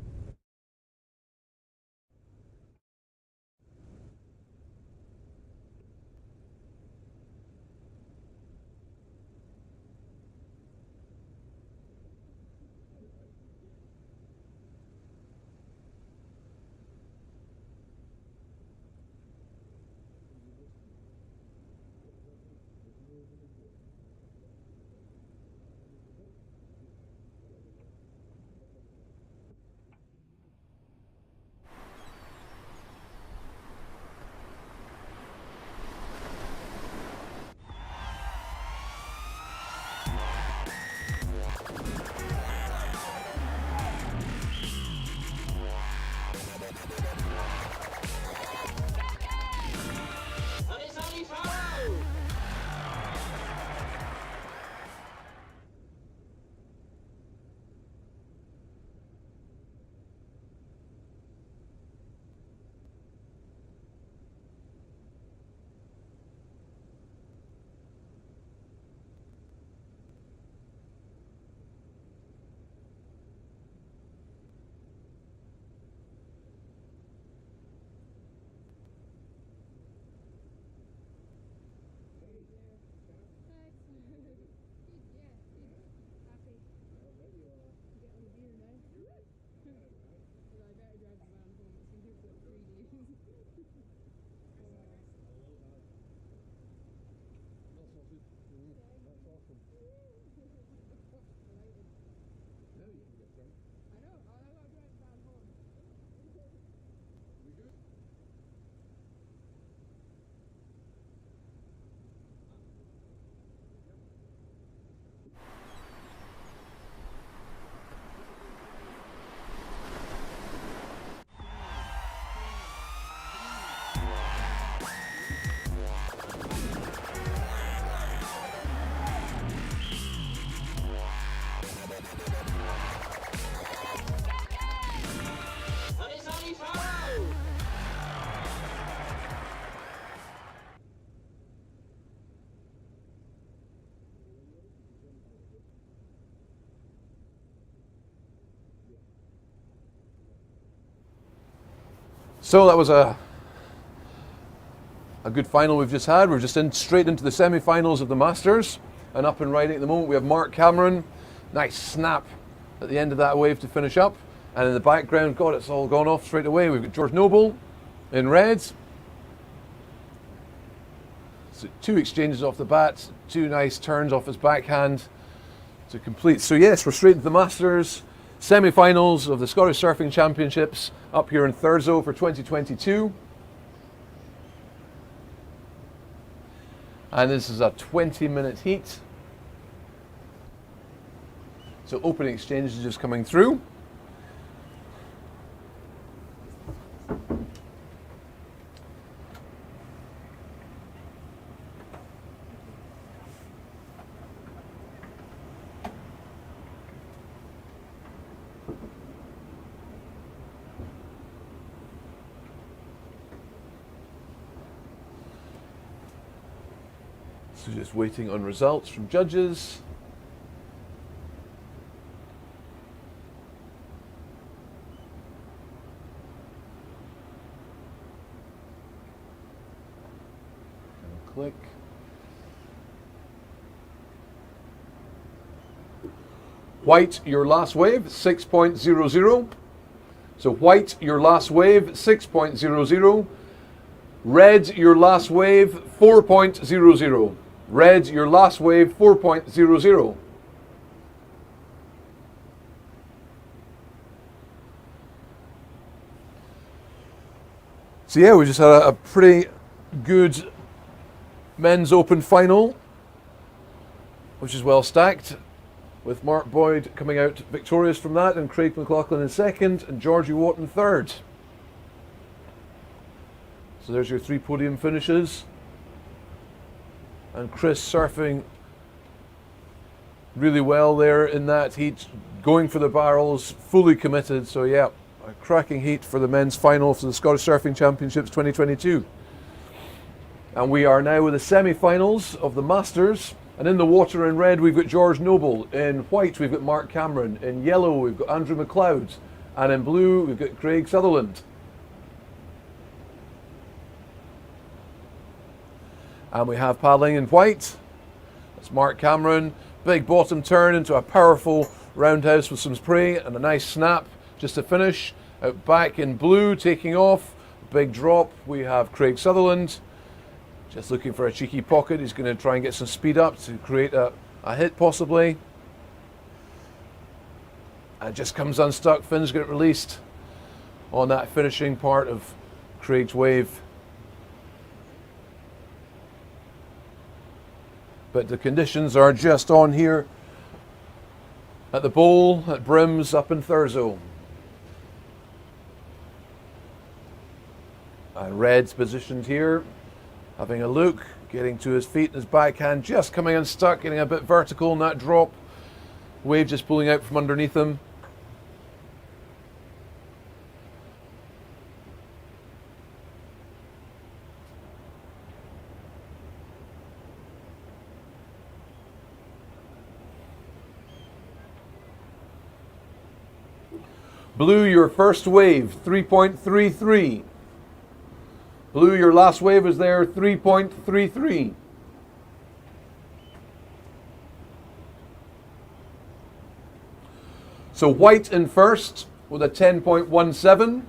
So that was a good final we've just had. We're just straight into the semi-finals of the Masters, and up and riding at the moment we have Mark Cameron. Nice snap at the end of that wave to finish up, and in the background, God, it's all gone off straight away. We've got George Noble in red. So 2 exchanges off the bat, 2 nice turns off his backhand to complete. So yes, we're straight into the Masters semi-finals of the Scottish Surfing Championships up here in Thurso for 2022. And this is a 20-minute heat. So opening exchanges just coming through. So just waiting on results from judges. And click. White, your last wave, 6.00. So white, your last wave, 6.00. Red, your last wave, 4.00. Red, your last wave, 4.00. So yeah, we just had a pretty good men's open final, which is well stacked, with Mark Boyd coming out victorious from that, and Craig McLaughlin in second, and Georgie Watt in third. So there's your 3 podium finishes. And Chris surfing really well there in that heat, going for the barrels, fully committed. So yeah, a cracking heat for the men's final for the Scottish Surfing Championships 2022. And we are now with the semi-finals of the Masters. And in the water in red, we've got George Noble. In white, we've got Mark Cameron. In yellow, we've got Andrew McLeod. And in blue, we've got Craig Sutherland. And we have paddling in white. That's Mark Cameron. Big bottom turn into a powerful roundhouse with some spray and a nice snap just to finish. Out back in blue, taking off. Big drop. We have Craig Sutherland. Just looking for a cheeky pocket. He's going to try and get some speed up to create a hit possibly. And just comes unstuck. Fins get released on that finishing part of Craig's wave. But the conditions are just on here at the bowl, at Brims, up in Thurso. And Red's positioned here, having a look, getting to his feet, his backhand just coming unstuck, getting a bit vertical in that drop. Wave just pulling out from underneath him. Blue, your first wave, 3.33. Blue, your last wave is there, 3.33. So white in first with a 10.17.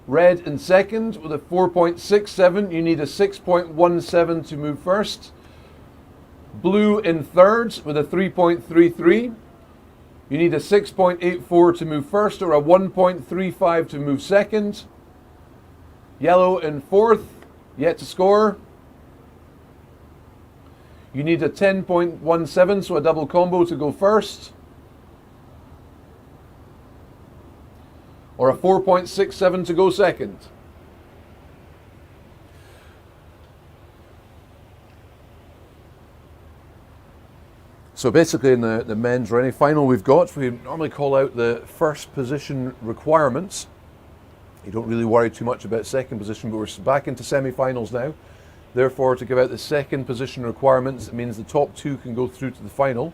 Red in second with a 4.67. You need a 6.17 to move first. Blue in third with a 3.33. You need a 6.84 to move first or a 1.35 to move second. Yellow in fourth, yet to score. You need a 10.17, so a double combo to go first. Or a 4.67 to go second. So basically in the men's or any final we've got, we normally call out the first position requirements. You don't really worry too much about second position, but we're back into semi-finals now. Therefore, to give out the second position requirements, it means the top 2 can go through to the final.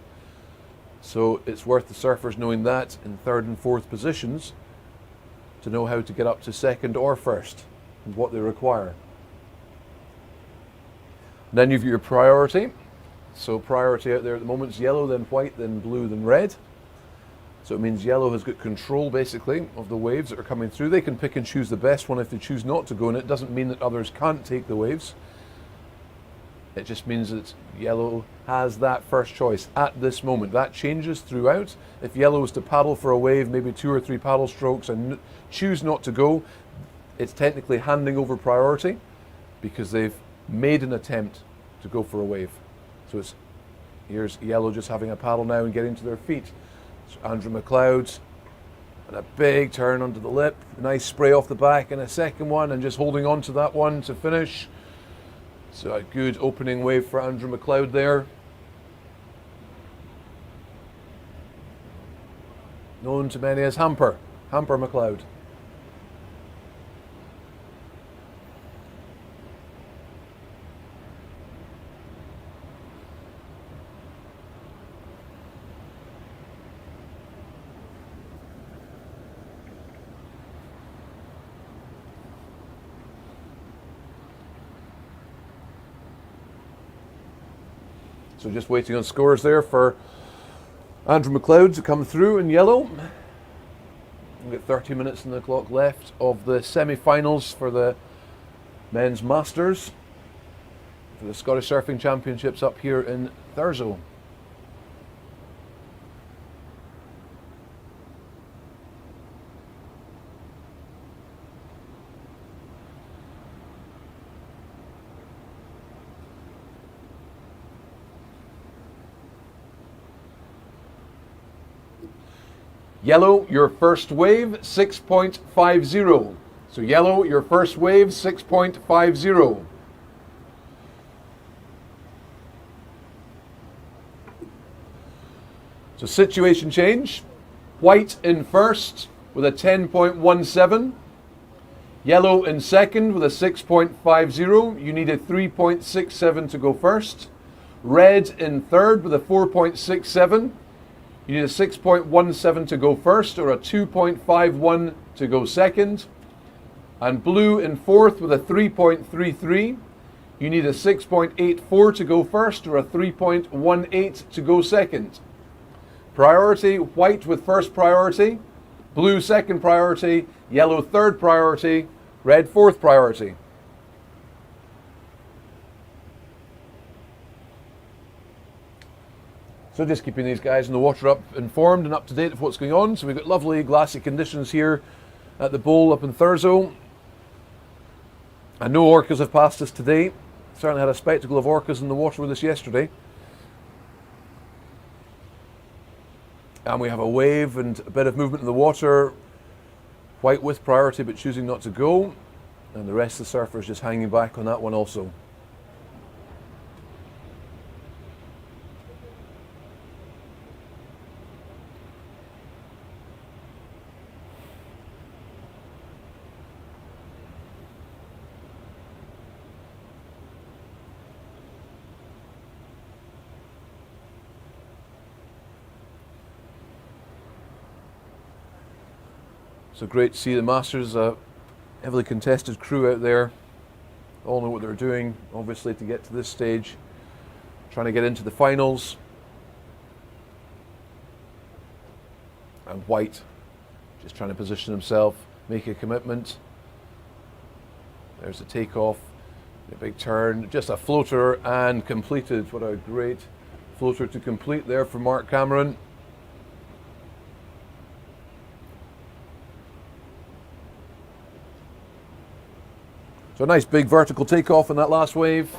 So it's worth the surfers knowing that in third and fourth positions to know how to get up to second or first and what they require. And then you've got your priority. So priority out there at the moment is yellow, then white, then blue, then red. So it means yellow has got control basically of the waves that are coming through. They can pick and choose the best one if they choose not to go in. It doesn't mean that others can't take the waves. It just means that yellow has that first choice at this moment. That changes throughout. If yellow is to paddle for a wave, maybe 2 or 3 paddle strokes and choose not to go, it's technically handing over priority because they've made an attempt to go for a wave. So here's yellow just having a paddle now and getting to their feet. So Andrew McLeod, and a big turn onto the lip, nice spray off the back and a second one and just holding on to that one to finish. So a good opening wave for Andrew McLeod there. Known to many as Hamper McLeod. So just waiting on scores there for Andrew McLeod to come through in yellow. We've got 30 minutes on the clock left of the semi-finals for the men's masters for the Scottish Surfing Championships up here in Thurso. Yellow, your first wave, 6.50. So yellow, your first wave, 6.50. So situation change. White in first with a 10.17. Yellow in second with a 6.50. You need a 3.67 to go first. Red in third with a 4.67. You need a 6.17 to go first or a 2.51 to go second. And blue in fourth with a 3.33. You need a 6.84 to go first or a 3.18 to go second. Priority, white with first priority, blue second priority, yellow third priority, red fourth priority. So just keeping these guys in the water up informed and up to date of what's going on. So we've got lovely glassy conditions here at the bowl up in Thurso. And no orcas have passed us today. Certainly had a spectacle of orcas in the water with us yesterday. And we have a wave and a bit of movement in the water. White with priority but choosing not to go. And the rest of the surfers just hanging back on that one also. So great to see the Masters, a heavily contested crew out there. All know what they're doing, obviously, to get to this stage. Trying to get into the finals. And White just trying to position himself, make a commitment. There's the takeoff, a big turn, just a floater and completed. What a great floater to complete there for Mark Cameron. So a nice big vertical takeoff in that last wave.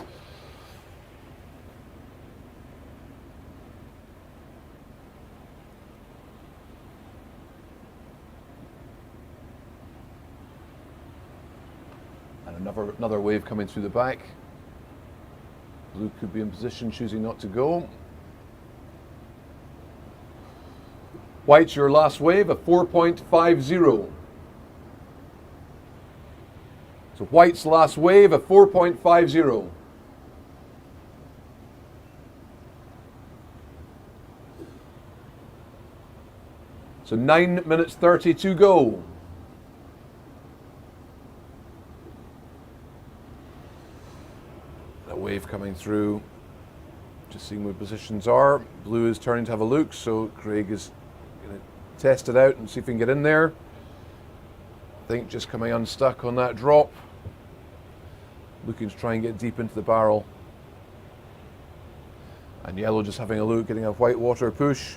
And another wave coming through the back. Blue could be in position, choosing not to go. White's your last wave, a 4.50. So White's last wave, a 4.50. So 9 minutes 30 to go. That wave coming through. Just seeing where positions are. Blue is turning to have a look, so Craig is going to test it out and see if he can get in there. I think just coming unstuck on that drop. Looking to try and get deep into the barrel. And yellow just having a look, getting a white water push.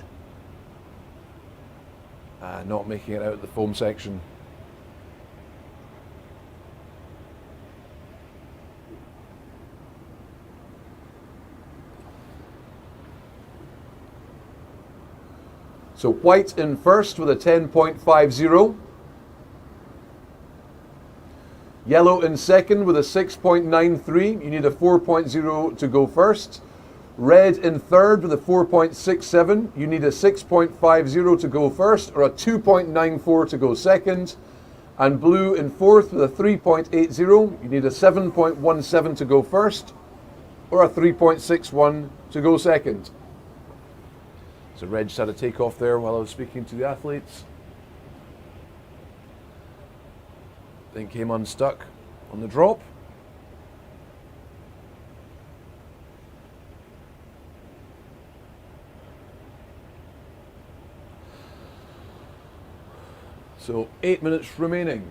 Not making it out of the foam section. So White in first with a 10.50. Yellow in second with a 6.93. You need a 4.0 to go first. Red in third with a 4.67. You need a 6.50 to go first or a 2.94 to go second. And blue in fourth with a 3.80. You need a 7.17 to go first or a 3.61 to go second. So Reg just had a take off there while I was speaking to the athletes. Then came unstuck on the drop. So 8 minutes remaining.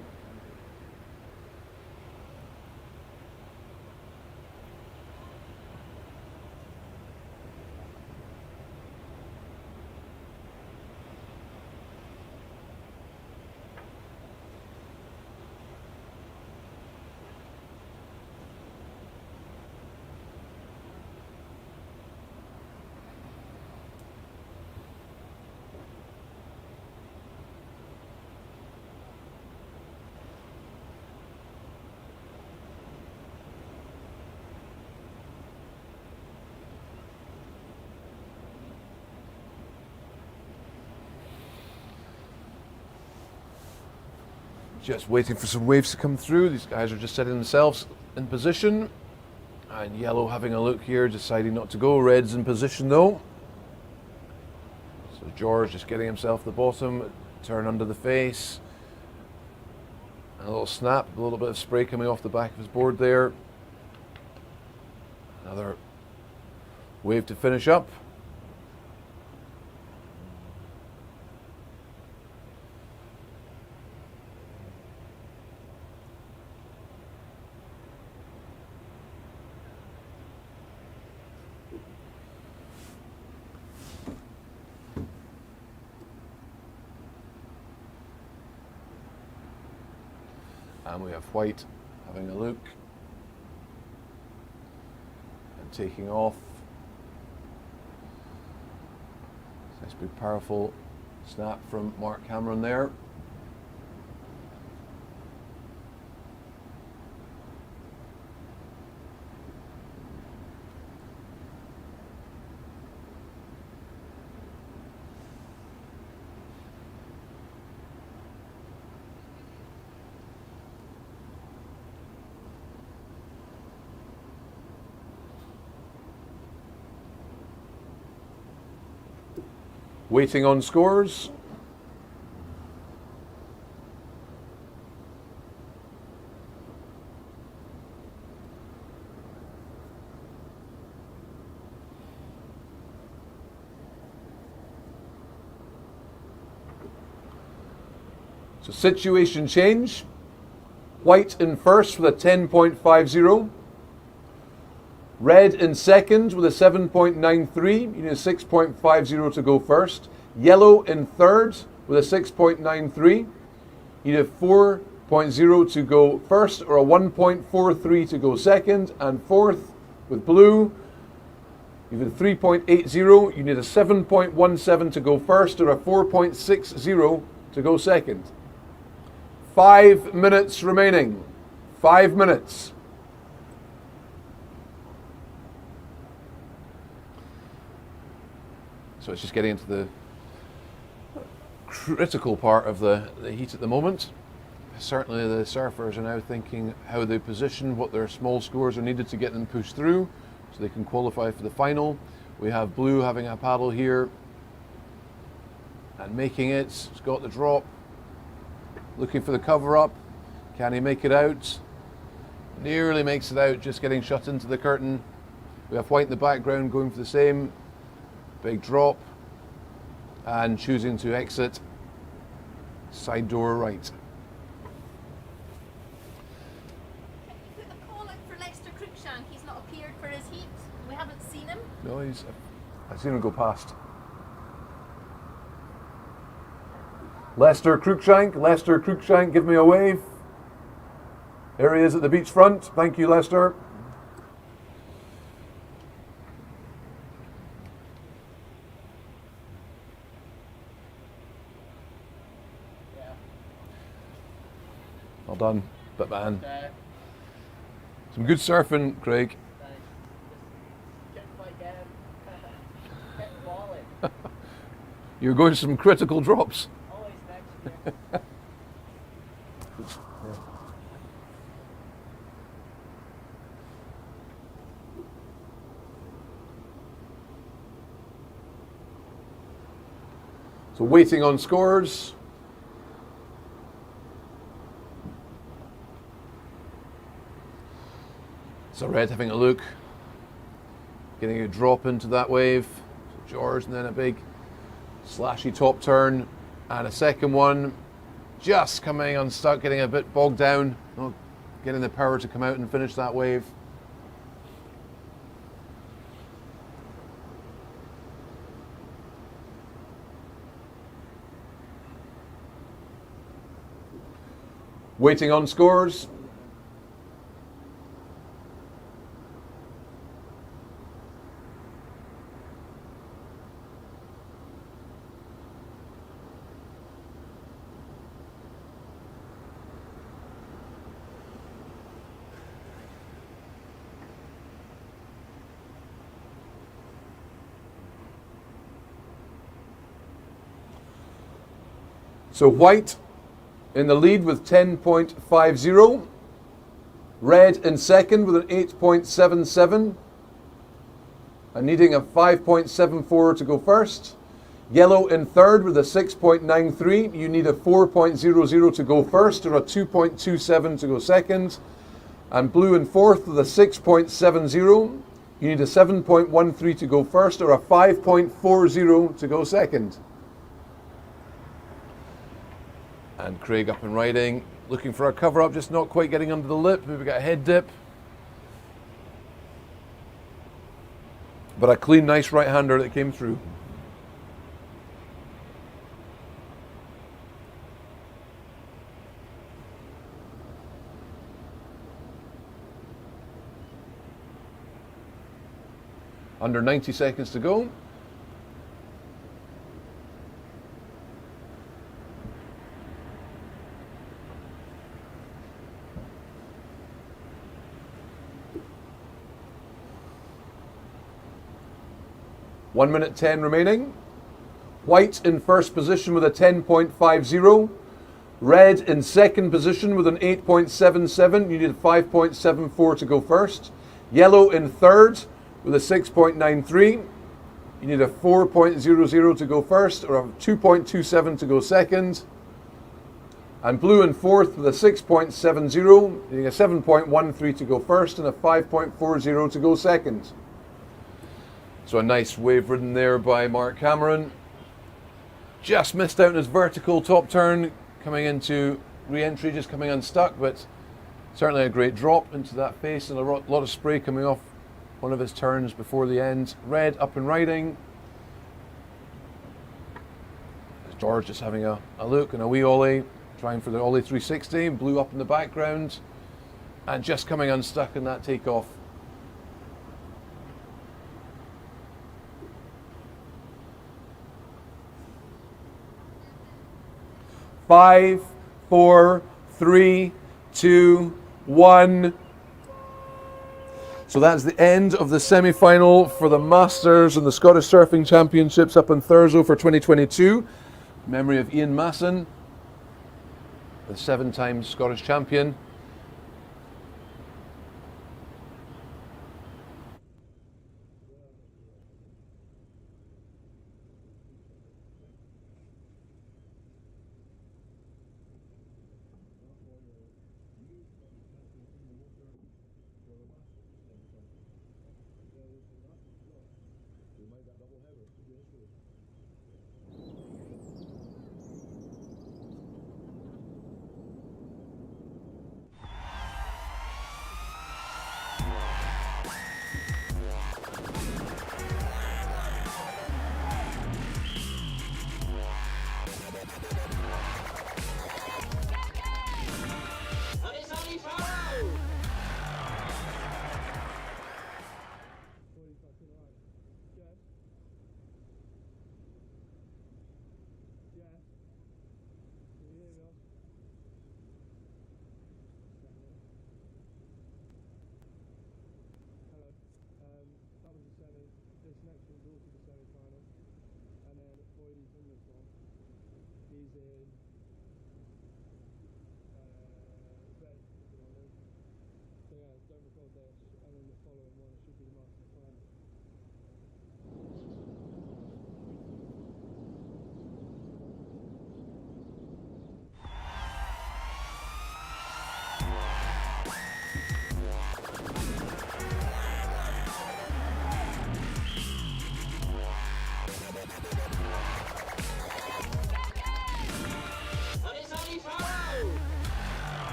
Just waiting for some waves to come through. These guys are just setting themselves in position. And yellow having a look here, deciding not to go. Red's in position though. So George just getting himself the bottom, turn under the face. A little snap, a little bit of spray coming off the back of his board there. Another wave to finish up. And we have white having a look and taking off. Nice big powerful snap from Mark Cameron there. Waiting on scores. So situation change. White in first with a 10.50. Red in second with a 7.93. You need a 6.50 to go first. Yellow in third with a 6.93. You need a 4.0 to go first, or a 1.43 to go second. And fourth with blue, you have a 3.80. You need a 7.17 to go first, or a 4.60 to go second. 5 minutes remaining. 5 minutes. So it's just getting into the critical part of the heat at the moment. Certainly the surfers are now thinking how they position, what their small scores are needed to get them pushed through so they can qualify for the final. We have blue having a paddle here and making it. He's got the drop, looking for the cover up. Can he make it out? Nearly makes it out, just getting shut into the curtain. We have white in the background going for the same. Big drop and choosing to exit side door right. Can you put a call out for Lester Cruikshank? He's not appeared for his heat. We haven't seen him. No, I've seen him go past. Lester Cruikshank, give me a wave. There he is at the beach front. Thank you, Lester. Well done, but man. Some good surfing, Craig. You're going to some critical drops. Always next year. So waiting on scores. So Red having a look, getting a drop into that wave. So George, and then a big slashy top turn and a second one. just coming unstuck, getting a bit bogged down, not getting the power to come out and finish that wave. Waiting on scores. So white in the lead with 10.50. Red in second with an 8.77. And needing a 5.74 to go first. Yellow in third with a 6.93. You need a 4.00 to go first or a 2.27 to go second. And blue in fourth with a 6.70. You need a 7.13 to go first or a 5.40 to go second. And Craig up and riding, looking for a cover up, just not quite getting under the lip. Maybe got a head dip. But a clean, nice right-hander that came through. Under 90 seconds to go. One minute 10 remaining. White in first position with a 10.50. Red in second position with an 8.77. You need a 5.74 to go first. Yellow in third with a 6.93. You need a 4.00 to go first or a 2.27 to go second. And blue in fourth with a 6.70. Needing a 7.13 to go first and a 5.40 to go second. So a nice wave ridden there by Mark Cameron. Just missed out on his vertical top turn, coming into re-entry, just coming unstuck, but certainly a great drop into that face and a lot of spray coming off one of his turns before the end. Red up and riding. George just having a look and a wee ollie, trying for the ollie 360. Blue up in the background and just coming unstuck in that takeoff. 5, 4, 3, 2, 1. So that's the end of the semi-final for the Masters and the Scottish Surfing Championships up in Thurso for 2022. Memory of Ian Masson, the 7-time Scottish champion.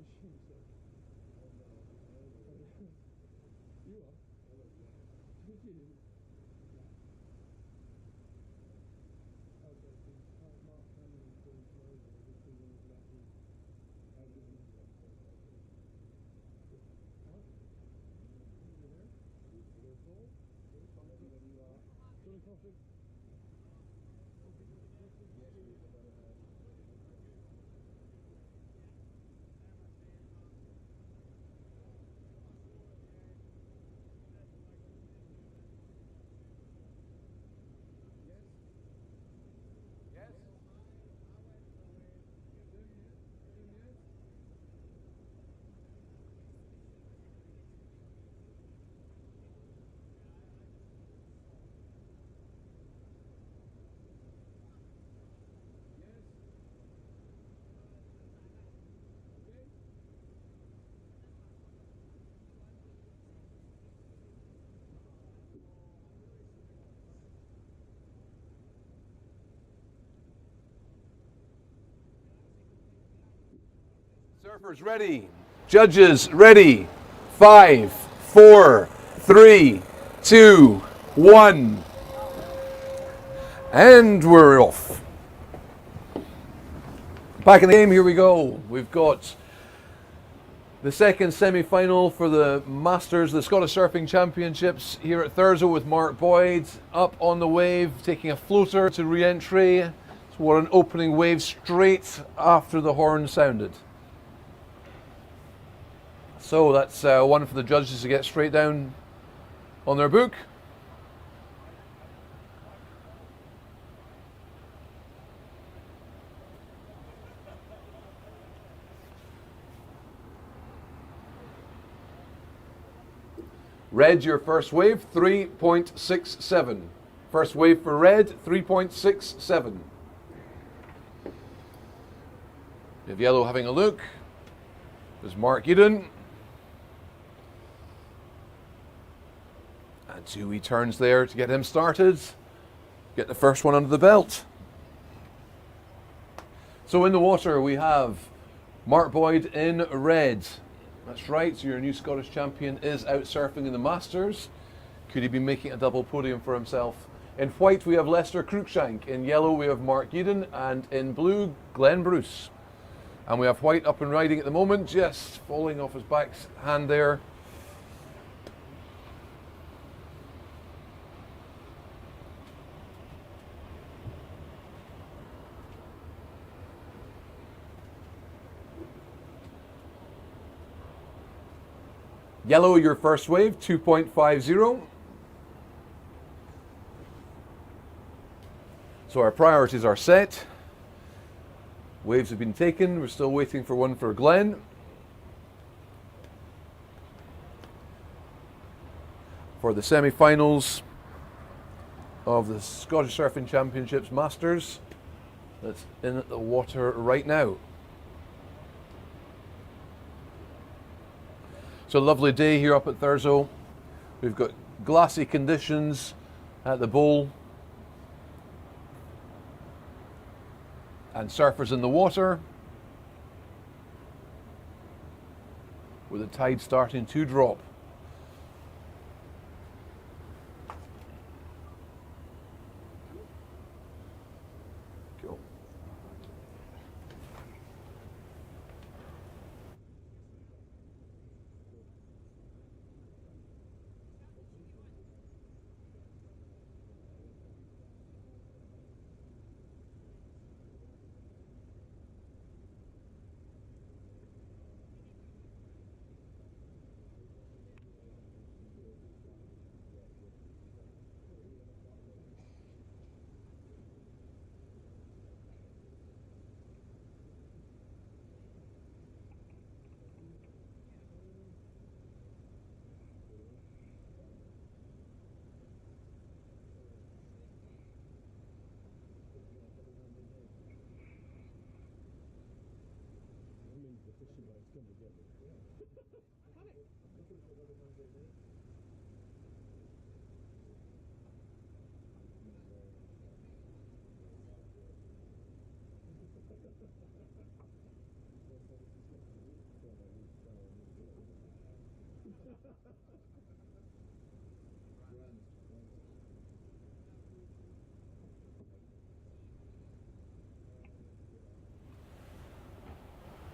machine, so. Oh no. You are? Did you? Yeah. Okay, so Mark Cameron is doing slow, or is he going to actually? How did you? Mark? You there? You're full? When you are. Johnny Coffey? Surfers ready. Judges ready. 5, 4, 3, 2, 1. And we're off. Back in the game, here we go. We've got the second semi-final for the Masters, the Scottish Surfing Championships here at Thurso with Mark Boyd up on the wave, taking a floater to re-entry. So what an opening wave straight after the horn sounded. So that's one for the judges to get straight down on their book. Red, your first wave, 3.67. First wave for red, 3.67. You have yellow having a look. There's Mark Eden. And 2 wee turns there to get him started. Get the first one under the belt. So in the water we have Mark Boyd in red. That's right, so your new Scottish champion is out surfing in the Masters. Could he be making a double podium for himself? In white we have Lester Cruikshank, in yellow we have Mark Eden, and in blue Glenn Bruce. And we have white up and riding at the moment, just falling off his backhand there. Yellow, your first wave, 2.50. So our priorities are set. Waves have been taken. We're still waiting for one for Glenn. For the semi-finals of the Scottish Surfing Championships Masters. That's in the water right now. It's a lovely day here up at Thurso. We've got glassy conditions at the bowl and surfers in the water with the tide starting to drop. Cool.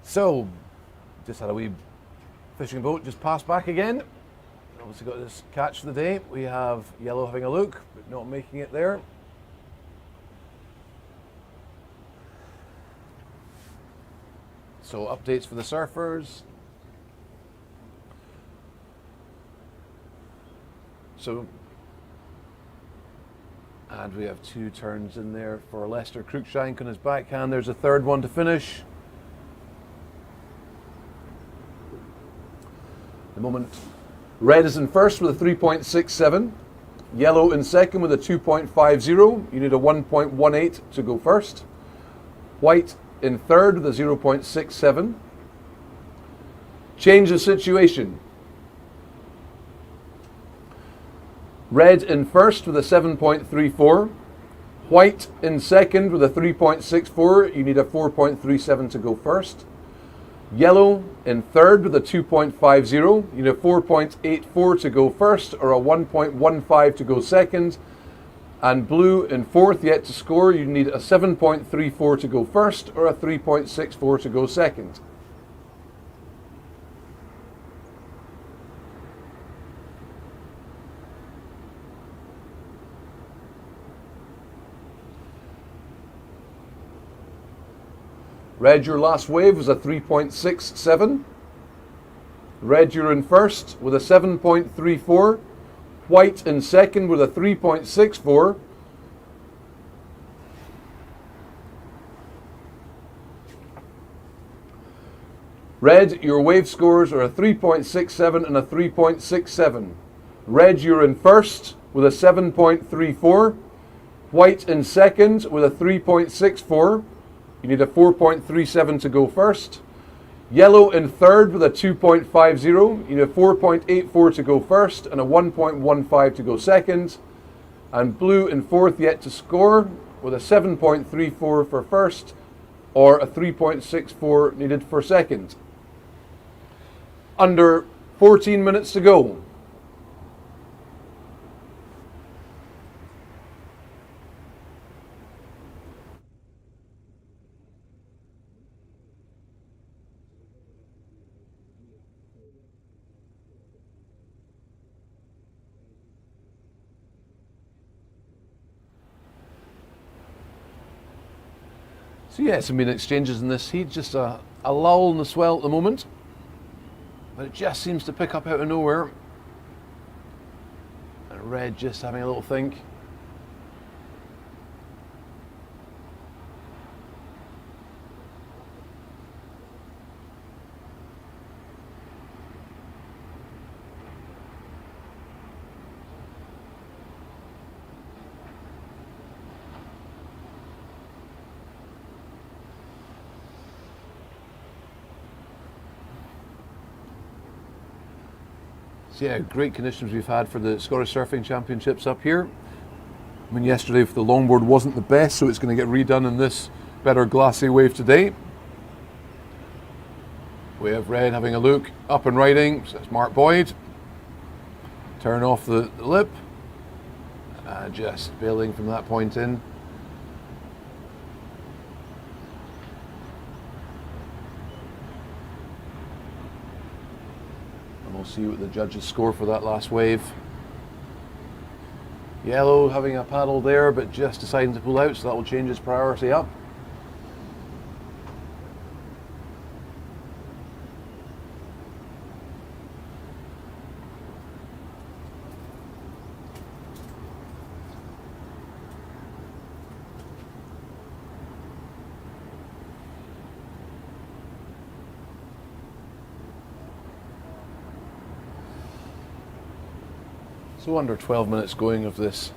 So, just had a wee fishing boat just passed back again. Obviously got this catch for the day. We have Yellow having a look, but not making it there. So updates for the surfers. So, and we have 2 turns in there for Lester Cruikshank on his backhand. There's a third one to finish. The moment, red is in first with a 3.67. Yellow in second with a 2.50. You need a 1.18 to go first. White in third with a 0.67. Change of situation. Red in first with a 7.34. White in second with a 3.64. You need a 4.37 to go first. Yellow in third with a 2.50. You need a 4.84 to go first or a 1.15 to go second. And blue in fourth, yet to score. You need a 7.34 to go first or a 3.64 to go second. Red, your last wave was a 3.67. Red, you're in first with a 7.34. White in second with a 3.64. Red, your wave scores are a 3.67 and a 3.67. Red, you're in first with a 7.34. White in second with a 3.64. You need a 4.37 to go first. Yellow in third with a 2.50. You need a 4.84 to go first and a 1.15 to go second. And blue in fourth, yet to score, with a 7.34 for first or a 3.64 needed for second. Under 14 minutes to go. So yeah, some been exchanges in this heat, just a lull in the swell at the moment. But it just seems to pick up out of nowhere. And red just having a little think. So yeah, great conditions we've had for the Scottish Surfing Championships up here. I mean, yesterday the longboard wasn't the best, so it's going to get redone in this better glassy wave today. We have red having a look, up and riding, so that's Mark Boyd. Turn off the lip, just bailing from that point in. We'll see what the judges score for that last wave. Yellow having a paddle there, but just deciding to pull out, so that will change his priority up. So under 12 minutes going of this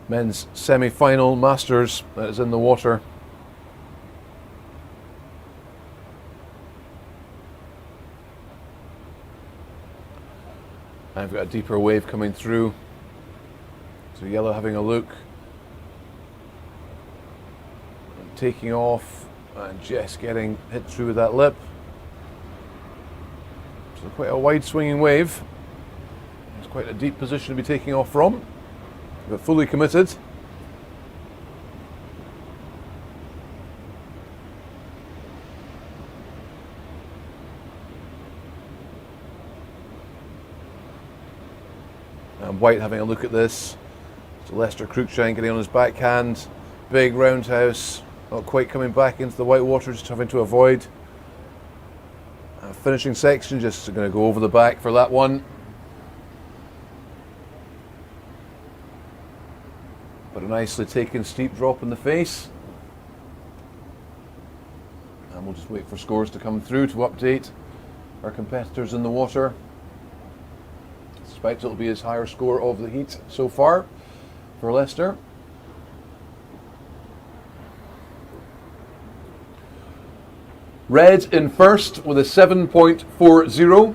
men's semi-final Masters that is in the water. I've got a deeper wave coming through. So yellow having a look. And taking off and just getting hit through with that lip. So quite a wide swinging wave. It's quite a deep position to be taking off from, but fully committed. And White having a look at this. So Leicester Cruikshank getting on his backhand. Big roundhouse. Not quite coming back into the white water, just having to avoid. Finishing section, just going to go over the back for that one. But a nicely taken steep drop in the face. And we'll just wait for scores to come through to update our competitors in the water. I suspect it'll be his higher score of the heat so far for Leicester. Red in first with a 7.40.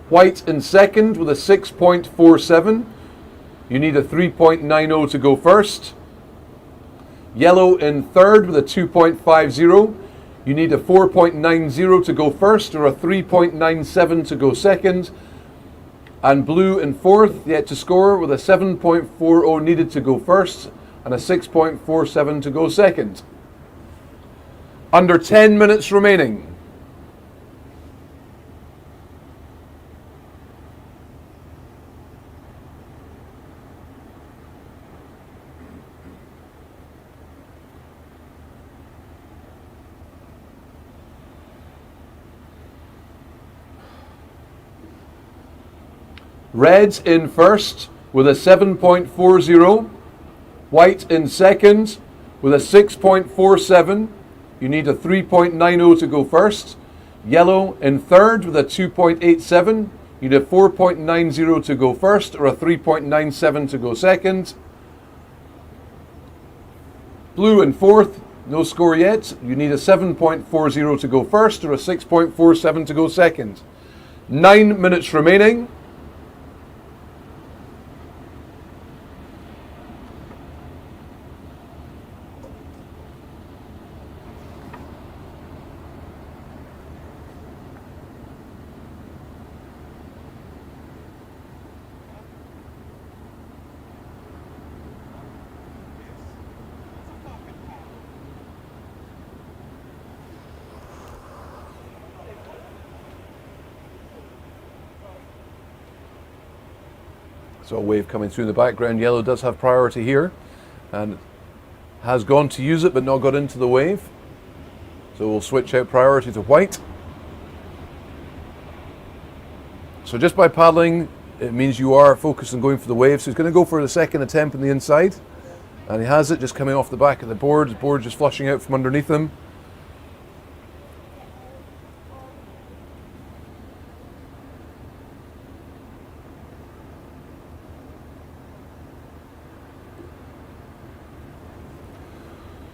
White in second with a 6.47. You need a 3.90 to go first. Yellow in third with a 2.50. You need a 4.90 to go first or a 3.97 to go second. And blue in fourth, yet to score, with a 7.40 needed to go first and a 6.47 to go second. Under 10 minutes remaining. Reds in first with a 7.40. White in second with a 6.47. You need a 3.90 to go first. Yellow in third with a 2.87. You need a 4.90 to go first or a 3.97 to go second. Blue in fourth, no score yet. You need a 7.40 to go first or a 6.47 to go second. 9 minutes remaining. So a wave coming through in the background. Yellow does have priority here and has gone to use it but not got into the wave. So we'll switch out priority to white. So just by paddling, it means you are focused on going for the wave. So he's going to go for the second attempt on the inside. And he has it just coming off the back of the board. The board just flushing out from underneath him.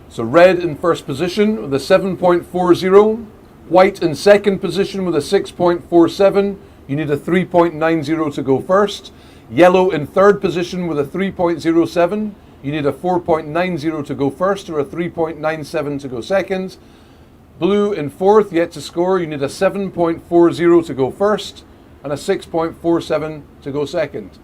So red in first position with a 7.40. White in second position with a 6.47. You need a 3.90 to go first. Yellow in third position with a 3.07. You need a 4.90 to go first or a 3.97 to go second. Blue in fourth, yet to score. You need a 7.40 to go first and a 6.47 to go second.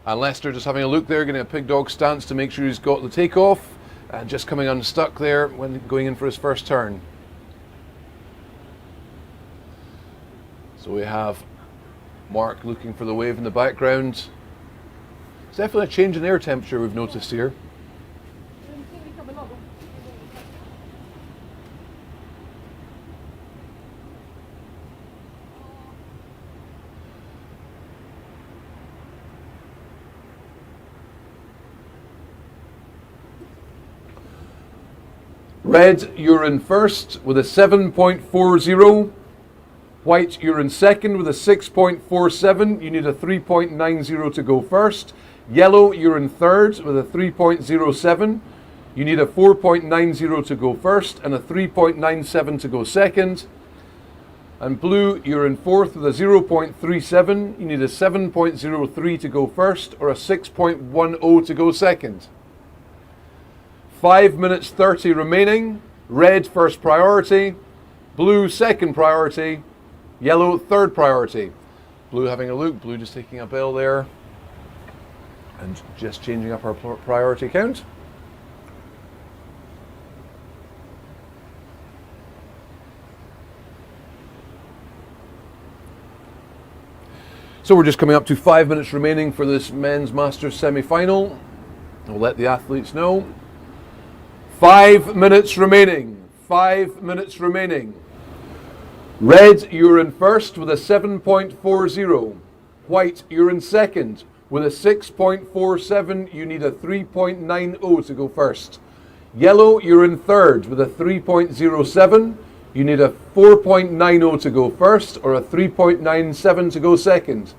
And Leicester just having a look there, getting a pig dog stance to make sure he's got the takeoff, and just coming unstuck there when going in for his first turn. So we have Mark looking for the wave in the background. It's definitely a change in air temperature we've noticed here. Red, you're in first with a 7.40. White, you're in second with a 6.47. You need a 3.90 to go first. Yellow, you're in third with a 3.07. You need a 4.90 to go first and a 3.97 to go second. And blue, you're in fourth with a 0.37. You need a 7.03 to go first or a 6.10 to go second. 5 minutes 30 remaining. Red first priority, blue second priority, yellow third priority. Blue having a look, blue just taking a bell there and just changing up our priority count. So we're just coming up to 5 minutes remaining for this men's Masters semi-final. We'll let the athletes know. 5 minutes remaining. 5 minutes remaining. Red, you're in first with a 7.40. White, you're in second with a 6.47. You need a 3.90 to go first. Yellow, you're in third with a 3.07. You need a 4.90 to go first or a 3.97 to go second.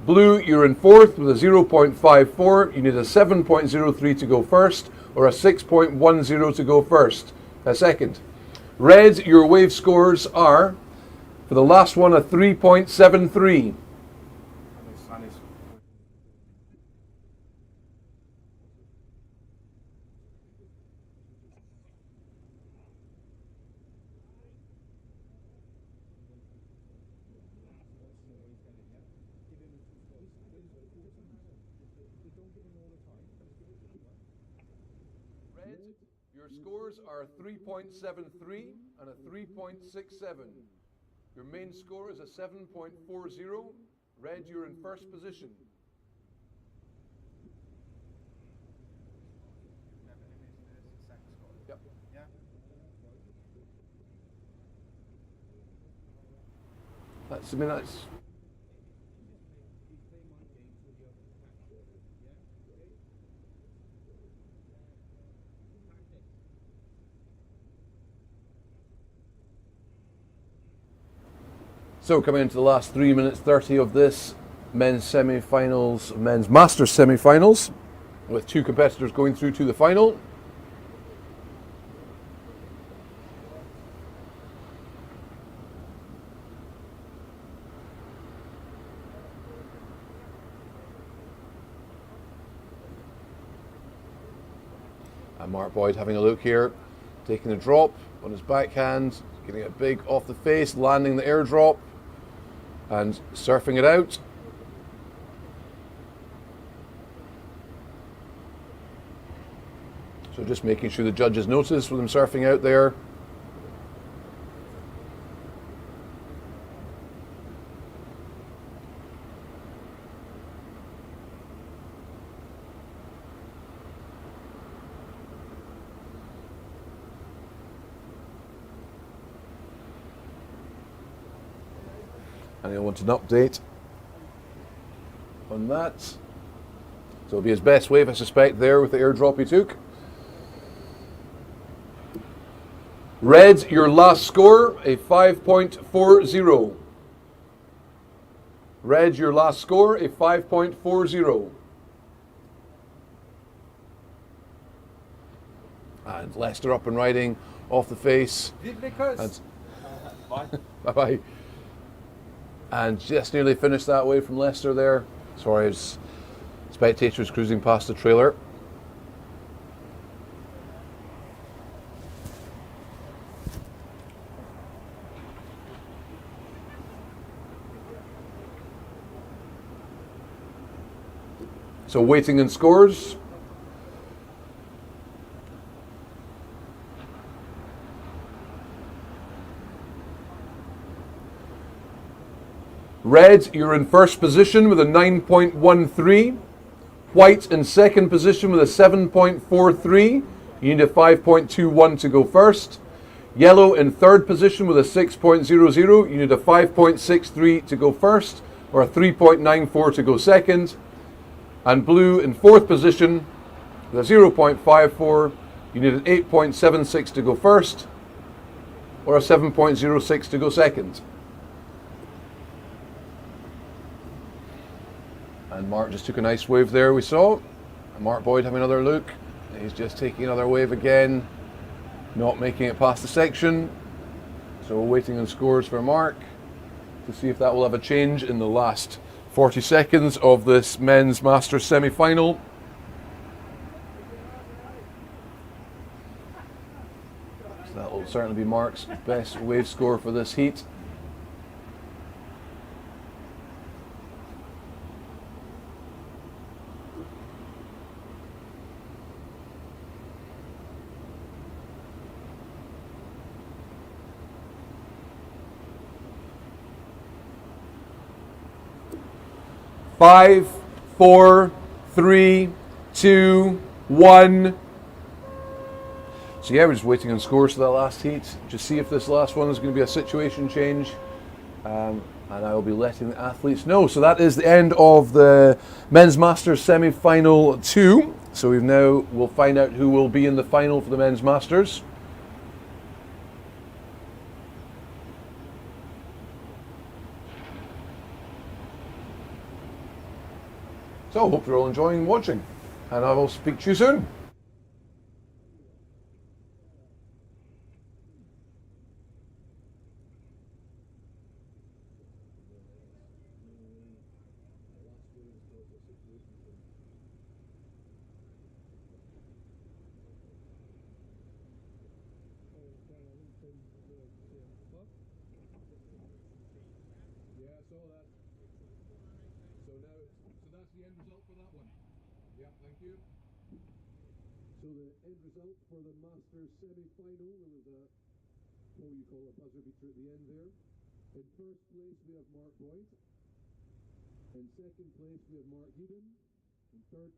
Blue, you're in fourth with a 0.54. You need a 7.03 to go first or a 6.10 to go second. Red, your wave scores are, for the last one, a 3.73. Your scores are 3.73 and a 3.67. Your main score is a 7.40. Red, you're in first position. Yep. Yeah. That's. So coming into the last 3 minutes 30 of this men's semi-finals, men's Masters semi-finals, with two competitors going through to the final. And Mark Boyd having a look here, taking a drop on his backhand, getting it big off the face, landing the airdrop and surfing it out. So just making sure the judges notice with him surfing out there. And he'll want an update on that. So it'll be his best wave, I suspect, there with the airdrop he took. Red, your last score, a 5.40. Red, your last score, a 5.40. And Leicester up and riding off the face. Bye-bye. And just nearly finished that way from Leicester there. Sorry, as spectators cruising past the trailer. So waiting and scores. Red, you're in first position with a 9.13. White in second position with a 7.43. You need a 5.21 to go first. Yellow in third position with a 6.00. You need a 5.63 to go first or a 3.94 to go second. And blue in fourth position with a 0.54. You need an 8.76 to go first, or a 7.06 to go second. And Mark just took a nice wave there, we saw. And Mark Boyd having another look. He's just taking another wave again, not making it past the section. So waiting on scores for Mark to see if that will have a change in the last 40 seconds of this men's Masters semi-final. So that will certainly be Mark's best wave score for this heat. Five, four, three, two, one. So yeah, we're just waiting on scores for that last heat. Just see if this last one is going to be a situation change. And I will be letting the athletes know. So that is the end of the Men's Masters semi-final 2. So we'll find out who will be in the final for the Men's Masters. So hope you're all enjoying watching, and I will speak to you soon. Yeah, I saw that. So that's the end result for that one. Yeah, thank you. So the end result for the Masters semi-final, there was a what you call a buzzer beater at the end there. In first place we have Mark Boyd. In second place we have Mark Eden. In third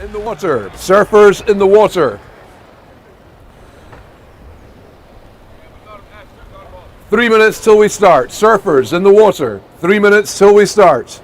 In the water. Surfers in the water. 3 minutes till we start. Surfers in the water. 3 minutes till we start.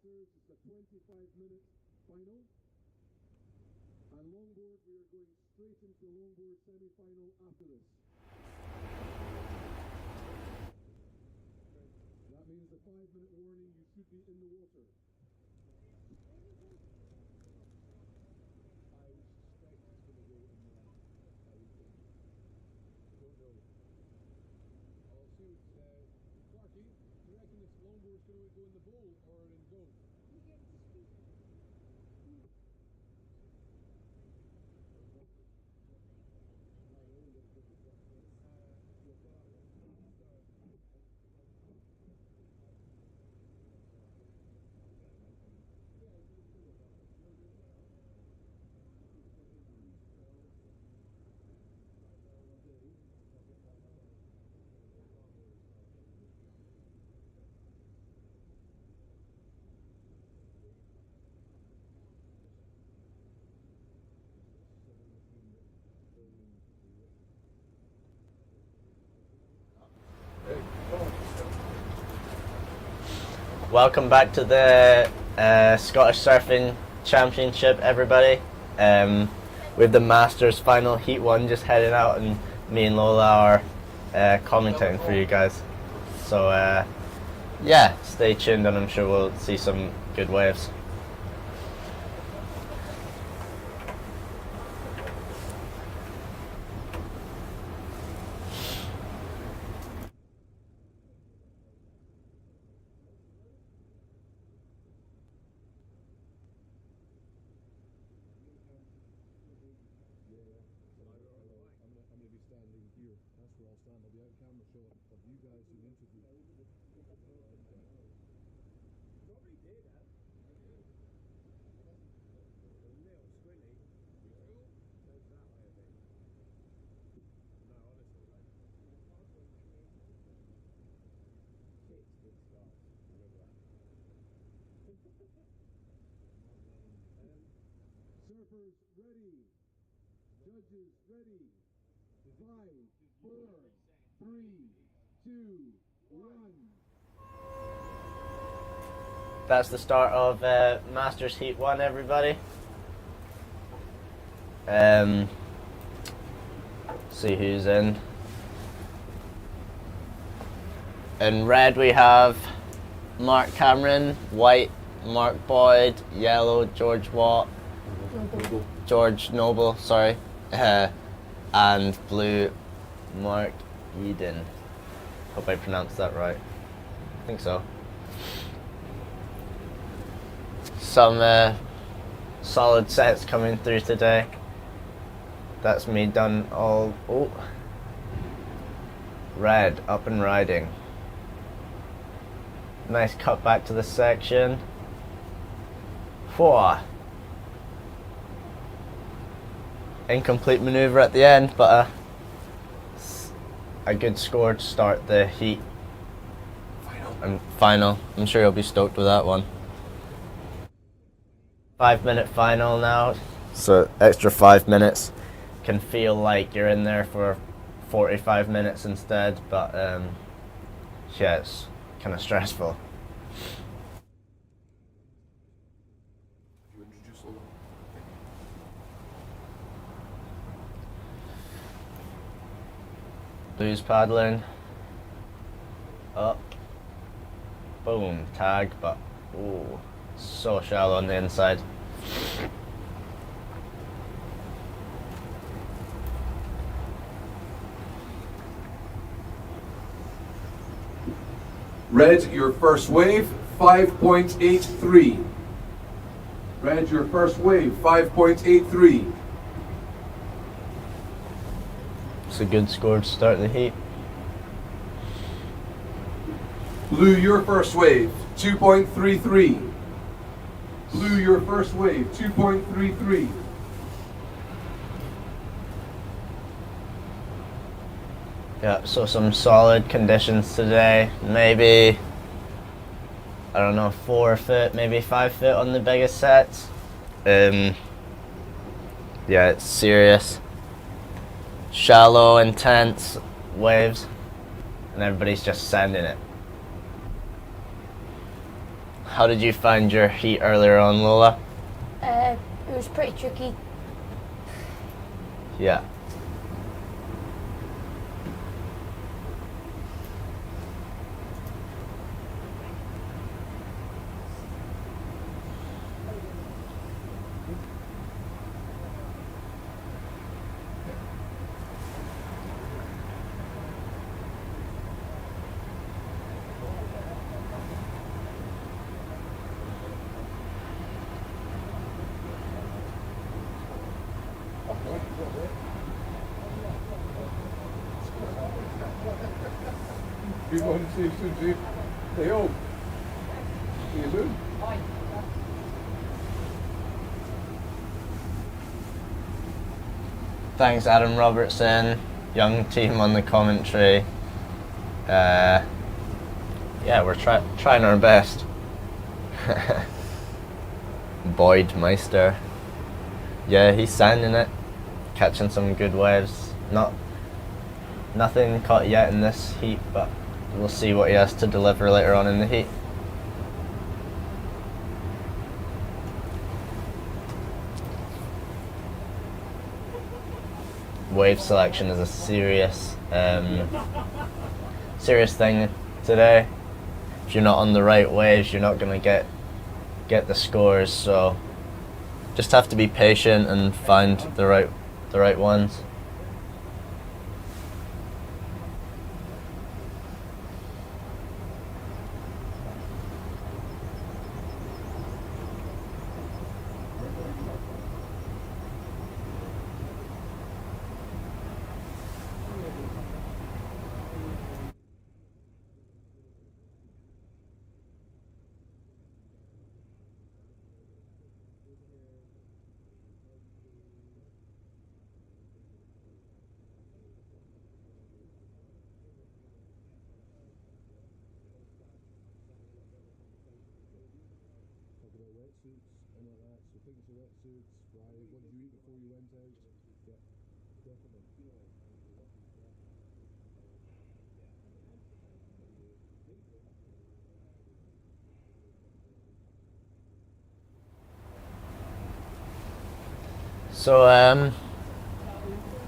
It's the 25-minute final. And longboard, we are going straight into the longboard semi-final after this. That means a 5-minute warning, you should be in the water. I would suspect it's going to go in there, I would think. Don't know. I'll see what, Clarky, do you reckon this longboard's going to go in the bowl or in goal? Welcome back to the Scottish Surfing Championship, everybody. We have the Masters final, Heat 1 just heading out, and me and Lola are commentating for you guys. So, yeah, stay tuned and I'm sure we'll see some good waves. I'm going to be standing here. That's where I'll stand. I'll be out camera shot of you guys in the interview. Nobody did that. A little squinty. Knows that way a bit. No, honestly, like. Kick start. Remember that. Surfers ready. Judges ready. 5, 4, 3, 2, 1. That's the start of Masters Heat 1, everybody. See who's in. In red we have Mark Cameron, white Mark Boyd, yellow George Watt, George Noble, sorry, and blue Mark Eden. Hope I pronounced that right. I think so. Some solid sets coming through today. That's me done all. Oh, red up and riding. Nice cut back to the section. 4. Incomplete maneuver at the end, but a good score to start the heat. Final. I'm sure you'll be stoked with that one. 5-minute final now. So extra 5 minutes. Can feel like you're in there for 45 minutes instead, but yeah, it's kind of stressful. You introduce Lola. Blues paddling. Up. Boom. Tag, but ooh, so shallow on the inside. Red, your first wave, 5.83. Red, your first wave, 5.83. It's a good score to start the heat. Blue, your first wave, 2.33. Blue, your first wave, 2.33. Yeah, so some solid conditions today. Maybe, I don't know, 4 foot, maybe 5 foot on the biggest sets. Yeah, it's serious. Shallow, intense waves, and everybody's just sending it. How did you find your heat earlier on, Lola? It was pretty tricky. Yeah. Good morning, see you soon, Steve. Hey, oh. See you soon. Thanks, Adam Robertson, young team on the commentary. Yeah, we're trying our best. Boyd Meister. Yeah, he's sanding it, catching some good waves. Nothing caught yet in this heat, but we'll see what he has to deliver later on in the heat. Wave selection is a serious thing today. If you're not on the right waves, you're not going to get the scores. So just have to be patient and find the right ones. Talk about wetsuits and all that. So think of wetsuits, right? What did you eat before you went out? Yeah, definitely. So,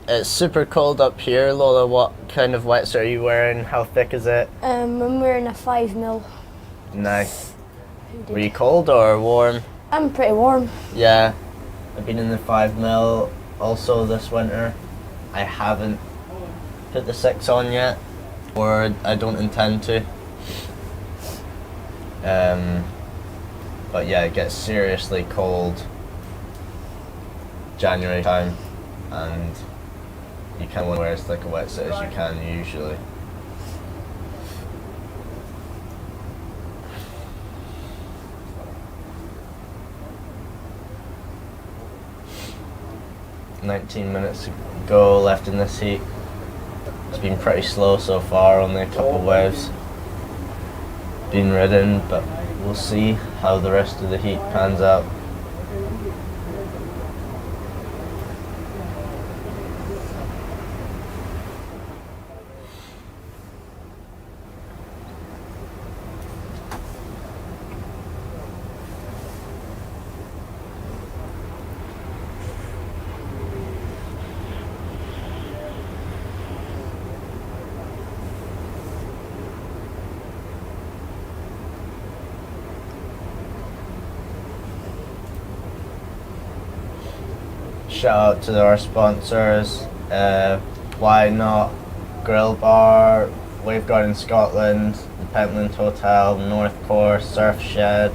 it's super cold up here. Lola, what kind of wetsuit are you wearing? How thick is it? I'm wearing a 5mm. Nice. Were you cold or warm? I'm pretty warm. Yeah, I've been in the 5mm also this winter. I haven't put the 6 on yet, or I don't intend to. But yeah, it gets seriously cold January time, and you can wear as thick a wetsuit as you can usually. $19 to go left in this heat. It's been pretty slow so far, only a couple of waves been ridden, but we'll see how the rest of the heat pans out. Shout out to our sponsors, Why Not Grill Bar, Wave Garden Scotland, the Pentland Hotel, North Core, Surf Shed,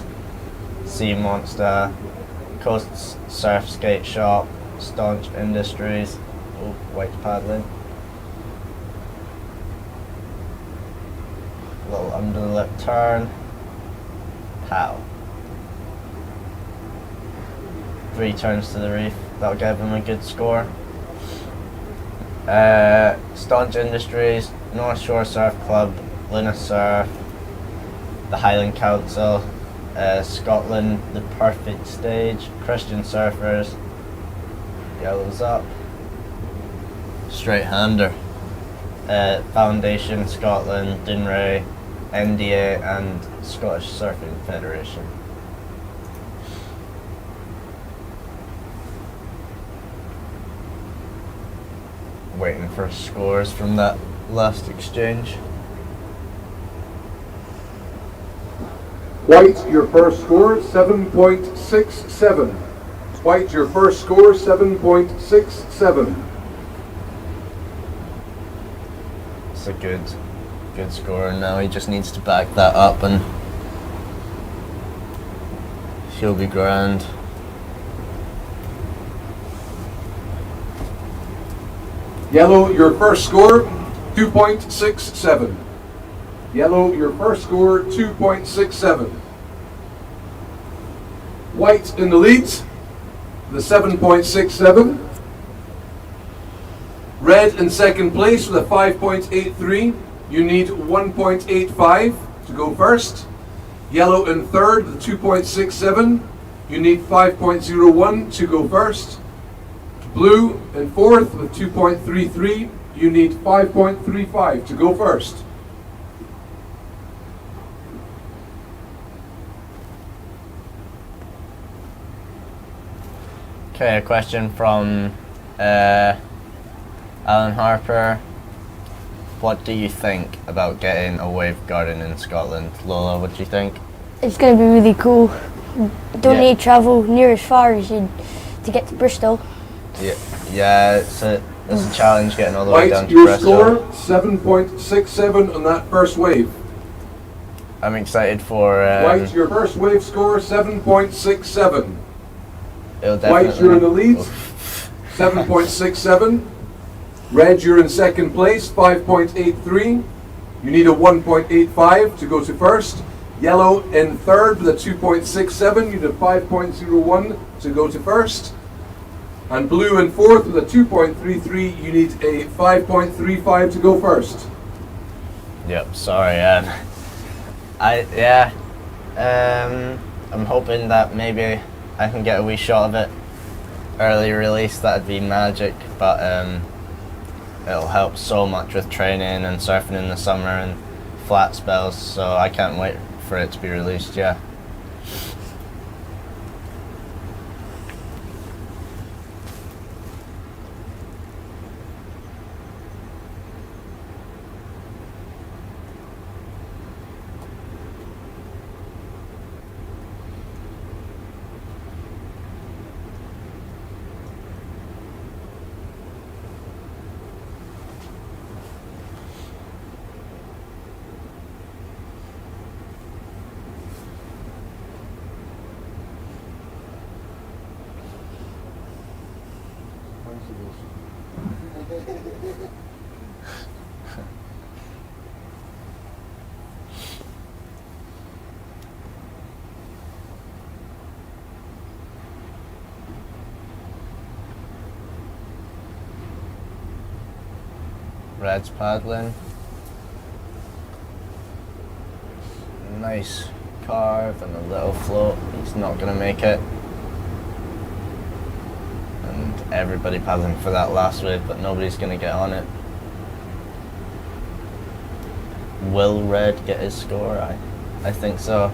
Sea Monster, Coast Surf Skate Shop, Staunch Industries, white paddling, little under the lip turn, pow. 3 turns to the reef. That'll give him a good score. Staunch Industries, North Shore Surf Club, Luna Surf, the Highland Council, Scotland, The Perfect Stage, Christian Surfers, Yellows Up, Straight Hander, Foundation Scotland, Dinray, NDA, and Scottish Surfing Federation. Waiting for scores from that last exchange. White, your first score, 7.67. White, your first score, 7.67. It's a good score, and now he just needs to back that up and he'll be grand. Yellow, your first score, 2.67. Yellow, your first score, 2.67. White in the lead, the 7.67. Red in second place with a 5.83. You need 1.85 to go first. Yellow in third with a 2.67. You need 5.01 to go first. Blue in fourth with 2.33. You need 5.35 to go first. Okay, a question from Alan Harper. What do you think about getting a wave garden in Scotland? Lola, what do you think? It's going to be really cool. You don't Yeah. need to travel near as far as you to get to Bristol. Yeah, it's a challenge getting all the way down White, to your Bristol. score, 7.67 on that first wave. I'm excited for. White, your first wave score, 7.67. It'll White, you're in the lead, Oof. 7.67. Red, you're in second place, 5.83. You need a 1.85 to go to first. Yellow in third with a 2.67. You need a 5.01 to go to first. And blue in fourth with a 2.33. You need a 5.35 to go first. Yep. Sorry. I'm hoping that maybe I can get a wee shot of it early release. That'd be magic. But it'll help so much with training and surfing in the summer and flat spells. So I can't wait for it to be released. Yeah. Red's paddling. Nice carve and a little float. He's not gonna make it. And everybody paddling for that last wave, but nobody's gonna get on it. Will Red get his score? I think so.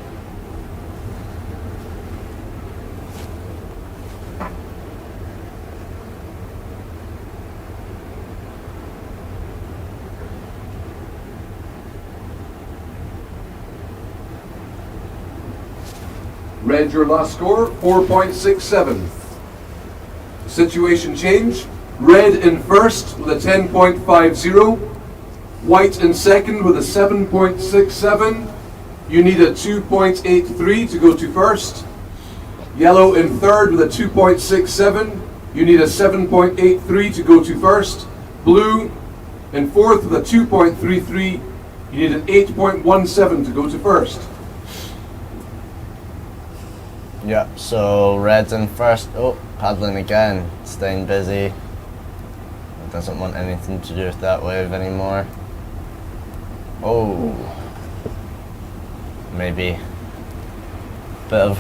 Red, your last score, 4.67. Situation change. Red in first with a 10.50. White in second with a 7.67. You need a 2.83 to go to first. Yellow in third with a 2.67. You need a 7.83 to go to first. Blue in fourth with a 2.33. You need an 8.17 to go to first. Yep, so Red's in first. Oh, paddling again, staying busy. Doesn't want anything to do with that wave anymore. Oh, maybe bit of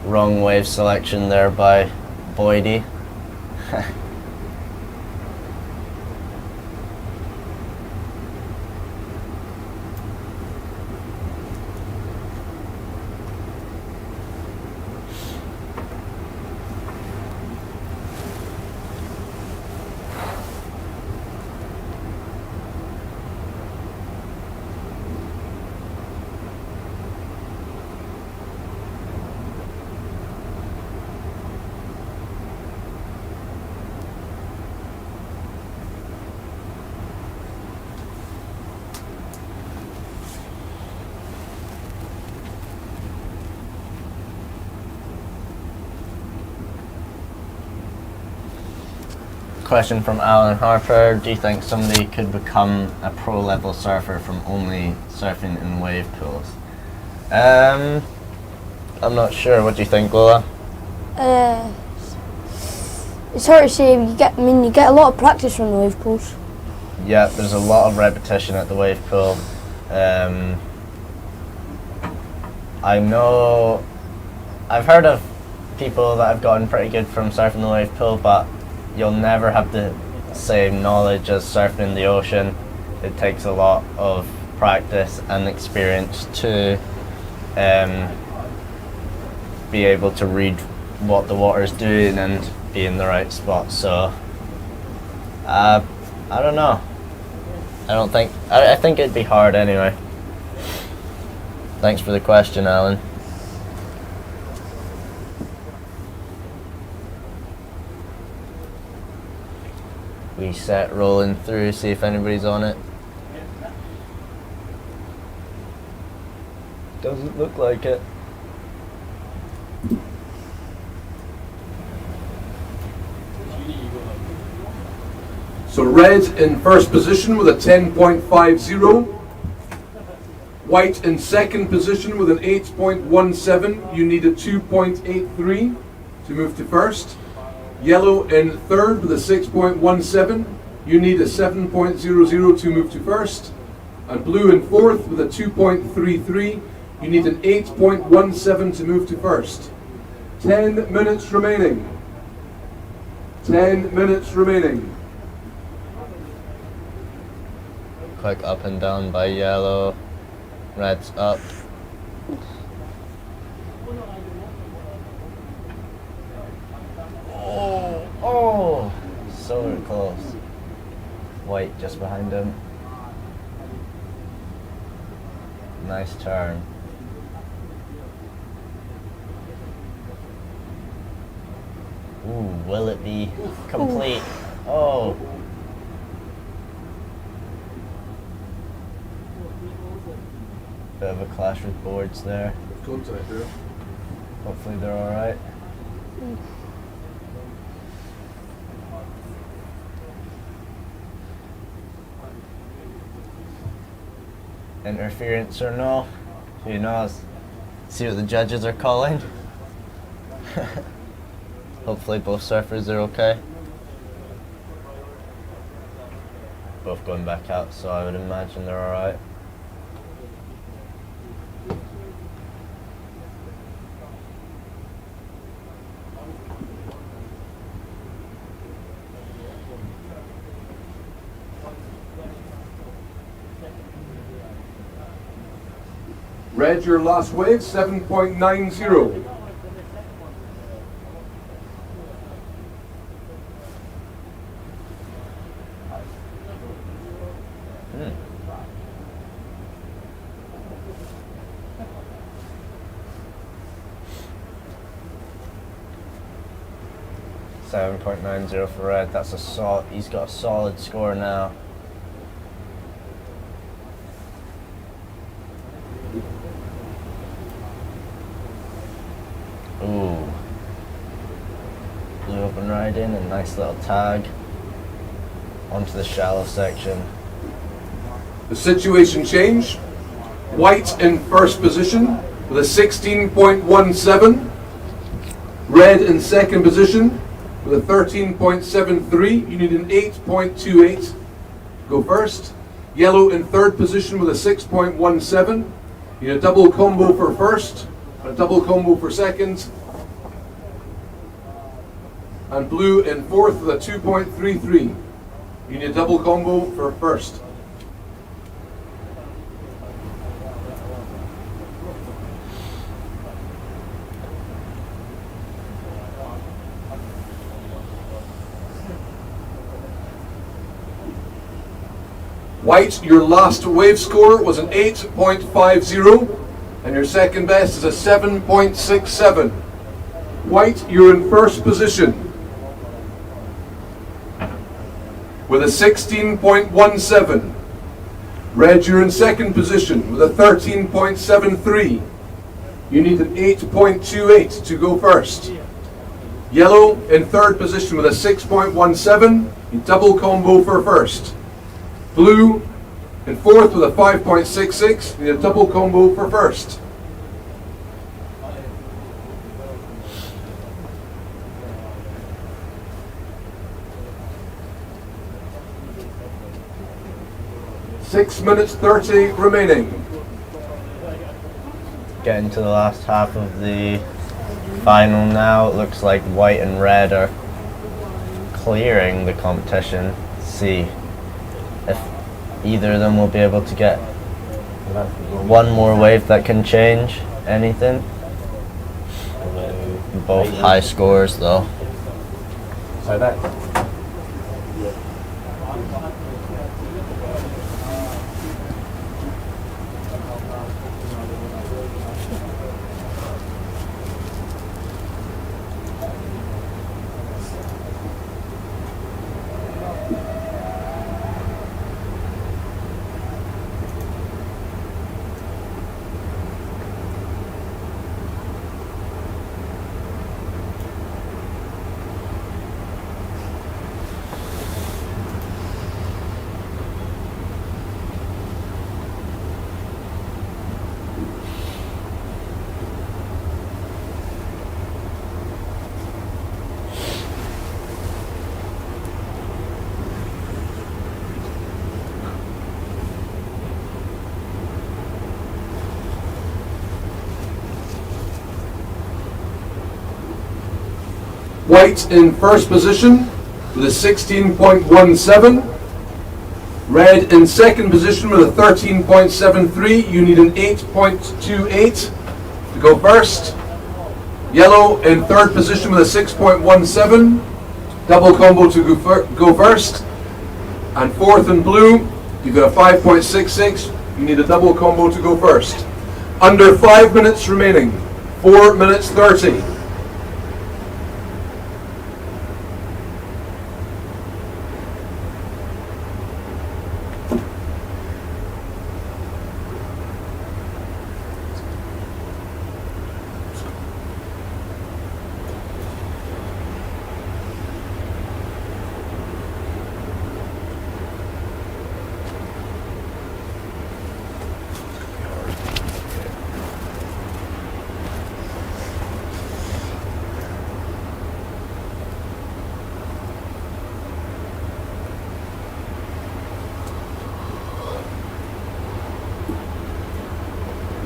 wrong wave selection there by Boydie. Question from Alan Harper. Do you think somebody could become a pro level surfer from only surfing in wave pools? I'm not sure. What do you think, Lola? It's hard to say. You get a lot of practice from the wave pools. Yeah, there's a lot of repetition at the wave pool. I know I've heard of people that have gotten pretty good from surfing the wave pool, but you'll never have the same knowledge as surfing in the ocean. It takes a lot of practice and experience to be able to read what the water's doing and be in the right spot. So I don't know. I think it'd be hard anyway. Thanks for the question, Alan. We set rolling through, see if anybody's on it. Doesn't look like it. So Red in first position with a 10.50. White in second position with an 8.17. You need a 2.83 to move to first. Yellow in third with a 6.17. You need a 7.00 to move to first. And blue in fourth with a 2.33. You need an 8.17 to move to first. 10 minutes remaining. 10 minutes remaining. Quick up and down by Yellow. Red's up. Oh, so close. White just behind him. Nice turn. Ooh, will it be complete? Oh. Bit of a clash with boards there. Contact there. Hopefully they're alright. interference or no. Who knows? See what the judges are calling. Hopefully both surfers are okay. Both going back out, so I would imagine they're alright. Red, your last wave, 7.90. Hmm. 7.90 for Red. That's a he's got a solid score now. Ooh. Blue open right in, a nice little tag onto the shallow section. The situation change. White in first position with a 16.17. Red in second position with a 13.73. You need an 8.28. Go first. Yellow in third position with a 6.17. You need a double combo for first, and a double combo for second. And blue in fourth with a 2.33. You need a double combo for first. White, your last wave score was an 8.50, and your second best is a 7.67. White, you're in first position with a 16.17. Red, you're in second position with a 13.73. You need an 8.28 to go first. Yellow in third position with a 6.17. You double combo for first. Blue in fourth with a 5.66. You need a double combo for first. Six minutes 30 remaining. Getting to the last half of the final now. It looks like white and red are clearing the competition. Let's see if either of them will be able to get one more wave that can change anything. Both high scores though. So that. White in first position with a 16.17. Red in second position with a 13.73. You need an 8.28 to go first. Yellow in third position with a 6.17. Double combo to go first. And fourth in blue, you've got a 5.66. You need a double combo to go first. Under 5 minutes remaining. 4 minutes 30.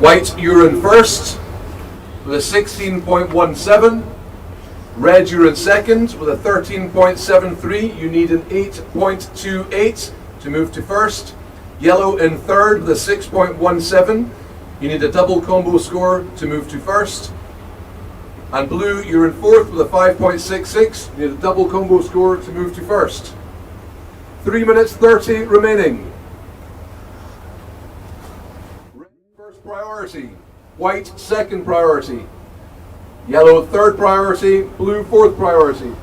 White, you're in first with a 16.17. Red, you're in second with a 13.73. You need an 8.28 to move to first. Yellow in third with a 6.17. You need a double combo score to move to first. And blue, you're in fourth with a 5.66. You need a double combo score to move to first. 3 minutes 30 remaining. Red first priority. White second priority. Yellow third priority. Blue fourth priority.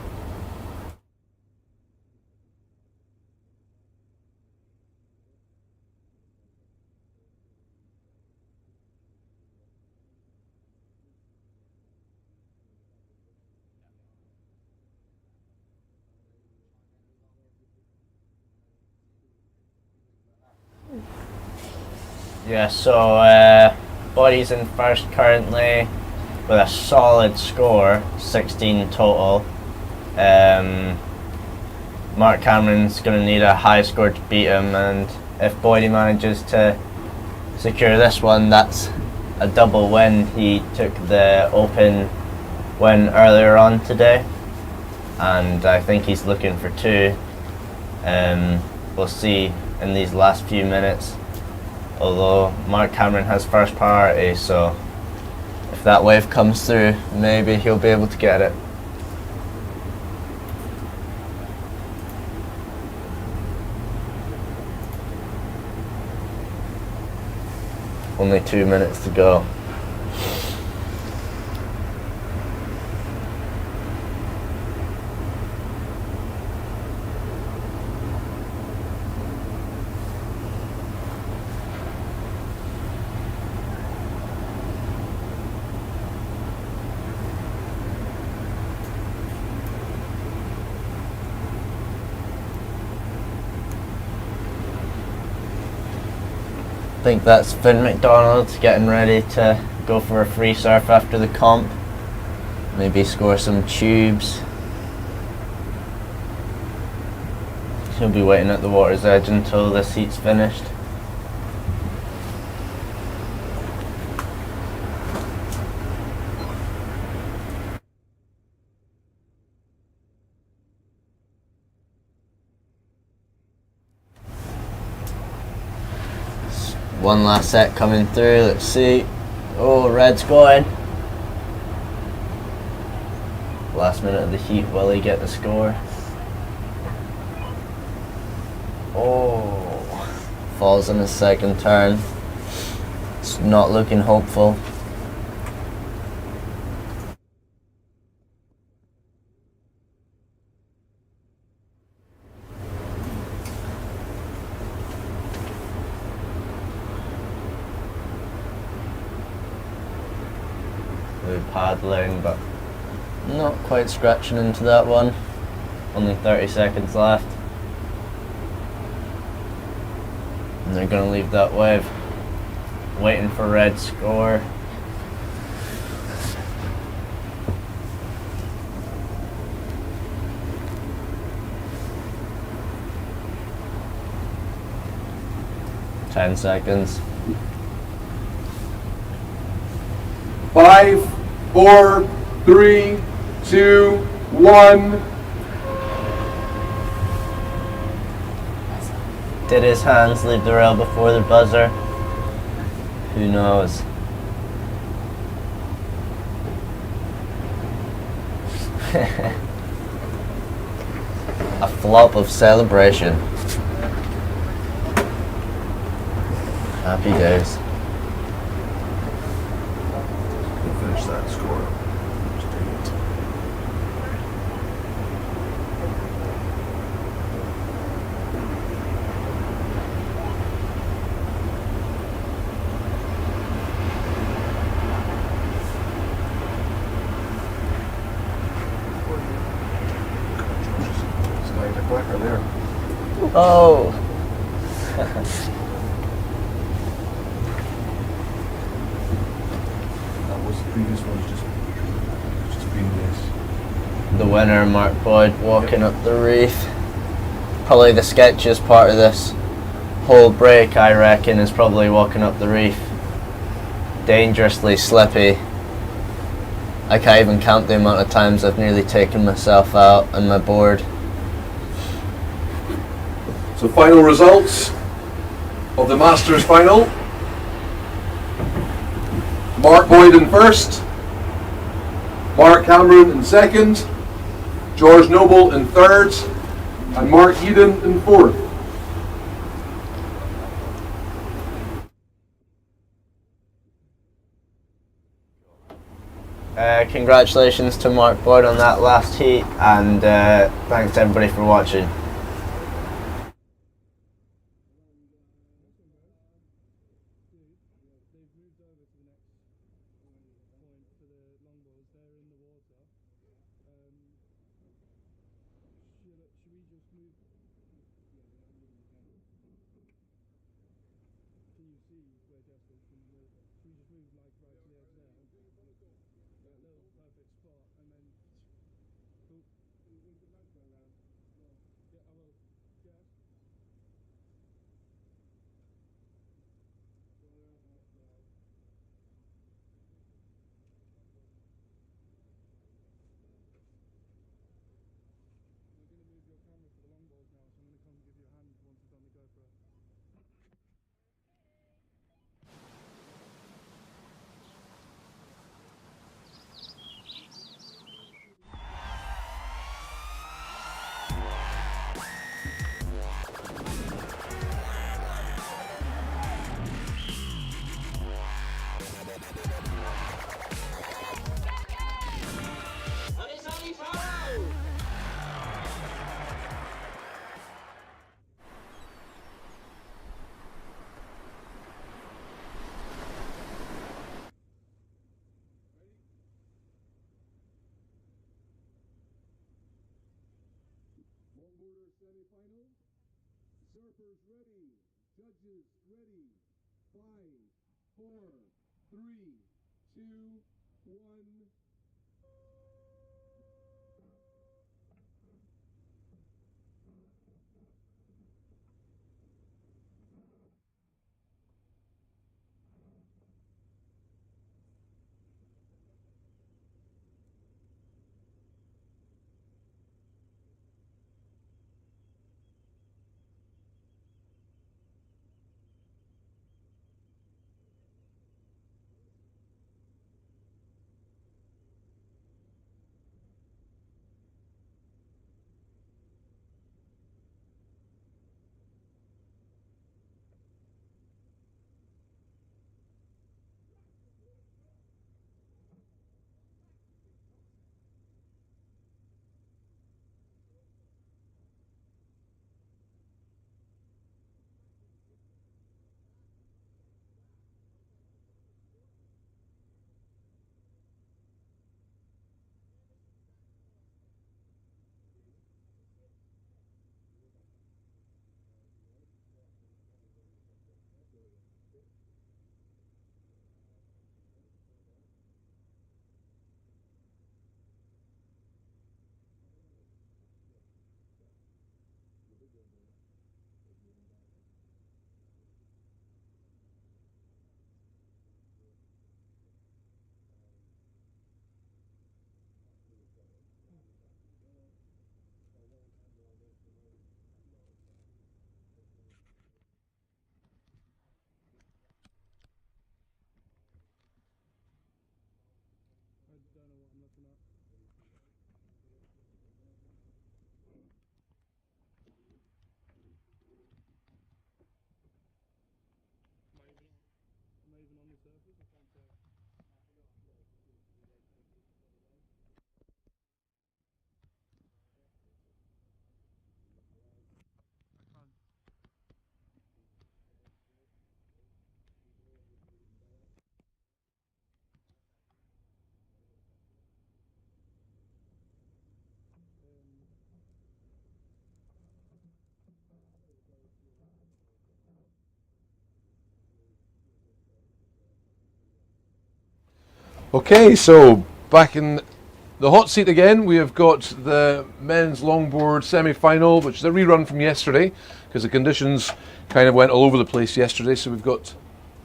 Yeah, so Body's in first currently with a solid score, 16 total. Mark Cameron's going to need a high score to beat him, and if Body manages to secure this one, that's a double win. He took the Open win earlier on today, and I think he's looking for two. We'll see in these last few minutes. Although Mark Cameron has first priority, so if that wave comes through, maybe he'll be able to get it. Only 2 minutes to go. I think that's Finn McDonald getting ready to go for a free surf after the comp. Maybe score some tubes. He'll be waiting at the water's edge until this heat's finished. One last set coming through, let's see. Oh, Red's going. Last minute of the heat, will he get the score? Oh, falls in his second turn. It's not looking hopeful. Paddling, but not quite scratching into that one. Only 30 seconds left. And they're going to leave that wave. Waiting for Red's score. Ten seconds. 5, 4, 3, 2, 1. Did his hands leave the rail before the buzzer? Who knows? A flop of celebration. Happy days. Finish that score. Just take it. Slide the cracker there. Oh! That was the previous one, just been this. The winner, Mark Boyd, walking up the reef. Probably the sketchiest part of this whole break, I reckon, is probably walking up the reef. dangerously slippy. I can't even count the amount of times I've nearly taken myself out on my board. So final results of the Masters final. Mark Boyd in first, Mark Cameron in second, George Noble in third, and Mark Eden in fourth. Congratulations to Mark Boyd on that last heat, and thanks to everybody for watching. They've moved over to the next point for the longboards. They're in the water. Should we just move? Can you see where Jeff is from the? Should we just move like right to the edge there? That little perfect spot, and then. Cool. Yeah, I will. Jeff. We're going to move your camera for the longboards now, so I'm going to come give you a hand once we've done the GoPro. Longboarder semi-final. Surfers ready. Judges ready. 5, 4, 3, 2, 1. I don't know what I'm looking at. Am I even on the surface? I can't tell. I can't. Okay, so back in the hot seat again, we have got the men's longboard semi-final, which is a rerun from yesterday, because the conditions kind of went all over the place yesterday. So we've got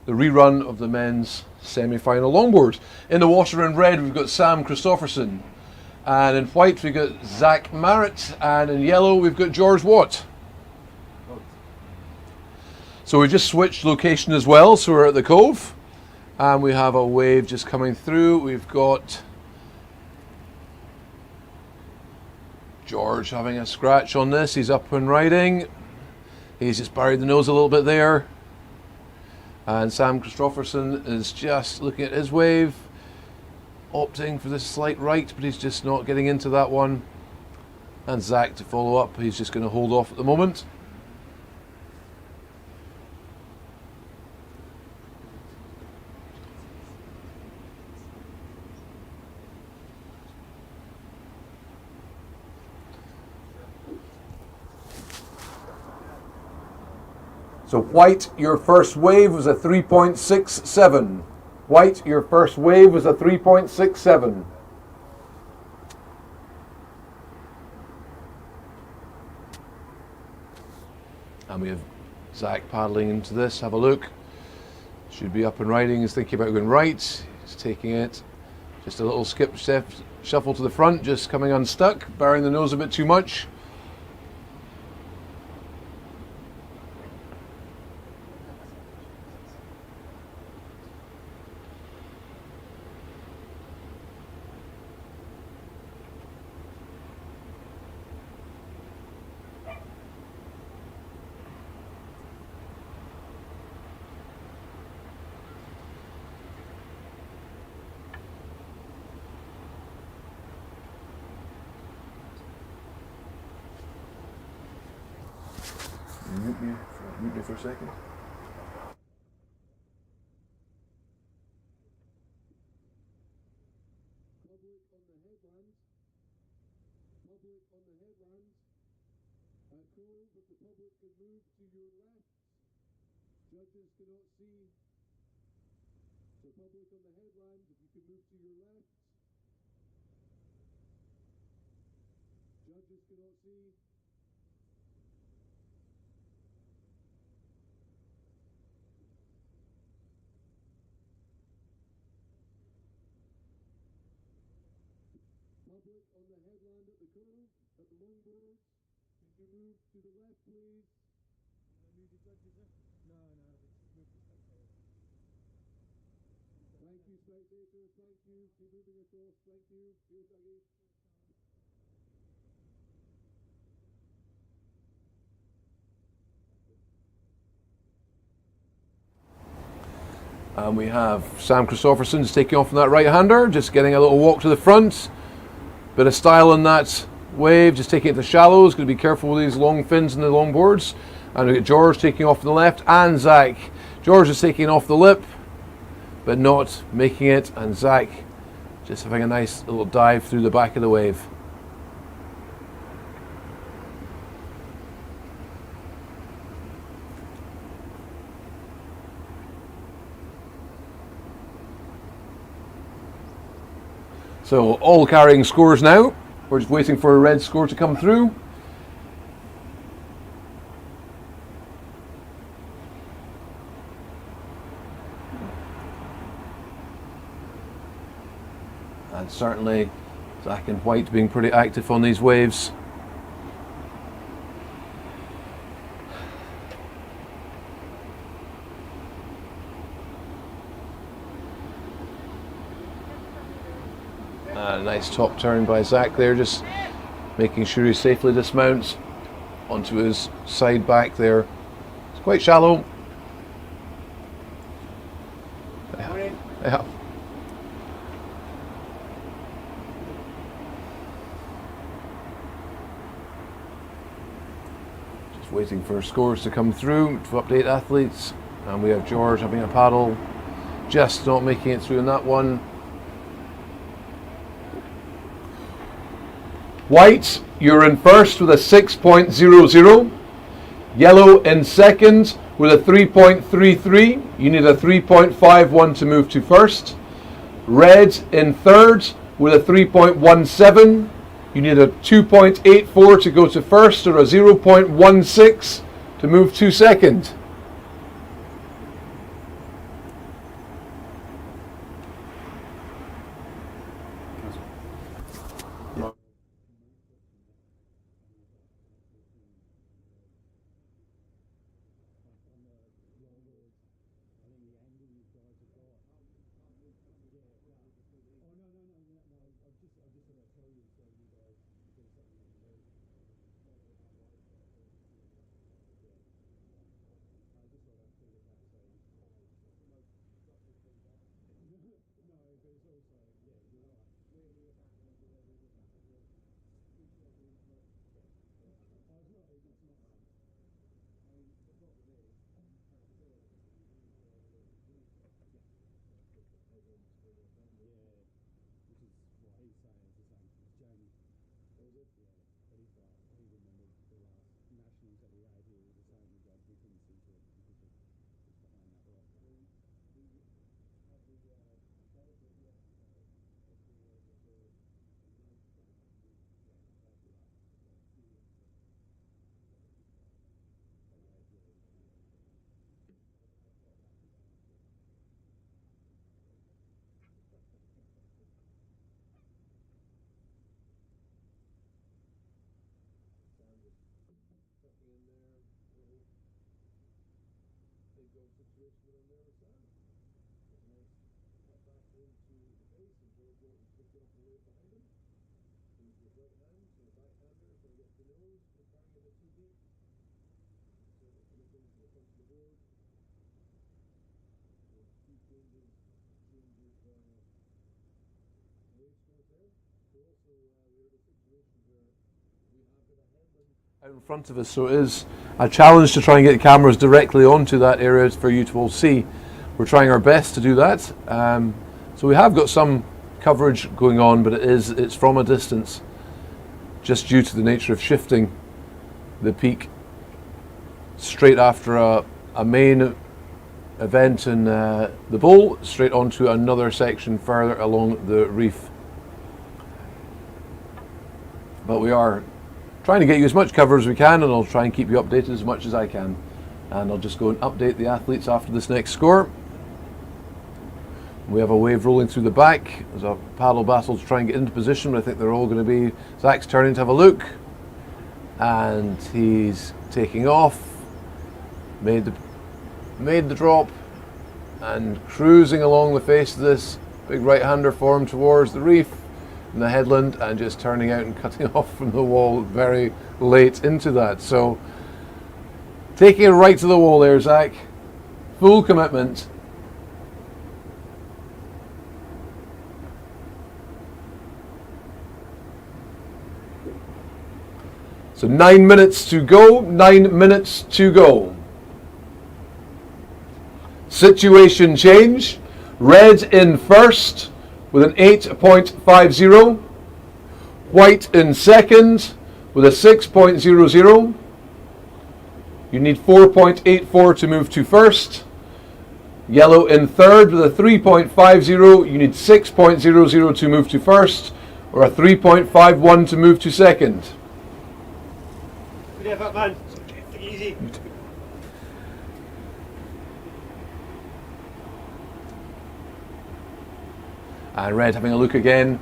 the rerun of the men's semi-final longboard. In the water in red, we've got Sam Christopherson. And in white, we've got Zach Marrett. And in yellow, we've got George Watt. So we just switched location as well. So we're at the Cove. And we have a wave just coming through. We've got George having a scratch on this. He's up and riding. He's just buried the nose a little bit there. And Sam Christopherson is just looking at his wave, opting for this slight right, but he's just not getting into that one. And Zach to follow up. He's just going to hold off at the moment. So white, your first wave was a 3.67. White, your first wave was a 3.67. And we have Zach paddling into this. Have a look. Should be up and riding. He's thinking about going right. He's taking it. Just a little skip step, shuffle to the front, just coming unstuck, burying the nose a bit too much. Mute me for a second. Public on the headland. Public on the headland. Cove, but the public can move to your left. Judges cannot see. So public on the headland, if you can move to your left. Judges cannot see. Public on the headland at the Cove, at the longboard. Can you move to the left, please? Move the judges in? No, move the spectators. Thank you, spectators. Thank you. Keep moving across. Thank you. Here's Aggie. And we have Sam Christopherson just taking off on that right-hander, just getting a little walk to the front. Bit of style in that wave, just taking it to shallows. Going to be careful with these long fins in the longboards. And we get George taking off on the left, and Zach. George is taking off the lip, but not making it. And Zach just having a nice little dive through the back of the wave. So all carrying scores now. We're just waiting for a red score to come through. And certainly Zach and White being pretty active on these waves. A nice top turn by Zach there, just making sure he safely dismounts onto his side back there. It's quite shallow. Yeah. Just waiting for scores to come through to update athletes. And we have George having a paddle, just not making it through in that one. White, you're in first with a 6.00. Yellow in second with a 3.33. You need a 3.51 to move to first. Red in third with a 3.17. You need a 2.84 to go to first, or a 0.16 to move to second. switching it on there with Sam. There's a nice cut back into the face, and George Walton picked it up and laid behind him. He's with right hand, so the backhander is going to get the nose, but carrying it too deep. So looking to look onto the board. So a few changes wave scores there. So also we're in a situation where we have got a headland out in front of us, so it is a challenge to try and get the cameras directly onto that area for you to all see. We're trying our best to do that. So we have got some coverage going on, but it's from a distance, just due to the nature of shifting the peak straight after a main event in the bowl, straight onto another section further along the reef. But we are trying to get you as much cover as we can, and I'll try and keep you updated as much as I can. And I'll just go and update the athletes after this next score. We have a wave rolling through the back. There's a paddle battle to try and get into position, but I think they're all going to be... Zach's turning to have a look. And he's taking off. Made the drop. And cruising along the face of this big right-hander form towards the reef and the headland, and just turning out and cutting off from the wall very late into that. So taking it right to the wall there, Zach. Full commitment. So 9 minutes to go, 9 minutes to go. Situation change. Red in first with an 8.50. White in second with a 6.00. You need 4.84 to move to first. Yellow in third with a 3.50. You need 6.00 to move to first, or a 3.51 to move to second. Good effort, man. Take it easy. And Red having a look again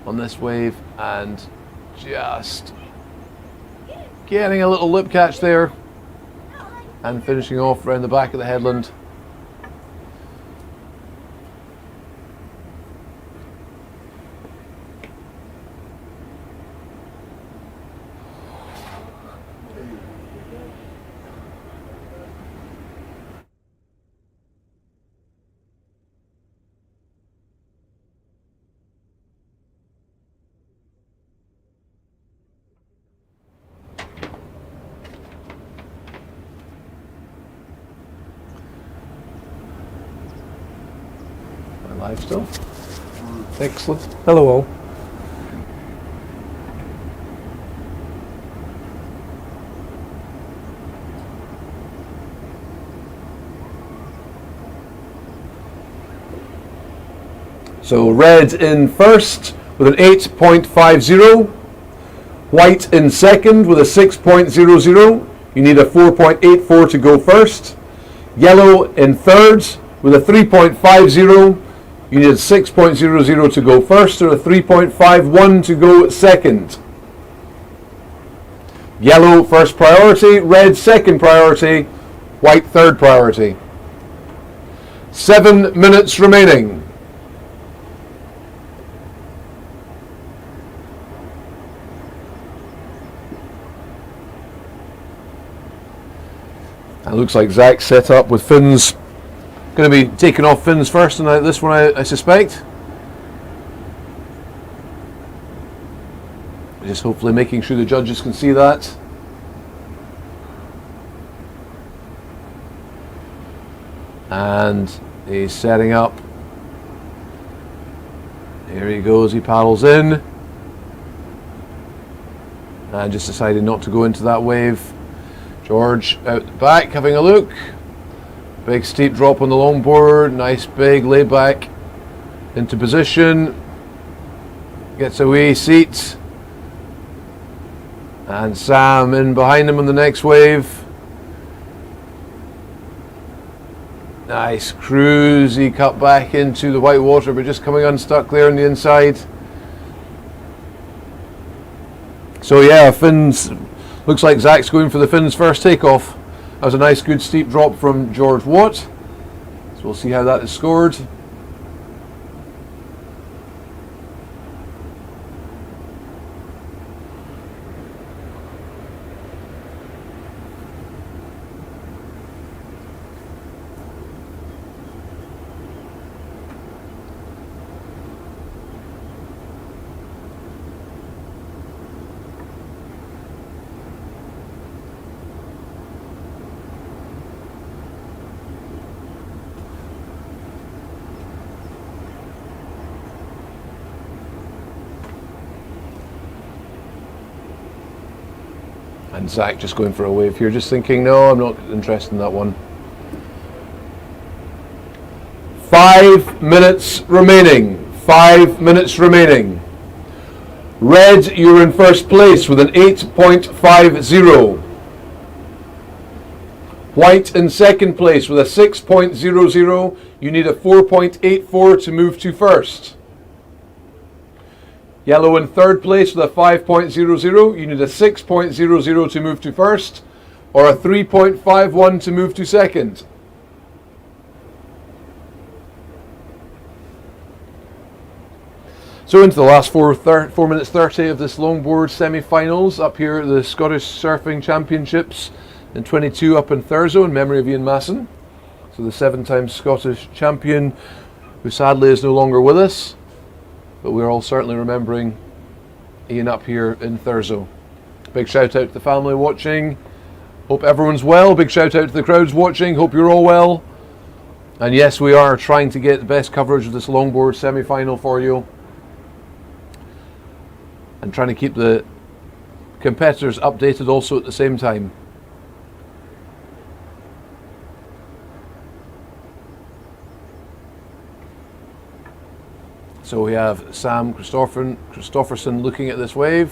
on this wave, and just getting a little lip catch there, and finishing off around the back of the headland. Live still. Excellent. Hello all. So red in first with an 8.50. White in second with a 6.00. You need a 4.84 to go first. Yellow in third with a 3.50. You need a 6.00 to go first, or a 3.51 to go second. Yellow first priority, red second priority, white third priority. 7 minutes remaining. It looks like Zach set up with fins. Going to be taking off fins first in this one, I suspect. Just hopefully making sure the judges can see that. And he's setting up. Here he goes, he paddles in. And just decided not to go into that wave. George out the back having a look. Big steep drop on the longboard, nice big lay back into position, gets a wee seat, and Sam in behind him on the next wave. Nice cruisy cut back into the white water, but just coming unstuck there on the inside. So yeah, fins, looks like Zach's going for the fins first takeoff. That was a nice good steep drop from George Watt. So we'll see how that is scored. And Zach just going for a wave here, just thinking, no, I'm not interested in that one. 5 minutes remaining. 5 minutes remaining. Red, you're in first place with an 8.50. White in second place with a 6.00. You need a 4.84 to move to first. Yellow in third place with a 5.00. You need a 6.00 to move to first, or a 3.51 to move to second. So into the last 4 minutes 30 of this longboard semi-finals up here at the Scottish Surfing Championships in 22 up in Thurso in memory of Ian Masson. So the 7-time Scottish champion, who sadly is no longer with us. But we're all certainly remembering Ian up here in Thurso. Big shout out to the family watching. Hope everyone's well. Big shout out to the crowds watching. Hope you're all well. And yes, we are trying to get the best coverage of this longboard semi-final for you. And trying to keep the competitors updated also at the same time. So we have Sam Christofferson looking at this wave,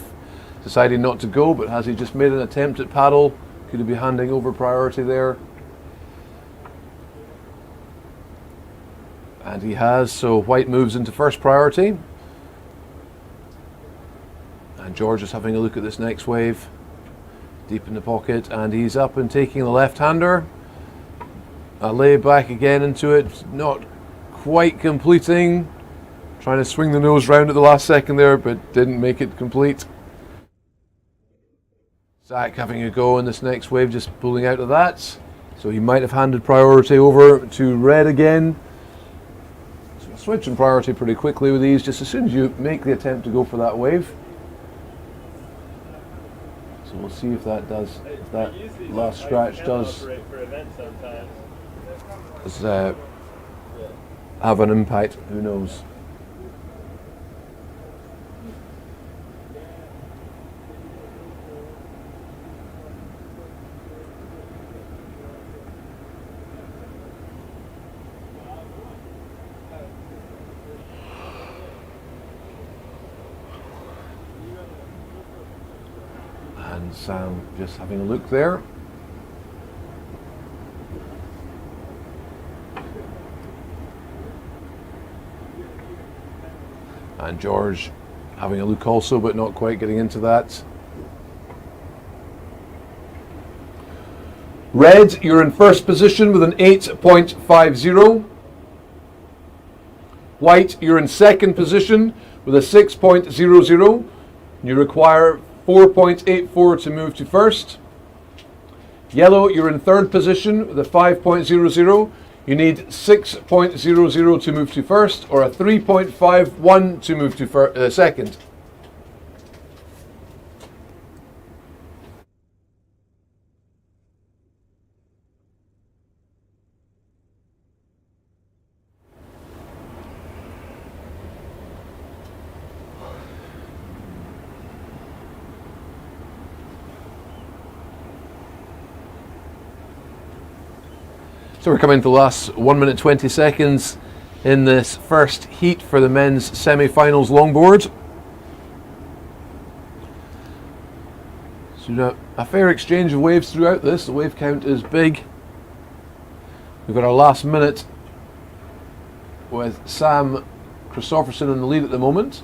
deciding not to go, but has he just made an attempt at paddle? Could he be handing over priority there? And he has, so White moves into first priority. And George is having a look at this next wave, deep in the pocket, and he's up and taking the left-hander. A lay back again into it, not quite completing. Trying to swing the nose round at the last second there, but didn't make it complete. Zach having a go in this next wave, just pulling out of that. So he might have handed priority over to Red again. So switching priority pretty quickly with these, just as soon as you make the attempt to go for that wave. So we'll see if that does, if that last scratch does have an impact, who knows. And Sam just having a look there. And George having a look also, but not quite getting into that. Red, you're in first position with an 8.50. White, you're in second position with a 6.00. You require 4.84 to move to first. Yellow, you're in third position with a 5.00. You need 6.00 to move to first, or a 3.51 to move to second. So we're coming to the last 1 minute 20 seconds in this first heat for the men's semi-finals longboard. So a fair exchange of waves throughout this. The wave count is big. We've got our last minute with Sam Christofferson in the lead at the moment,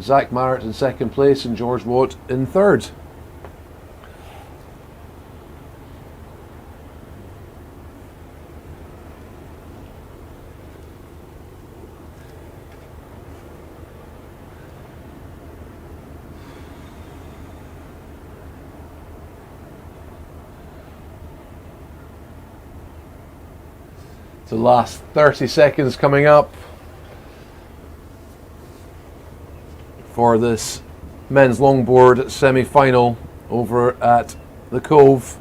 Zach Marrett in second place, and George Watt in third. The last 30 seconds coming up for this men's longboard semi-final over at the Cove.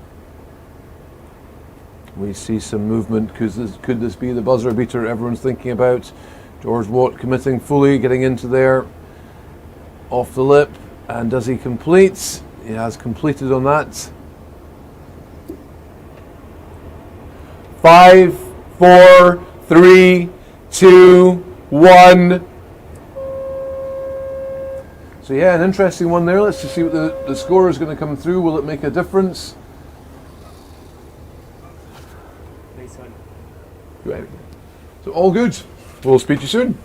We see some movement. Could this be the buzzer beater everyone's thinking about? George Watt committing fully, getting into there off the lip, and does he complete? He has completed on that. 5, 4, 3, 2, 1. So yeah, an interesting one there. Let's just see what the score is going to come through. Will it make a difference? Right. So all good. We'll speak to you soon.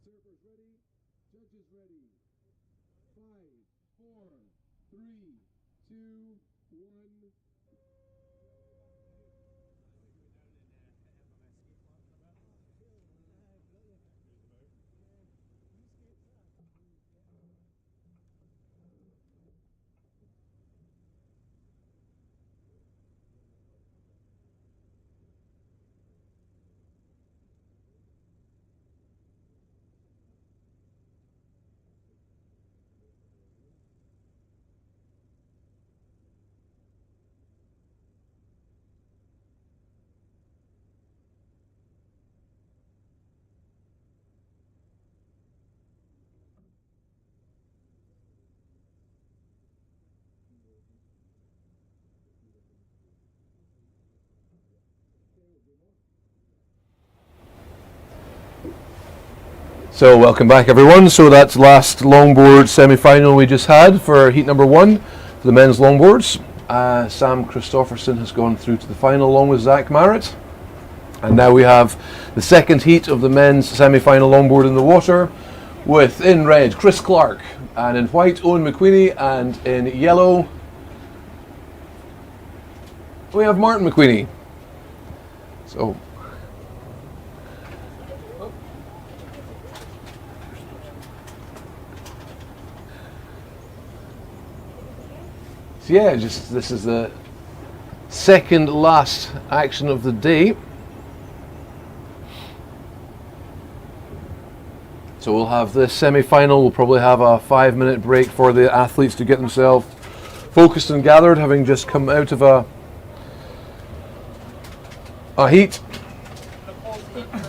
Surfers ready, judges ready. 5, 4, 3, 2, 1. So welcome back everyone. So that's last longboard semi-final we just had for heat number 1 for the men's longboards. Sam Christofferson has gone through to the final along with Zach Marrett. And now we have the second heat of the men's semi-final longboard in the water with in red Chris Clark, and in white Owen McQueenie, and in yellow we have Martin McQueenie. So yeah, just this is the second last action of the day. So we'll have this semi-final. We'll probably have a 5-minute break for the athletes to get themselves focused and gathered, having just come out of a heat.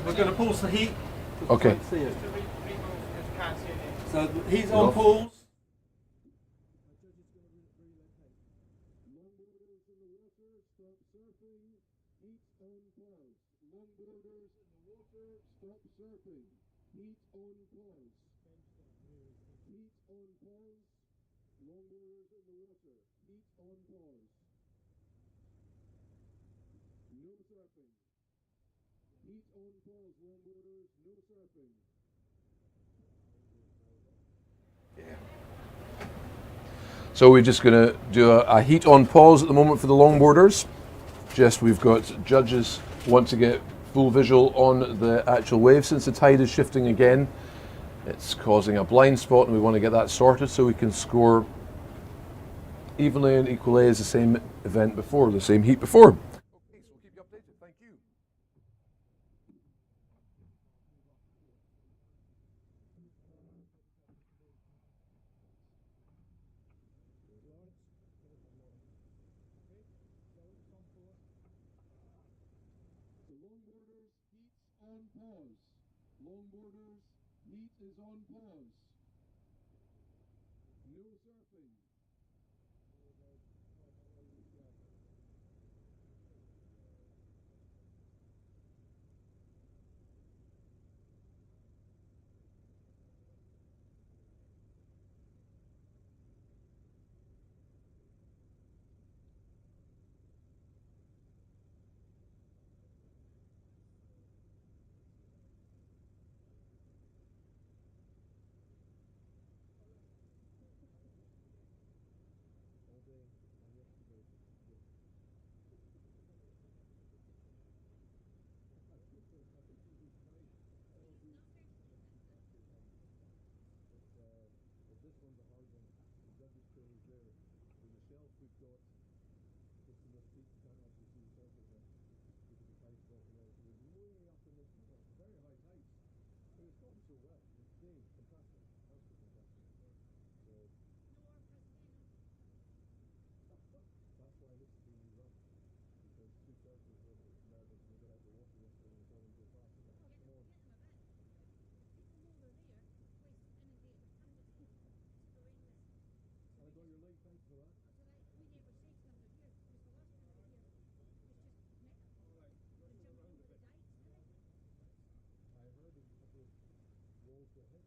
We're going to pause the heat. Okay. So he's on pause. Longboarders in the water, stop surfing. Heat on pause. Longboarders in the water, stop surfing. Heat on pause. Heat on pause. Longboarders in the water. Heat on pause. No surfing. Heat on pause, longboarders. No surfing. So we're just going to do a heat on pause at the moment for the longboarders. Just we've got judges who want to get full visual on the actual wave. Since the tide is shifting again, it's causing a blind spot, and we want to get that sorted so we can score evenly and equally as the same event before, the same heat before. Okay, so we'll keep you updated. Thank you. So longboarders, heat's on pause. Longboarders, heat is on pause. No surfing. All day and yesterday. But this one's a hard one. The judges trail is there. So the shelf we've got just in this peak, you can't actually see the surface there because the tide's dropping out. So we're way up in this tunnel. Very high tides. But it's gone so well. I mean, today, fantastic. Absolutely fantastic. So that's why this is being rerun. Because two surfers were a bit nervous when they got out the water yesterday and we saw them go past. They went, come on. I got your link, thanks for that. I heard there's a couple of walls got hit.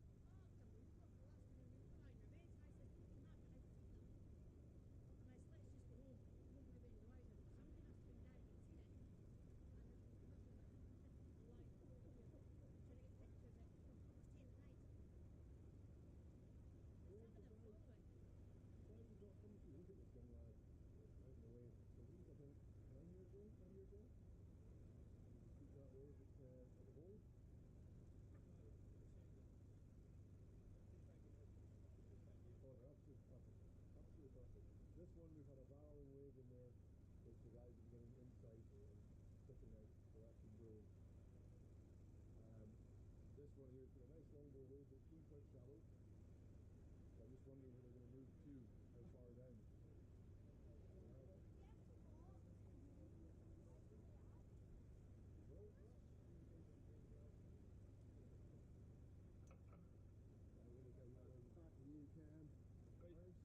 Got coming through. Look at this young lad out in the wave. So he's, I think, 9 years old, 10 years old. Beat that wave at the hold. Oh, they're absolutely perfect. Absolutely perfect. This one, we've had a barreling wave in there, which the guys have been getting inside and tipping out, so that's been brilliant. This one here has got a nice longboard wave, but it's been quite shallow. So I'm just wondering where they're going to move to, how far down. You can. Nice.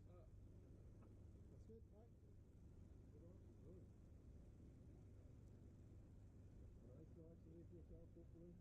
That's good, right? Good on. Brilliant. Nice relaxation for yourself, hopefully.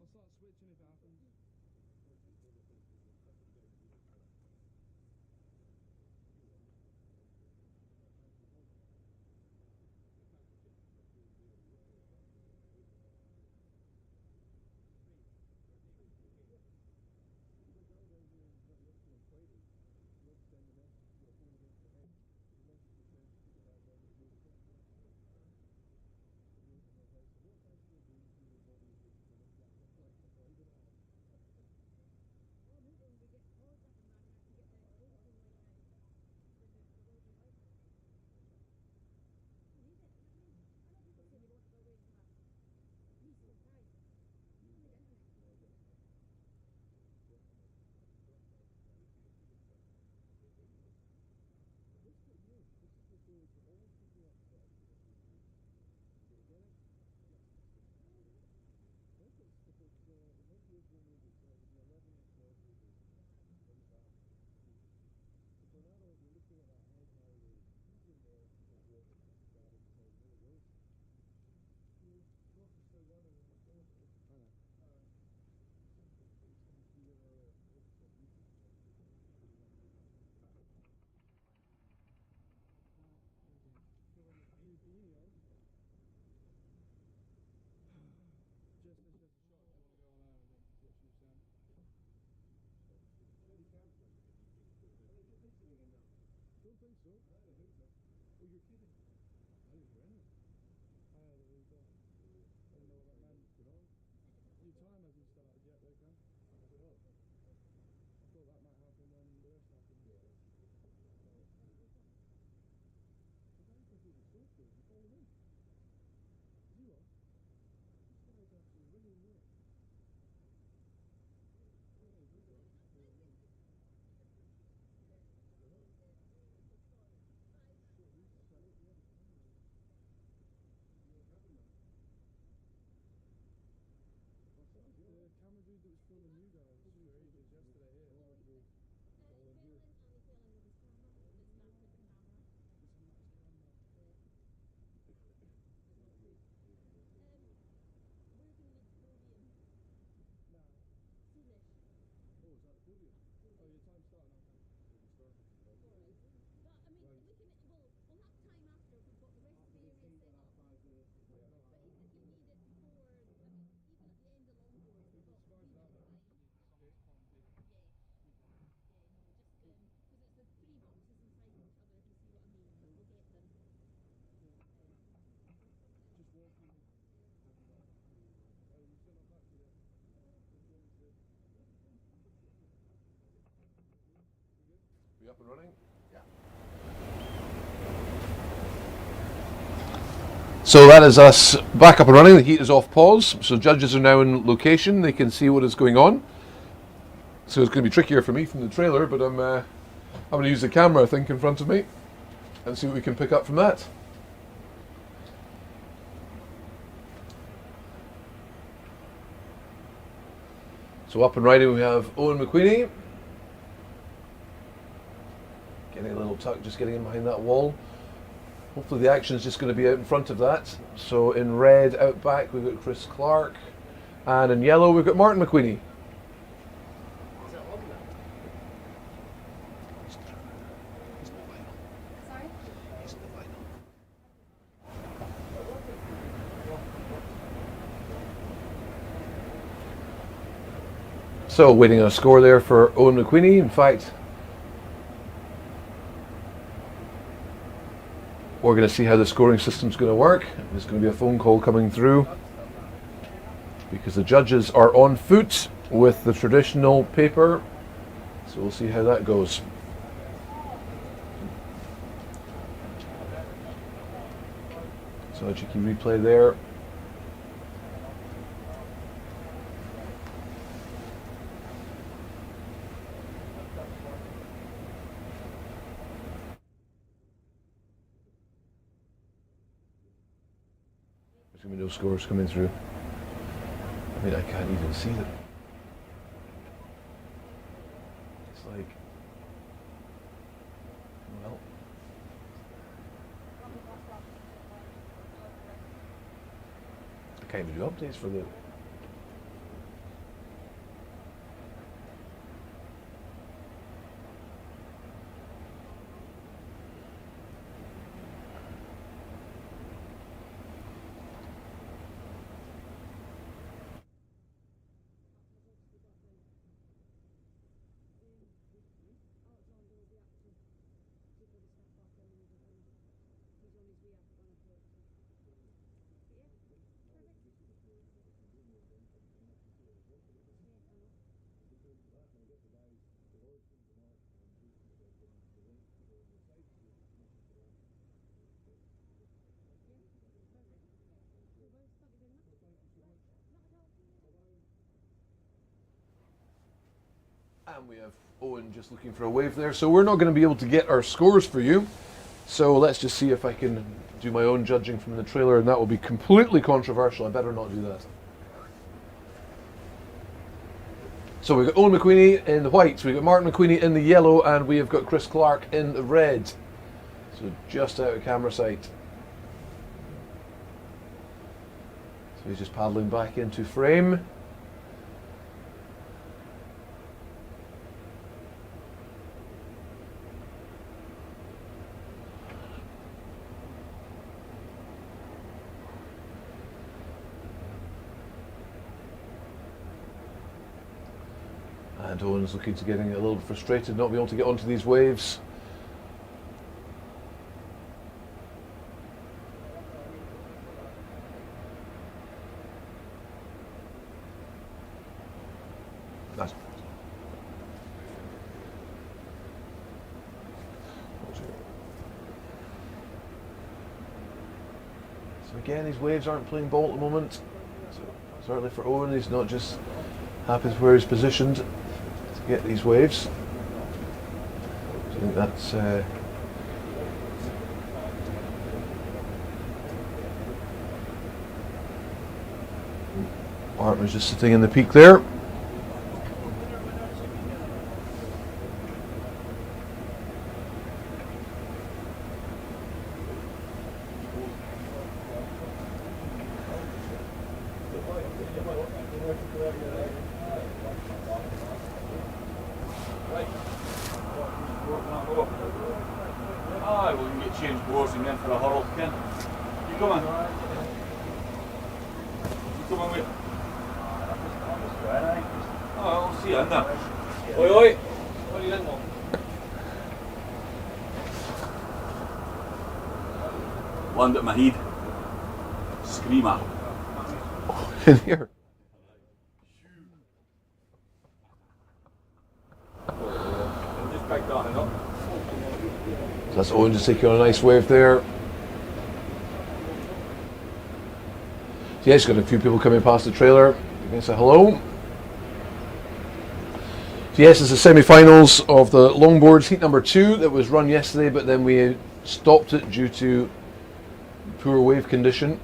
I'll start switching if it happens. Just a shot. I want to go on there, I think, is what she was saying. Don't think so. I don't think so. Oh, you're kidding. I didn't hear anything. I had a week off. I didn't know what that meant. Your time hasn't started yet, though, Cam. I thought that might happen when the rest happened. Yeah. So now you completely soaked it. You falling in? You are? This guy's actually ringing you. The camera dude that was filming you guys for ages yesterday here. He fell in and he fell in with his camera. It's knocked out the camera. It's a nice camera. It's not good. We're going to need the podium. Now. Soonish. Oh, is that the podium? Oh, your time's starting now, Cam. It's starting. Alright. But I mean, we can. We'll have time after. We've got the rest of the area set up. But even if you need it before, I mean, even at the end of longboard, we've got survive we've that. got time. Yeah. Yeah, no, just because it's the three boxes inside each other, if you see what I mean. But we'll get them. Just walking. Oh, you still not back to yet? What do you want me to do? We good? We up and running? Yeah. So that is us back up and running. The heat is off pause. So judges are now in location. They can see what is going on. So it's going to be trickier for me from the trailer, but I'm going to use the camera, I think, in front of me and see what we can pick up from that. So up and riding we have Owen McQueenie. Getting a little tuck, just getting in behind that wall. Hopefully the action is just going to be out in front of that. So in red out back we've got Chris Clark, and in yellow we've got Martin McQueenie. Sorry? So waiting on a score there for Owen McQueenie. In fact, we're going to see how the scoring system's going to work. There's going to be a phone call coming through because the judges are on foot with the traditional paper. So we'll see how that goes. So a cheeky replay there. There's going to be no scores coming through. I mean, I can't even see them. It's like, well, I can't even do updates for the And we have Owen just looking for a wave there. So we're not going to be able to get our scores for you. So let's just see if I can do my own judging from the trailer, and that will be completely controversial. I better not do that. So we've got Owen McQueenie in the white, we've got Martin McQueenie in the yellow, and we have got Chris Clark in the red. So just out of camera sight. So he's just paddling back into frame. And Owen's looking to getting a little frustrated, not being able to get onto these waves. That's so again, these waves aren't playing ball at the moment. So certainly for Owen, he's not just happy with where he's positioned to get these waves. So I think that's Martin was just sitting in the peak there. Aye, we can get changed boards and then for a hurl, Ken. You come on. You come on with. Oh, I'll see you in there. Oi, oi. What are you in, Mom? Land at my head. Screamer. In here. Just picked that up. So that's Owen just taking on a nice wave there. So yeah, he's got a few people coming past the trailer. You can say hello. So yes, it's the semi-finals of the longboards, heat number 2 that was run yesterday, but then we stopped it due to poor wave condition.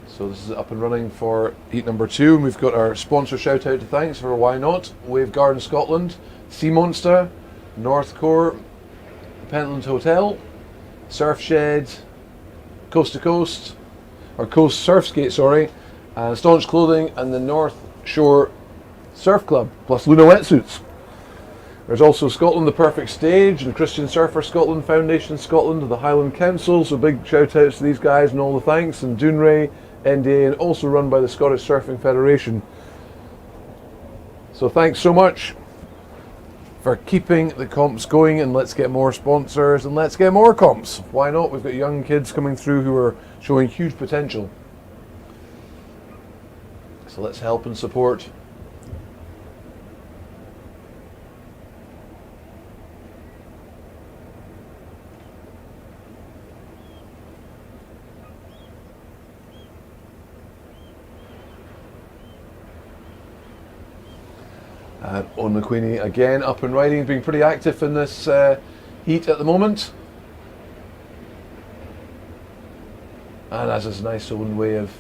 So this is up and running for heat number 2, and we've got our sponsor shout out to thanks for Why Not, Wave Garden Scotland, Sea Monster, North Core, Pentland Hotel, Surf Shed, Coast to Coast, or Coast Surf Skate, sorry, Staunch Clothing, and the North Shore Surf Club, plus Luna Wetsuits. There's also Scotland The Perfect Stage and Christian Surfer Scotland, Foundation Scotland, the Highland Council, so big shout outs to these guys and all the thanks, and Doonray, NDA, and also run by the Scottish Surfing Federation. So thanks so much for keeping the comps going, and let's get more sponsors and let's get more comps. Why not? We've got young kids coming through who are showing huge potential. So let's help and support. Owen McQueenie again up and riding, being pretty active in this heat at the moment. And that's his nice own way of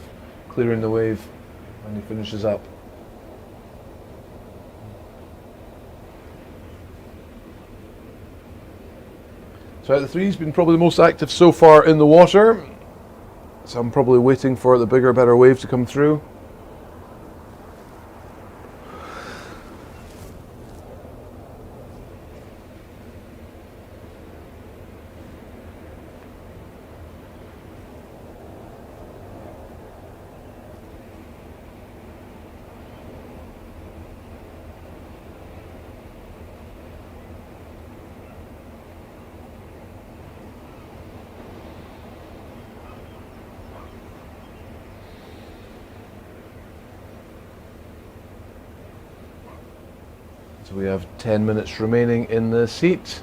clearing the wave when he finishes up. So out of the 3, he's been probably the most active so far in the water. So I'm probably waiting for the bigger, better wave to come through. So we have 10 minutes remaining in this heat.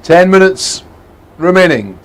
Ten minutes remaining.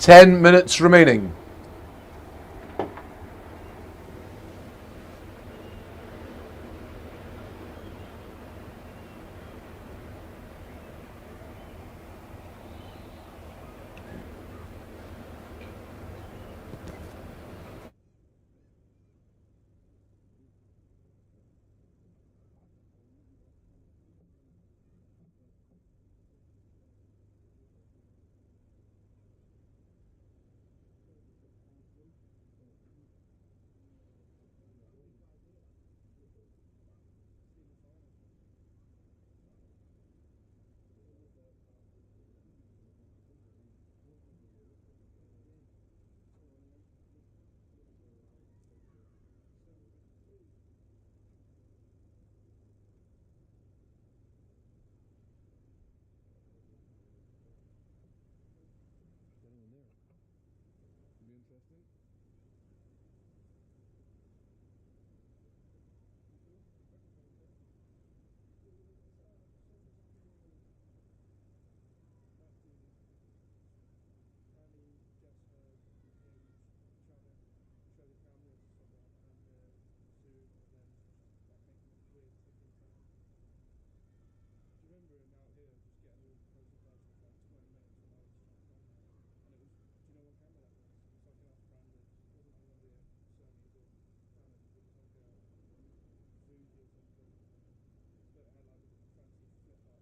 Testing. Annie just heard him trying to show the camera to someone and Zoom, and then like making weird ticking sounds. Do you remember him out here just getting all close up for like 20 minutes when I was trying to film it? And it was, do you know what camera that was? It's like an off-branded, it wasn't like one of the Sony's or Canons, it was like a Fuji or something. But it had like a fancy flip-up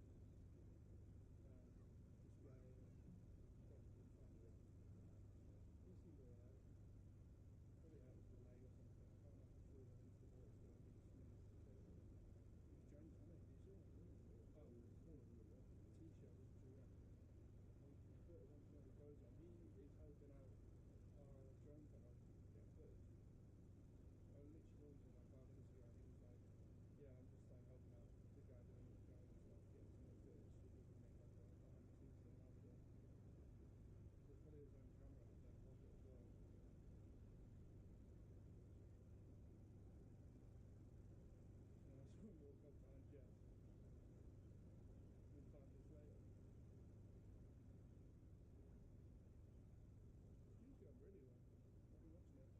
display and probably fun. He seemed alright. Probably had a delay or something. I can't remember if it was into the water still. I think it's James, isn't it? You saw him, didn't you? Oh, the t-shirt was direct. He put it on the clothes on. He is helping out our drone cutter get footage. I literally told him like 5 minutes ago and he was like, yeah, I'm just like helping out the guy doing the drone and stuff, getting some more footage so we can make like a behind the scenes thing after. There's probably his own camera in his own pocket as well. And I saw him walk up behind Jess. And then 5 minutes later. He's going really well. I've been watching it.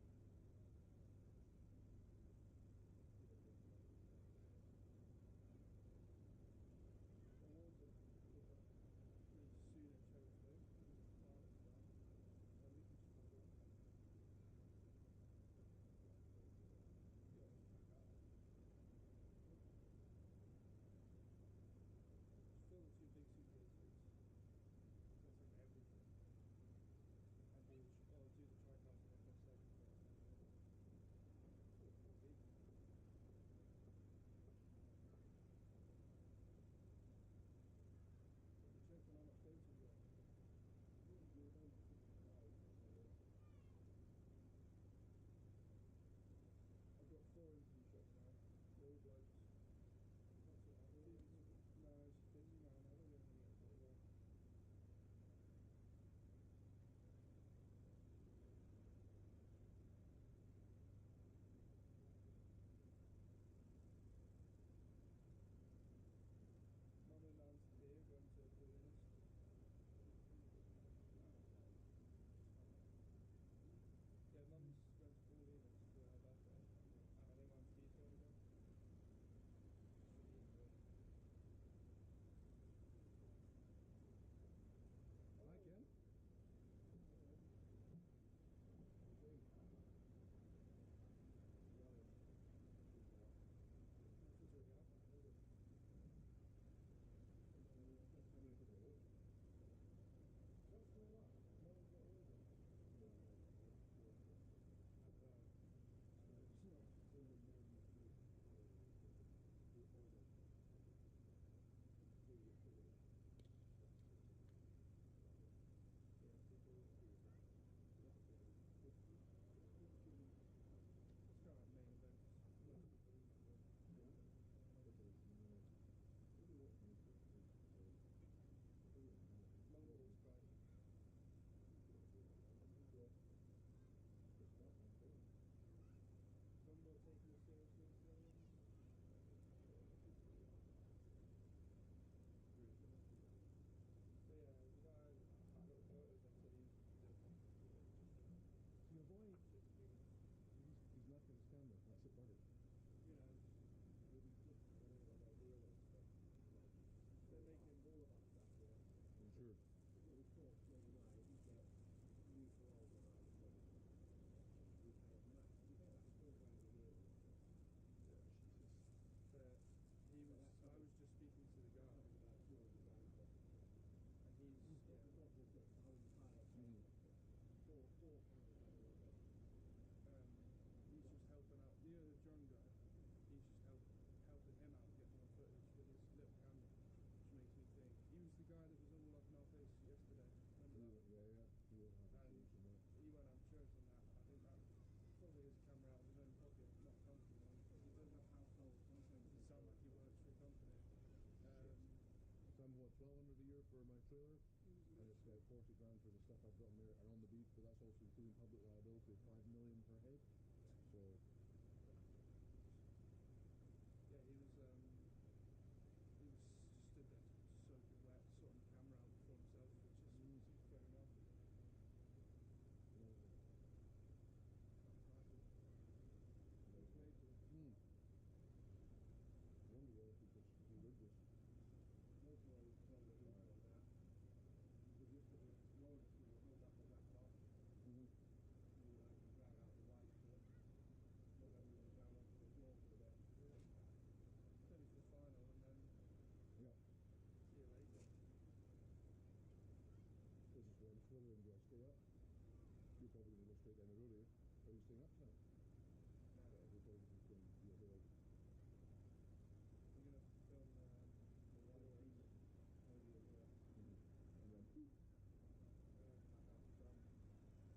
Soonish, hopefully. And we can just pop on. Just fill the 2 big suitcases. That's like everything. And do the tripod in the second. Big. Checking how much data you got. I've got 4 interview shots now. All blokes. No, it's 50 man. I don't know if I'm going to get 41. Mum and Nan's here going to Paulina's. Yeah, Mum's going to Paulina's for her birthday. And I think Mum's Steve's going to go. Hi, Ken. Longboard taking it seriously today. So yeah, the guy I got photos of said he's Your boy, he's not going to stand there. That's it, buddy. you know, they're making more of that stuff here. I'm sure. We thought the other night you get new for all the night. We pay a max. We pay about £4 grand a year. But I was just speaking to the guy. About 200 grand. And he's, Yeah, the boss has got his own pilot. Four cameras on the way. he's just helping out. The drone guy, he's just helping him out get more footage with his little camera, which makes me think he was the guy that was all up in our face yesterday. Remember that? Yeah. He won't have insurance on that. He won't have insurance on that, and I think that probably is a camera out of his own pocket, not a company one. He doesn't have household content. Doesn't sound like he works for a company. So I'm what, 1,200 a year for my trailer, and it's 40 grand for the stuff I've got in there and on the beach, but that's also including public liability. Are you staying up tonight? No, Yeah, we're going to be available. we're gonna film the one season. And then, I have some.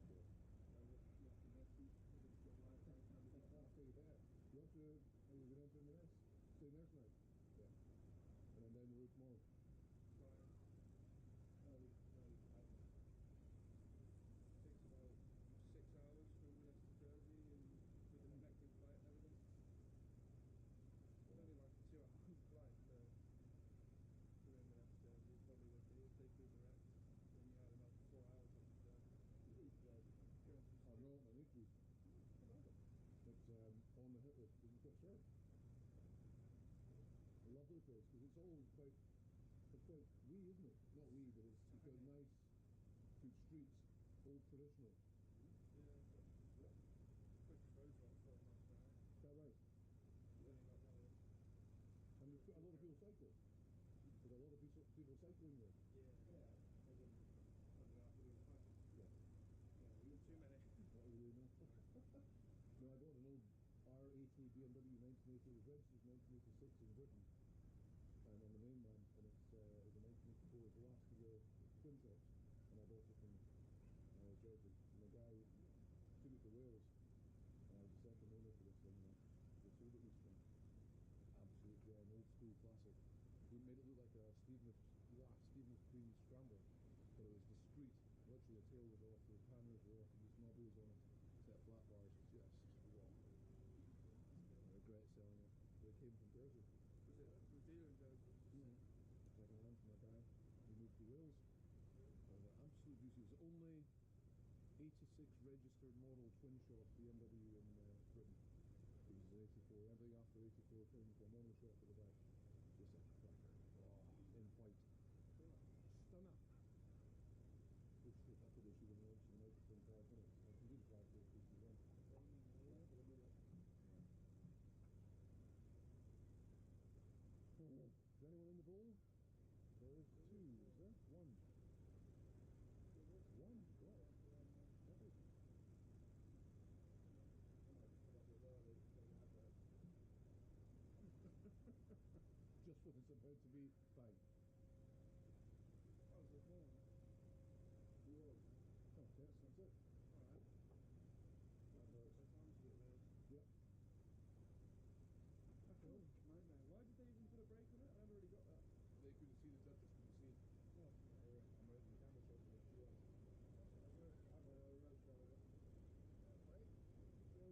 You have to next week. It's your lifetime. yeah. You want to, are you going to enter in the nest? Stay there tonight? Yeah. And then down the road tomorrow? Flying. Takes about 6 hours from this to Jersey and with the connecting flight and everything. It's only like a 2 hour flight to Inverness to Jersey, probably would be if they flew direct. Then you had about 4 hours up to Jersey. Going from Oh, no, I need to. It's on the hit list because it's got surf. I love the place because it's all quite, it's quite wee, isn't it? Not wee, but it's got nice, good streets, old traditional. Yeah. Quick road drop for a nice hour. Is that right? Then you got one of And there's a lot of people cycle. There's a lot of people cycling there. Yeah. As in, after doing the hike. Yeah. Yeah, too many. Not really, no. No, I bought an old R80 BMW 1980. It was registered in 1986 in Britain. On the mainland, and it's a 1984. It's the last of the twin shops, and I bought it from Jersey. And the guy took it to Wales, and I was the second owner for this thing. And they sold it recently. Absolute gem, old school classic. He made it look like a Stephen's Queen Scrambler, but it was discreet. Literally, the tail was off, the panniers were off, and these knobbies on it. Set flat bars, just wow. I regret selling it. But it came from Jersey. Was it from dealer in Jersey? Second hand from a guy who moved to Wales. And absolute beauty. It was the only 86 registered model twin shop BMW in Britain. It was 84. Everything after 84 turned into a mono shop at the back. Just a cracker. Oh, in white. Stunner. Oh shit, I thought they should have launched the night in 5 minutes. I can do the 5 minutes if you want. Is anyone in the bowl? There is 2, is there? 1. 1, right. Lovely. Just when it's about to be fine. That was the phone. Oh, yes, that's it. Alright. By the time to get those. Yep. Oh, nightmare. Why did they even put a brake on it? I never really got that. They couldn't see the Duchess, couldn't see it. Oh. I'm right in the camera shot with the I'm a road driver. Right. So,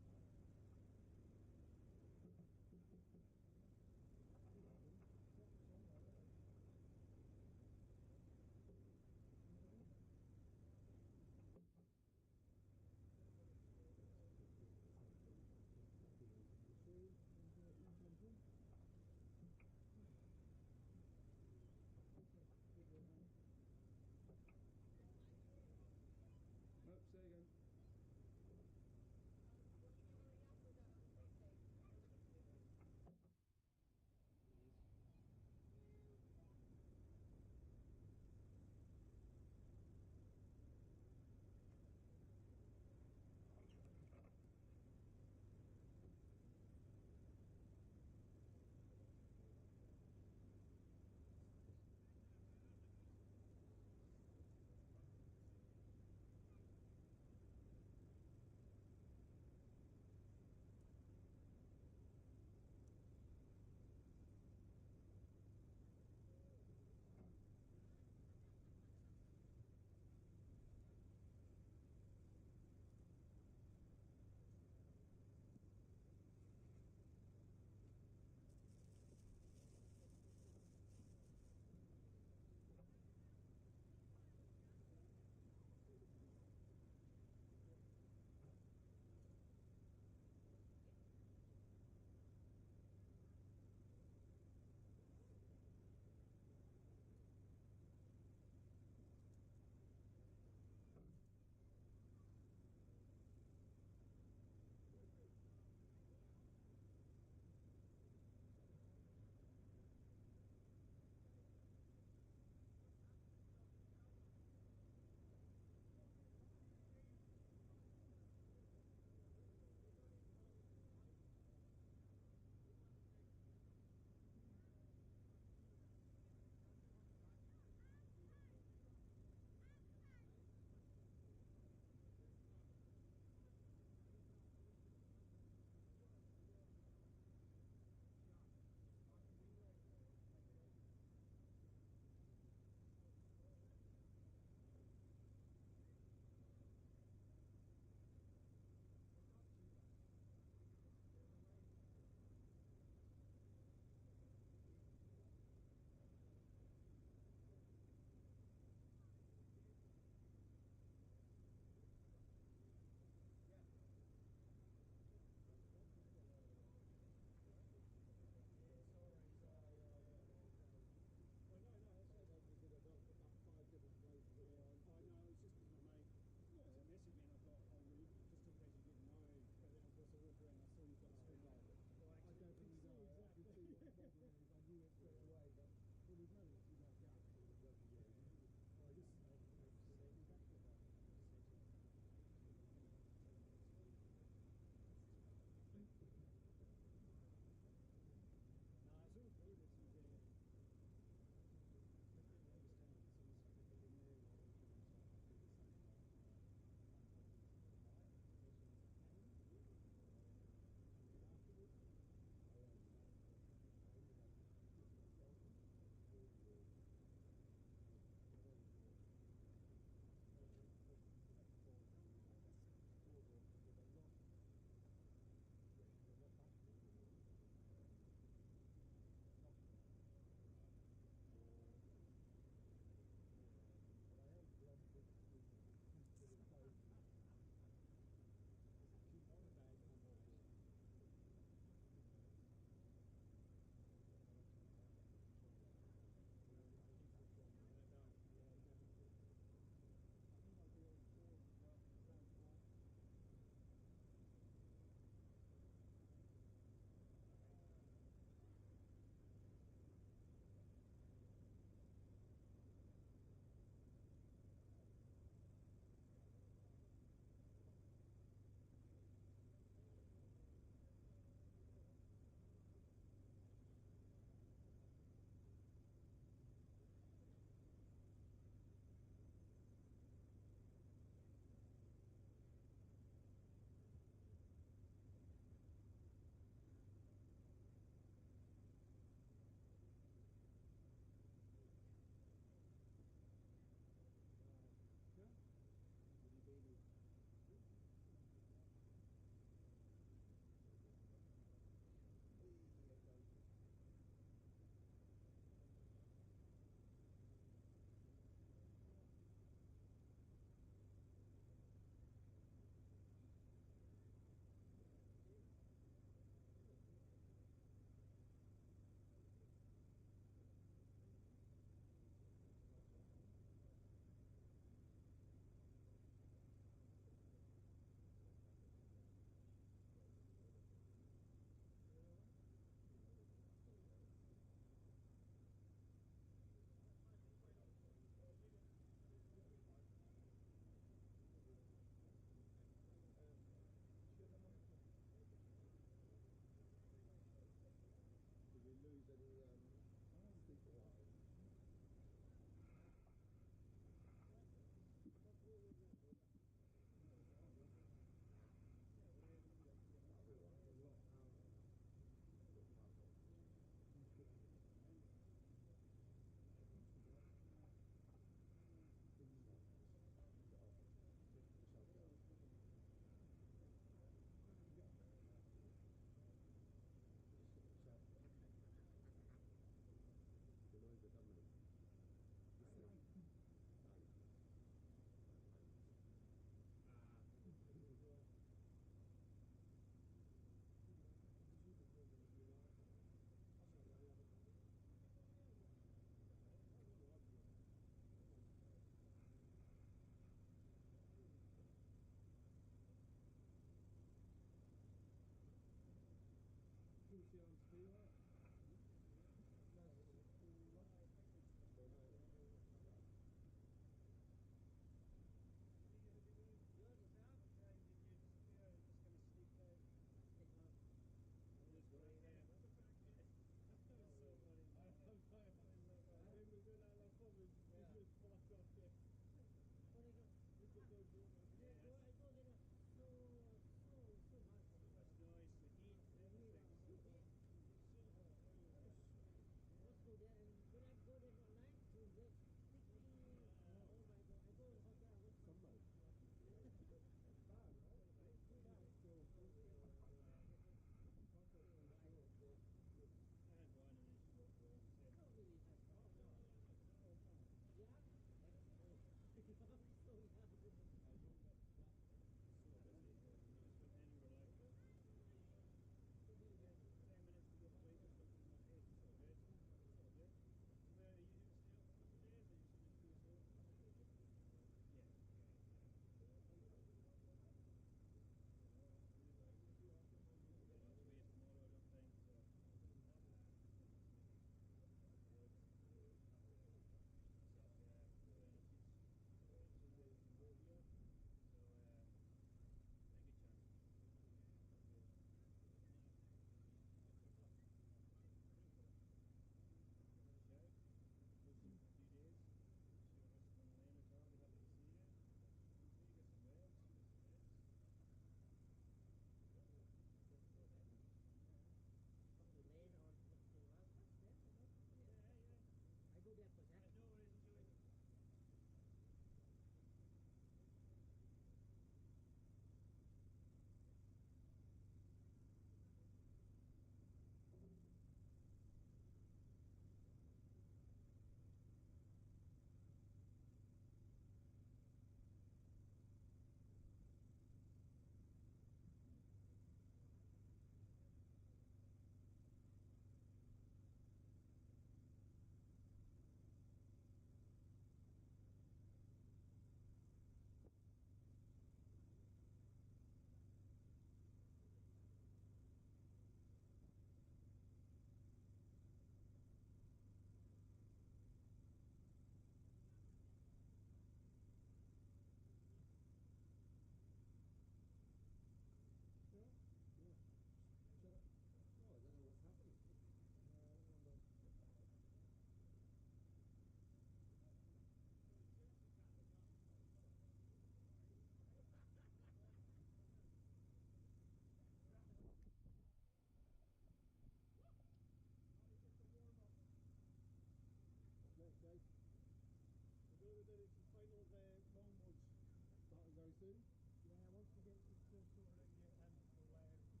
soon? Yeah, once we get this still sorted out here, and we'll fire up.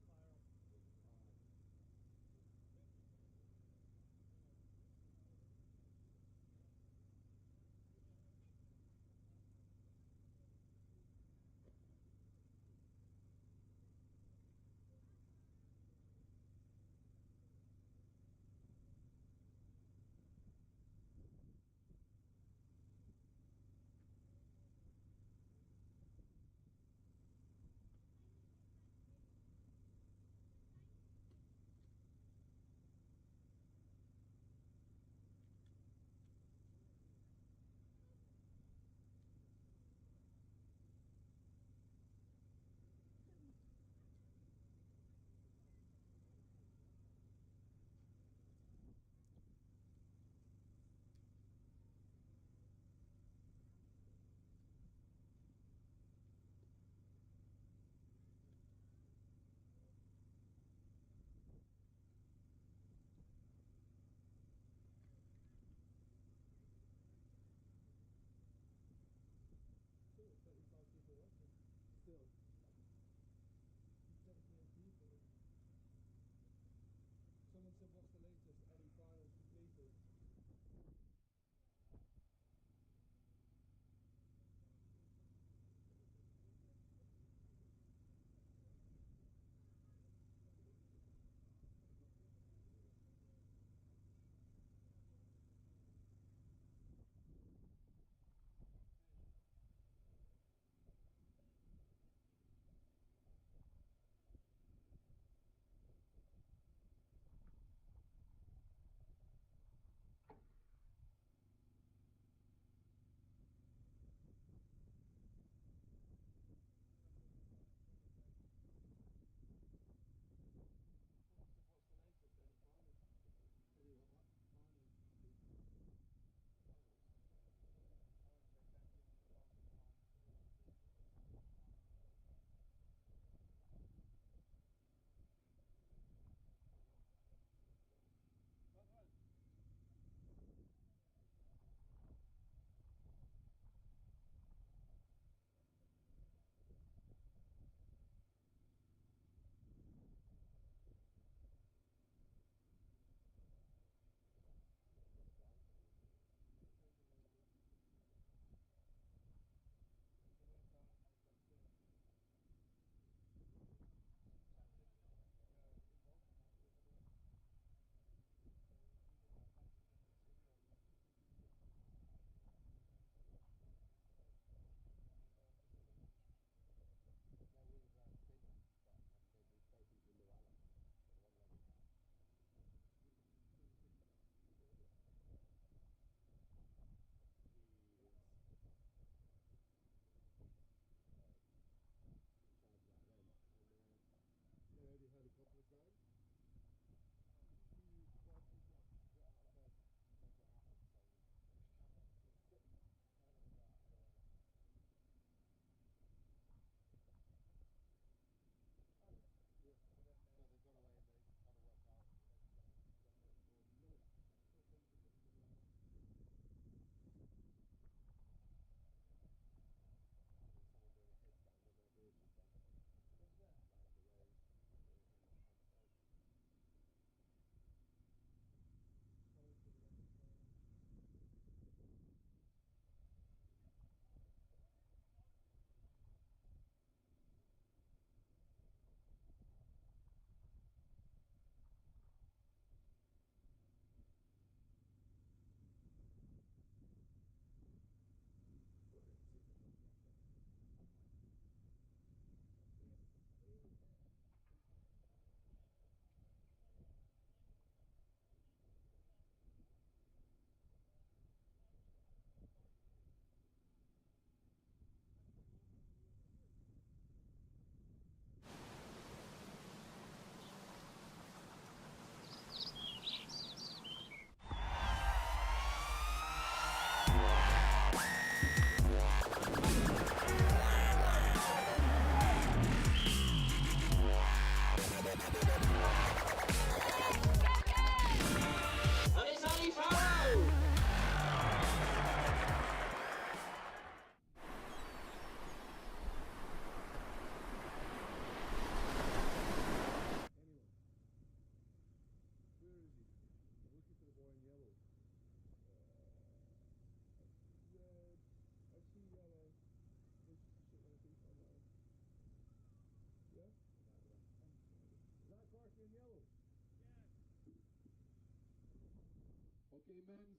Okay, men's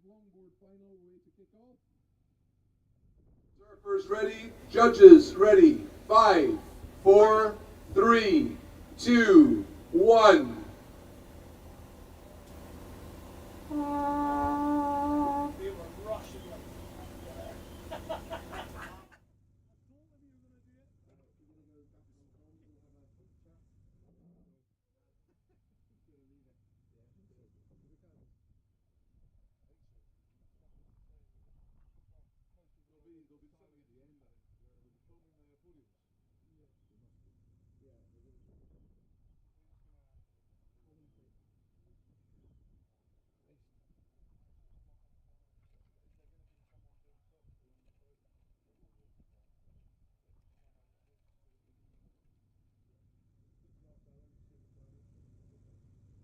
longboard final way to kick off. Surfers ready, judges ready. 5, 4, 3, 2, 1. There'll be timing at the end, I think. Are we filming the podiums? Yeah. There must be. Yeah, there will be. We're just gonna commentate. Nice. More coming down. Is there gonna be someone doing top along the boat? Probably, yeah.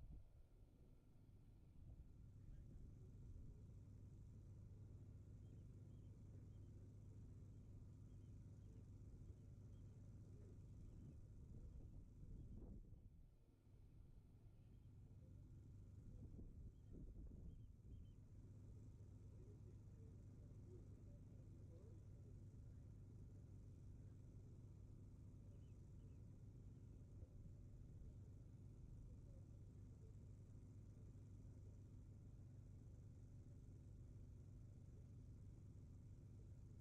Someone like a host so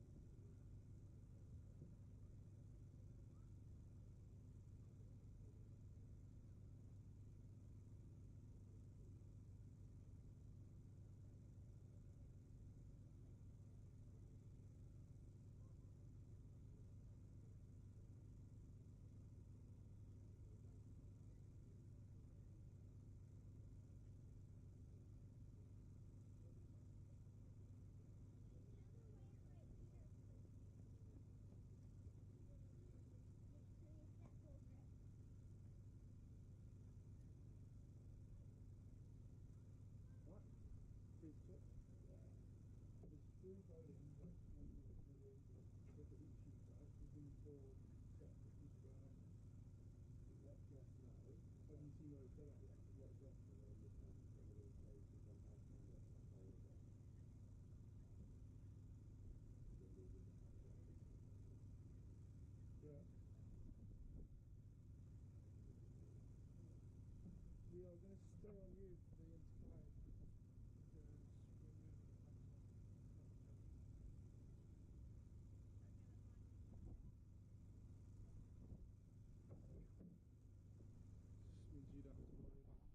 that we can. Good job, Darren. Semi-finals. There's 3 bowlings like with the heat sheet, right? There's been 4 sets of people going on there. Let Jeff know. Have you seen what it's set out yet? Let Jeff know when this comes some of these places on how to handle it and how it goes. Yeah. We are going to stay on you for the entire time because we're moving the lights off. Means you don't have to worry about them.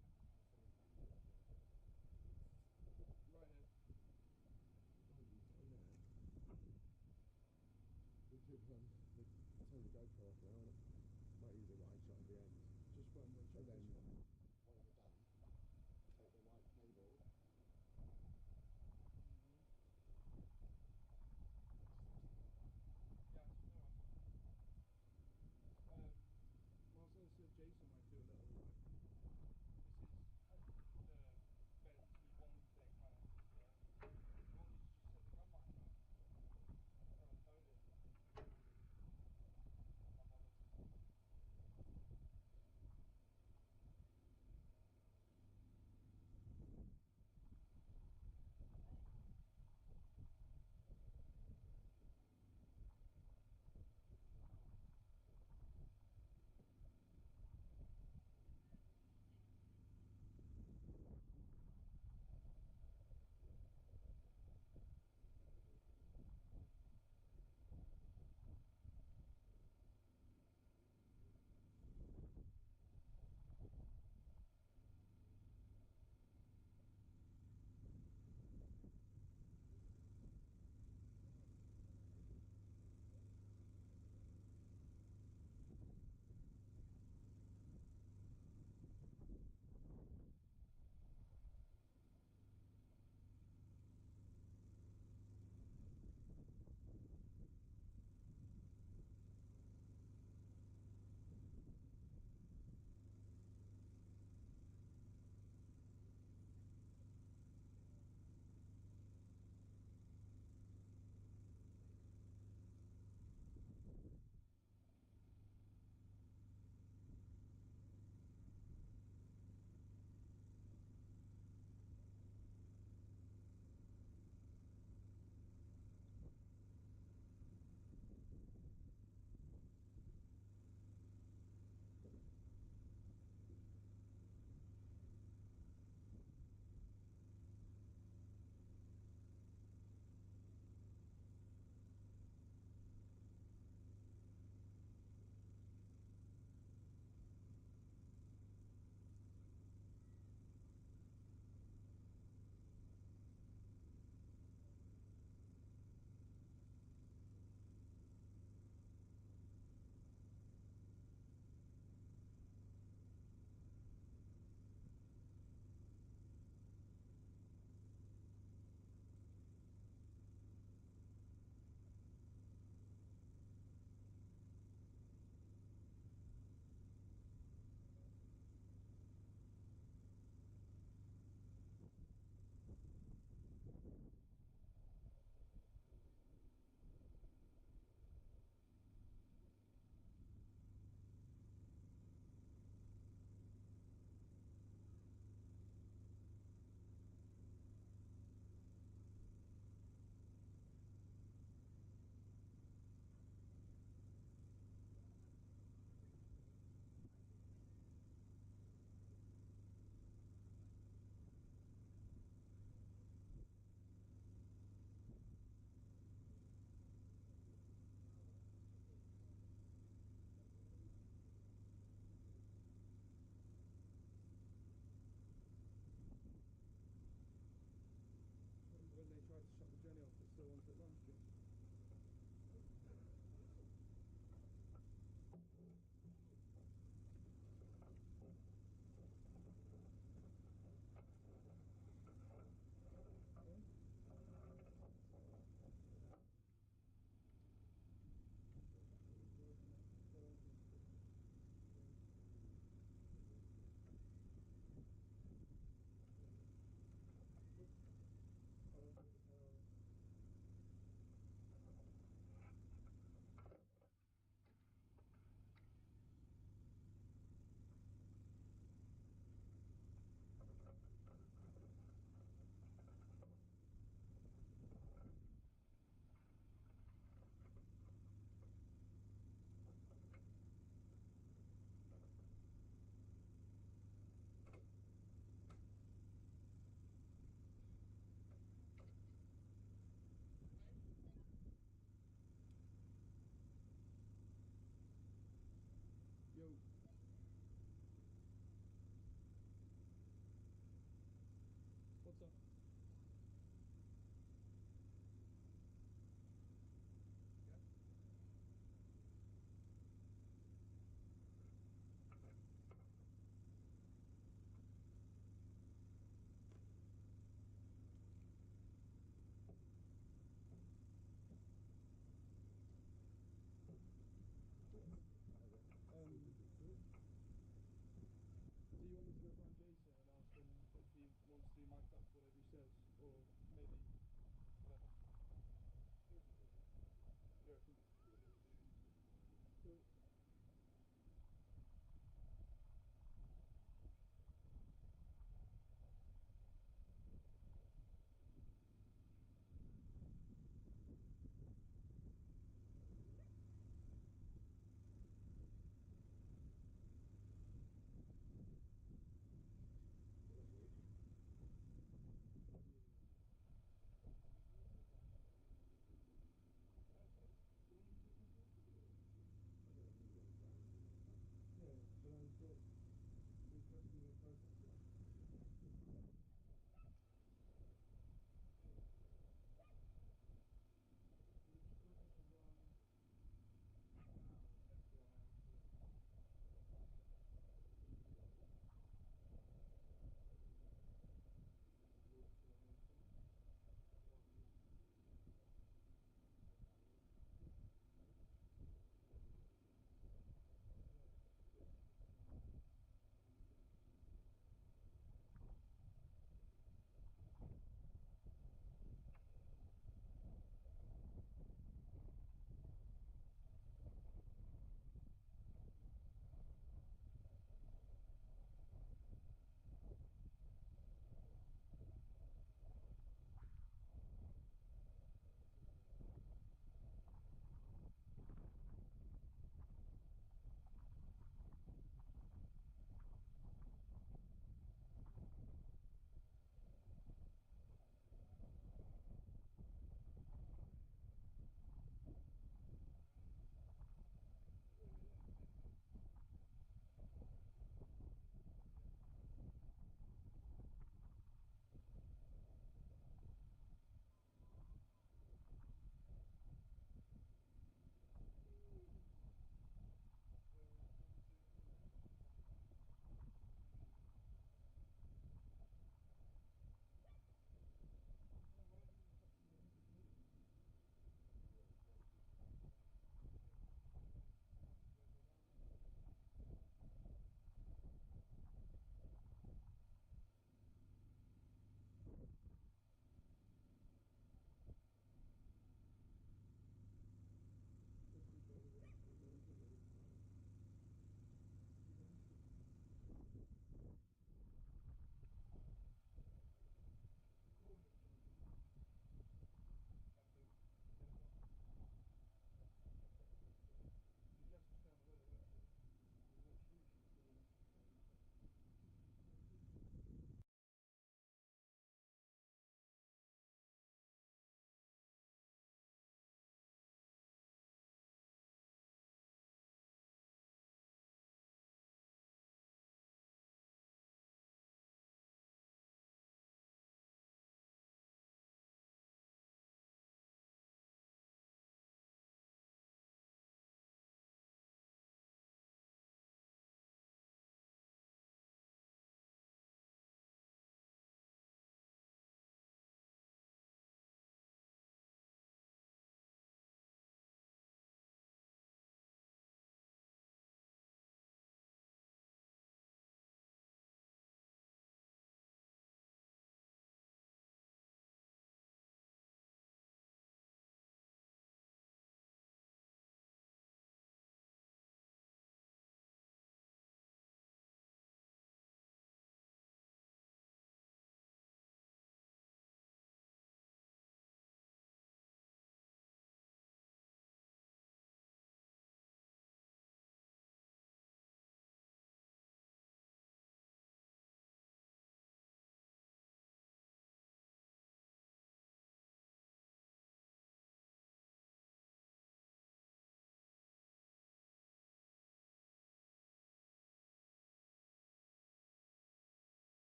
Right then. We could turn the GoPro off now, innit? Might use a wide shot at the end. Just when we're and then when we're done, take the white cable. Yeah, no worries. Marcel said Jason might do a little like. This is the better to be one thing kind of. Yeah. You want me to just set the gun marker up? Oh, totally. I'm not bothered.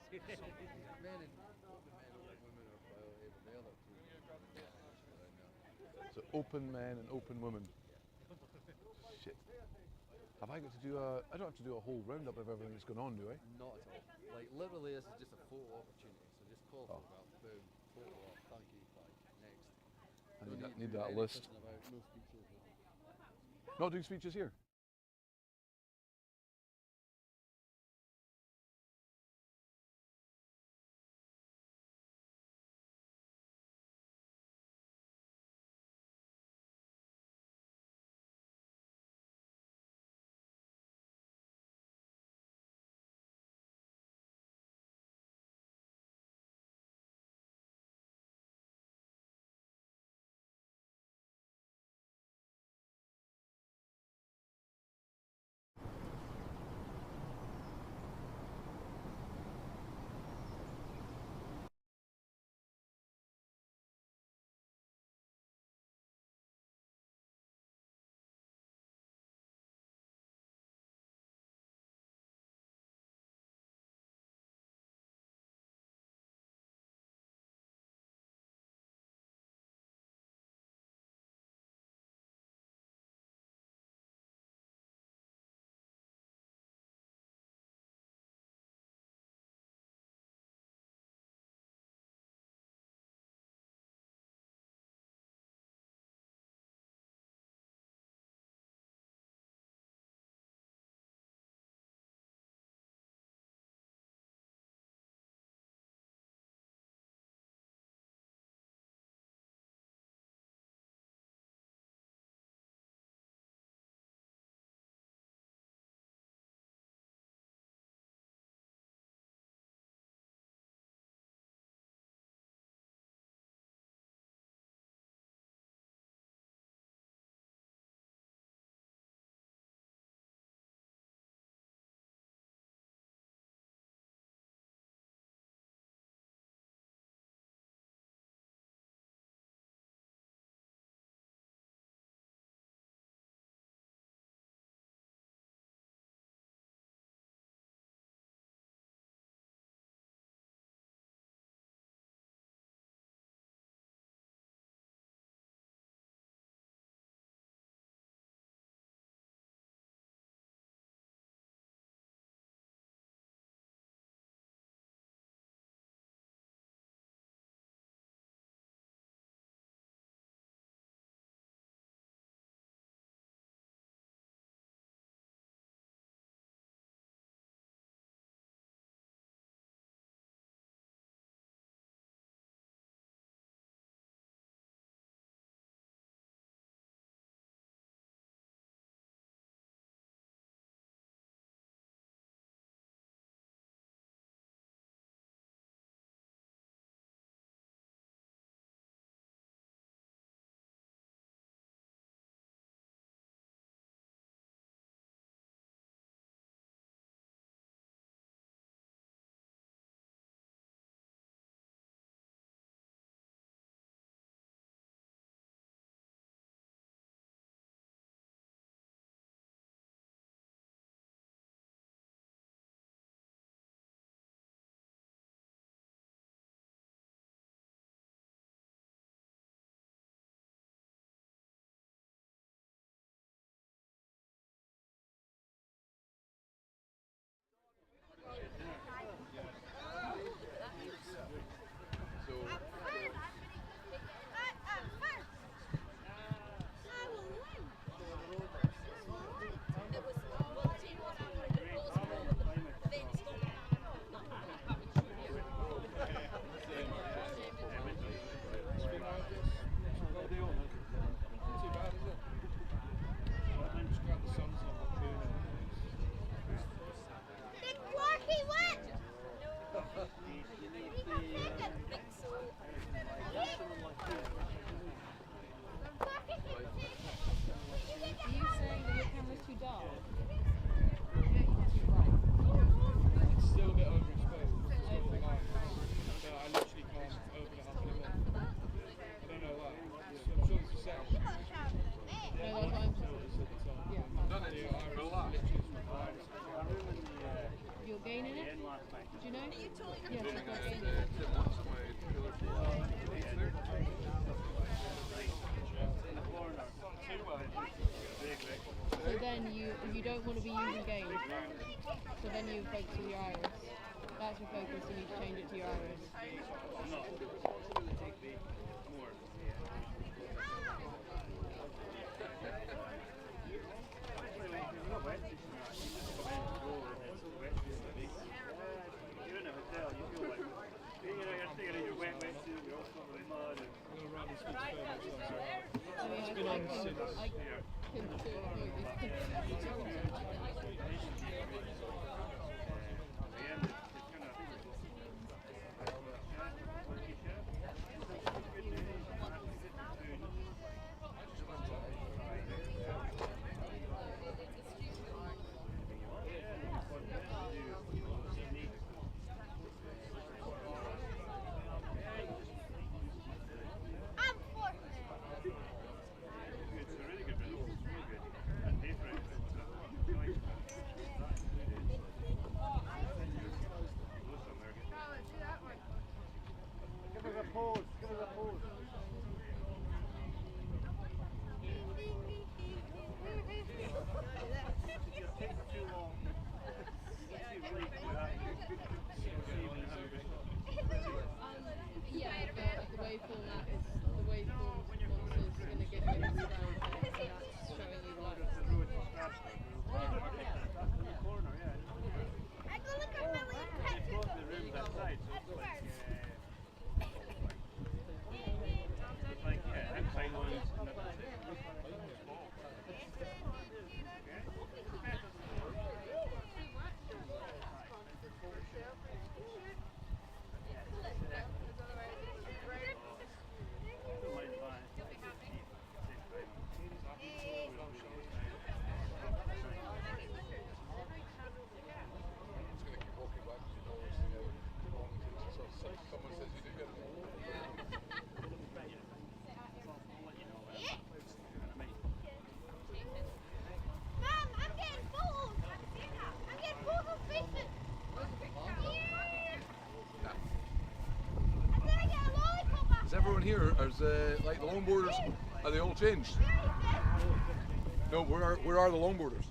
Men and open men, open women are probably the other two. So open men and open women. Shit. Have I got to do a? I don't have to do a whole roundup of everything that's going on, do I? Not at all. Like literally, this is just a photo opportunity. So just call Oh. folk up, boom, photo op, thank you, bye, next. I Don't need to need do that any list. pissing about, no speeches. Not doing speeches here. you know? Yes, so then you don't want to be using gaze. So then you focus with your iris. That's your focus, you need to change it to your iris. Is everyone here? Or is like the longboarders? Are they all changed? No, where are the longboarders?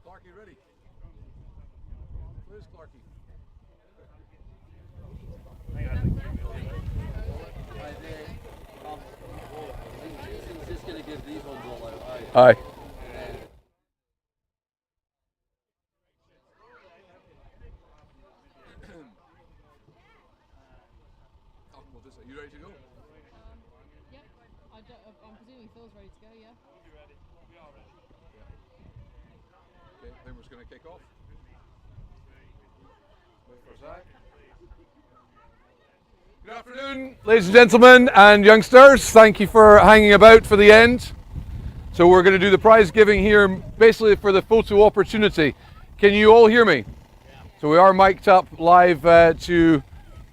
Clarky ready? Where's Clarky? Jason's just going to give these ones all out. Aye. Are you ready to go? Yep. I'm presuming Phil's ready to go, yeah? We're ready. We are ready. Okay, then we're just going to kick off. Wait for Zach. Good afternoon, ladies and gentlemen and youngsters. Thank you for hanging about for the end. So we're going to do the prize giving here basically for the photo opportunity. Can you all hear me? So we are mic'd up live to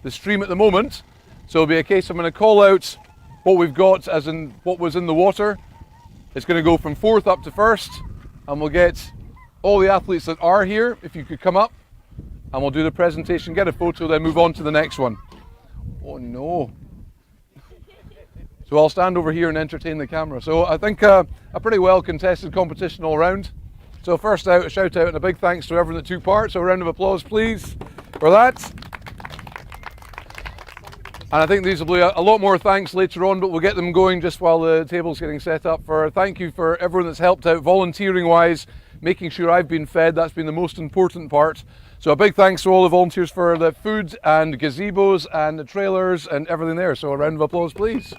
the stream at the moment. So it'll be a case I'm going to call out what we've got as in what was in the water. It's going to go from fourth up to first, and we'll get all the athletes that are here, if you could come up, and we'll do the presentation, get a photo, then move on to the next one. Oh no. So I'll stand over here and entertain the camera. So I think a pretty well contested competition all round. So first out, a shout out and a big thanks to everyone that took part. So a round of applause please for that. And I think these will be a lot more thanks later on, but we'll get them going just while the table's getting set up. Thank you for everyone that's helped out volunteering wise, making sure I've been fed. That's been the most important part. So a big thanks to all the volunteers for the food and gazebos and the trailers and everything there. So a round of applause please.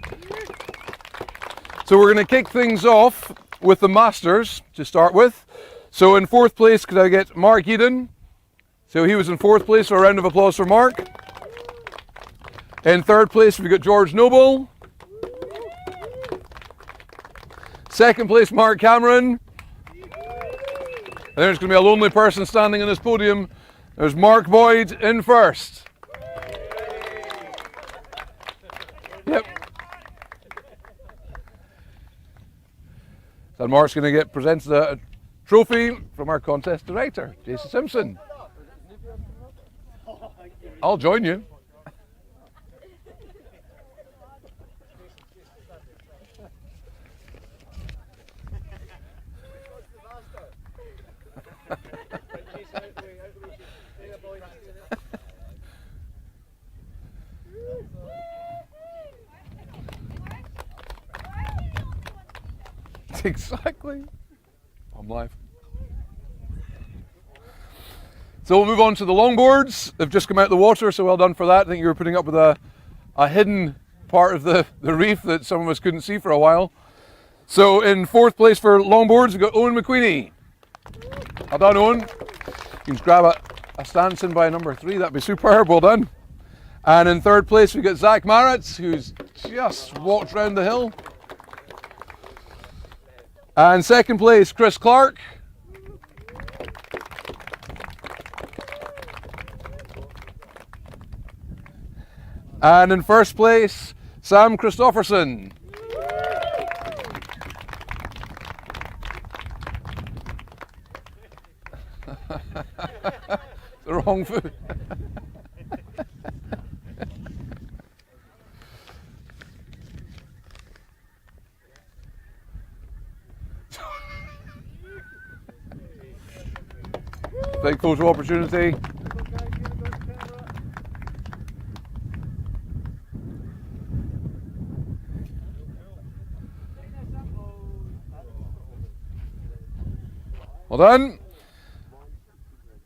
So we're going to kick things off with the Masters to start with. So in fourth place, could I get Mark Eden? So he was in fourth place, so a round of applause for Mark. In third place, we've got George Noble. Second place, Mark Cameron. And there's going to be a lonely person standing on this podium. There's Mark Boyd in first. Yep. So Mark's going to get presented a trophy from our contest director, Jason Simpson. I'll join you. Exactly. I'm live. So we'll move on to the longboards. They've just come out of the water, so well done for that. I think you were putting up with a hidden part of the reef that some of us couldn't see for a while. So in fourth place for longboards, we've got Owen McQueenie. Well done, Owen. You can grab a stance in by number 3. That'd be superb. Well done. And in third place, we've got Zach Maritz, who's just walked round the hill. And second place, Chris Clark. And in first place, Sam Christofferson. The wrong foot. Big photo opportunity. Well done.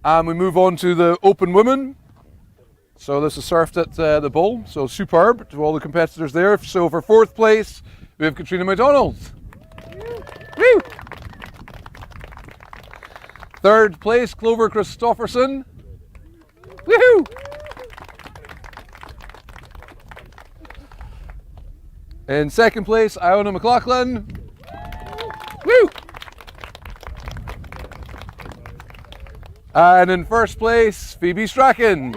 And we move on to the open women. So this is surfed at the Bull. So superb to all the competitors there. So for fourth place, we have Katrina McDonald. Woo! Third place, Clover Christofferson. Woohoo! In second place, Iona McLaughlin. Woo! And in first place, Phoebe Strachan.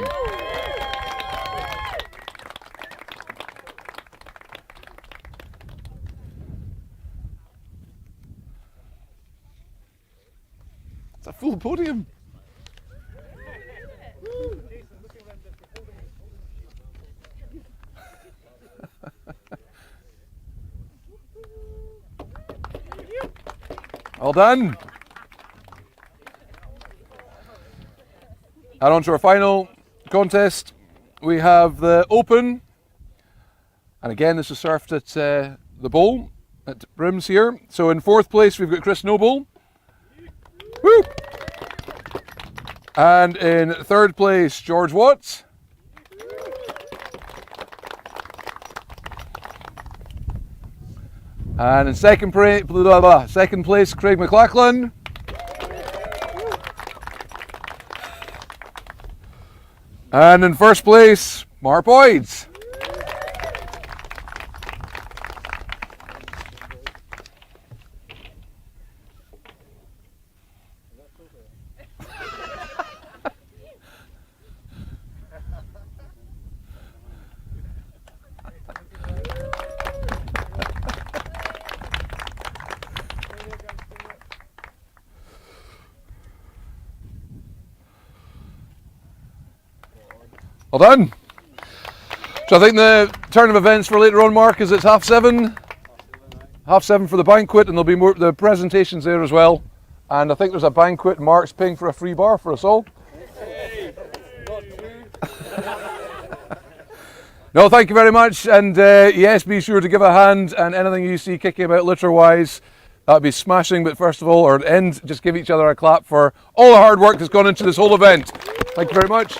It's a full podium. Well done. And on to our final contest. We have the Open. And again, this is surfed at the Bowl at Brims here. So in fourth place, we've got Chris Noble. Woo! And in third place, George Watts. And in second place, Craig McLachlan. And in first place, Mark Boyd. Well done. So I think the turn of events for later on, Mark, is it's 7:30? 7:30 for the banquet, and there'll be more the presentations there as well. And I think there's a banquet, and Mark's paying for a free bar for us all. No, thank you very much, and yes, be sure to give a hand, and anything you see kicking about litter-wise, that'd be smashing. But first of all, or end, just give each other a clap for all the hard work that's gone into this whole event. Thank you very much.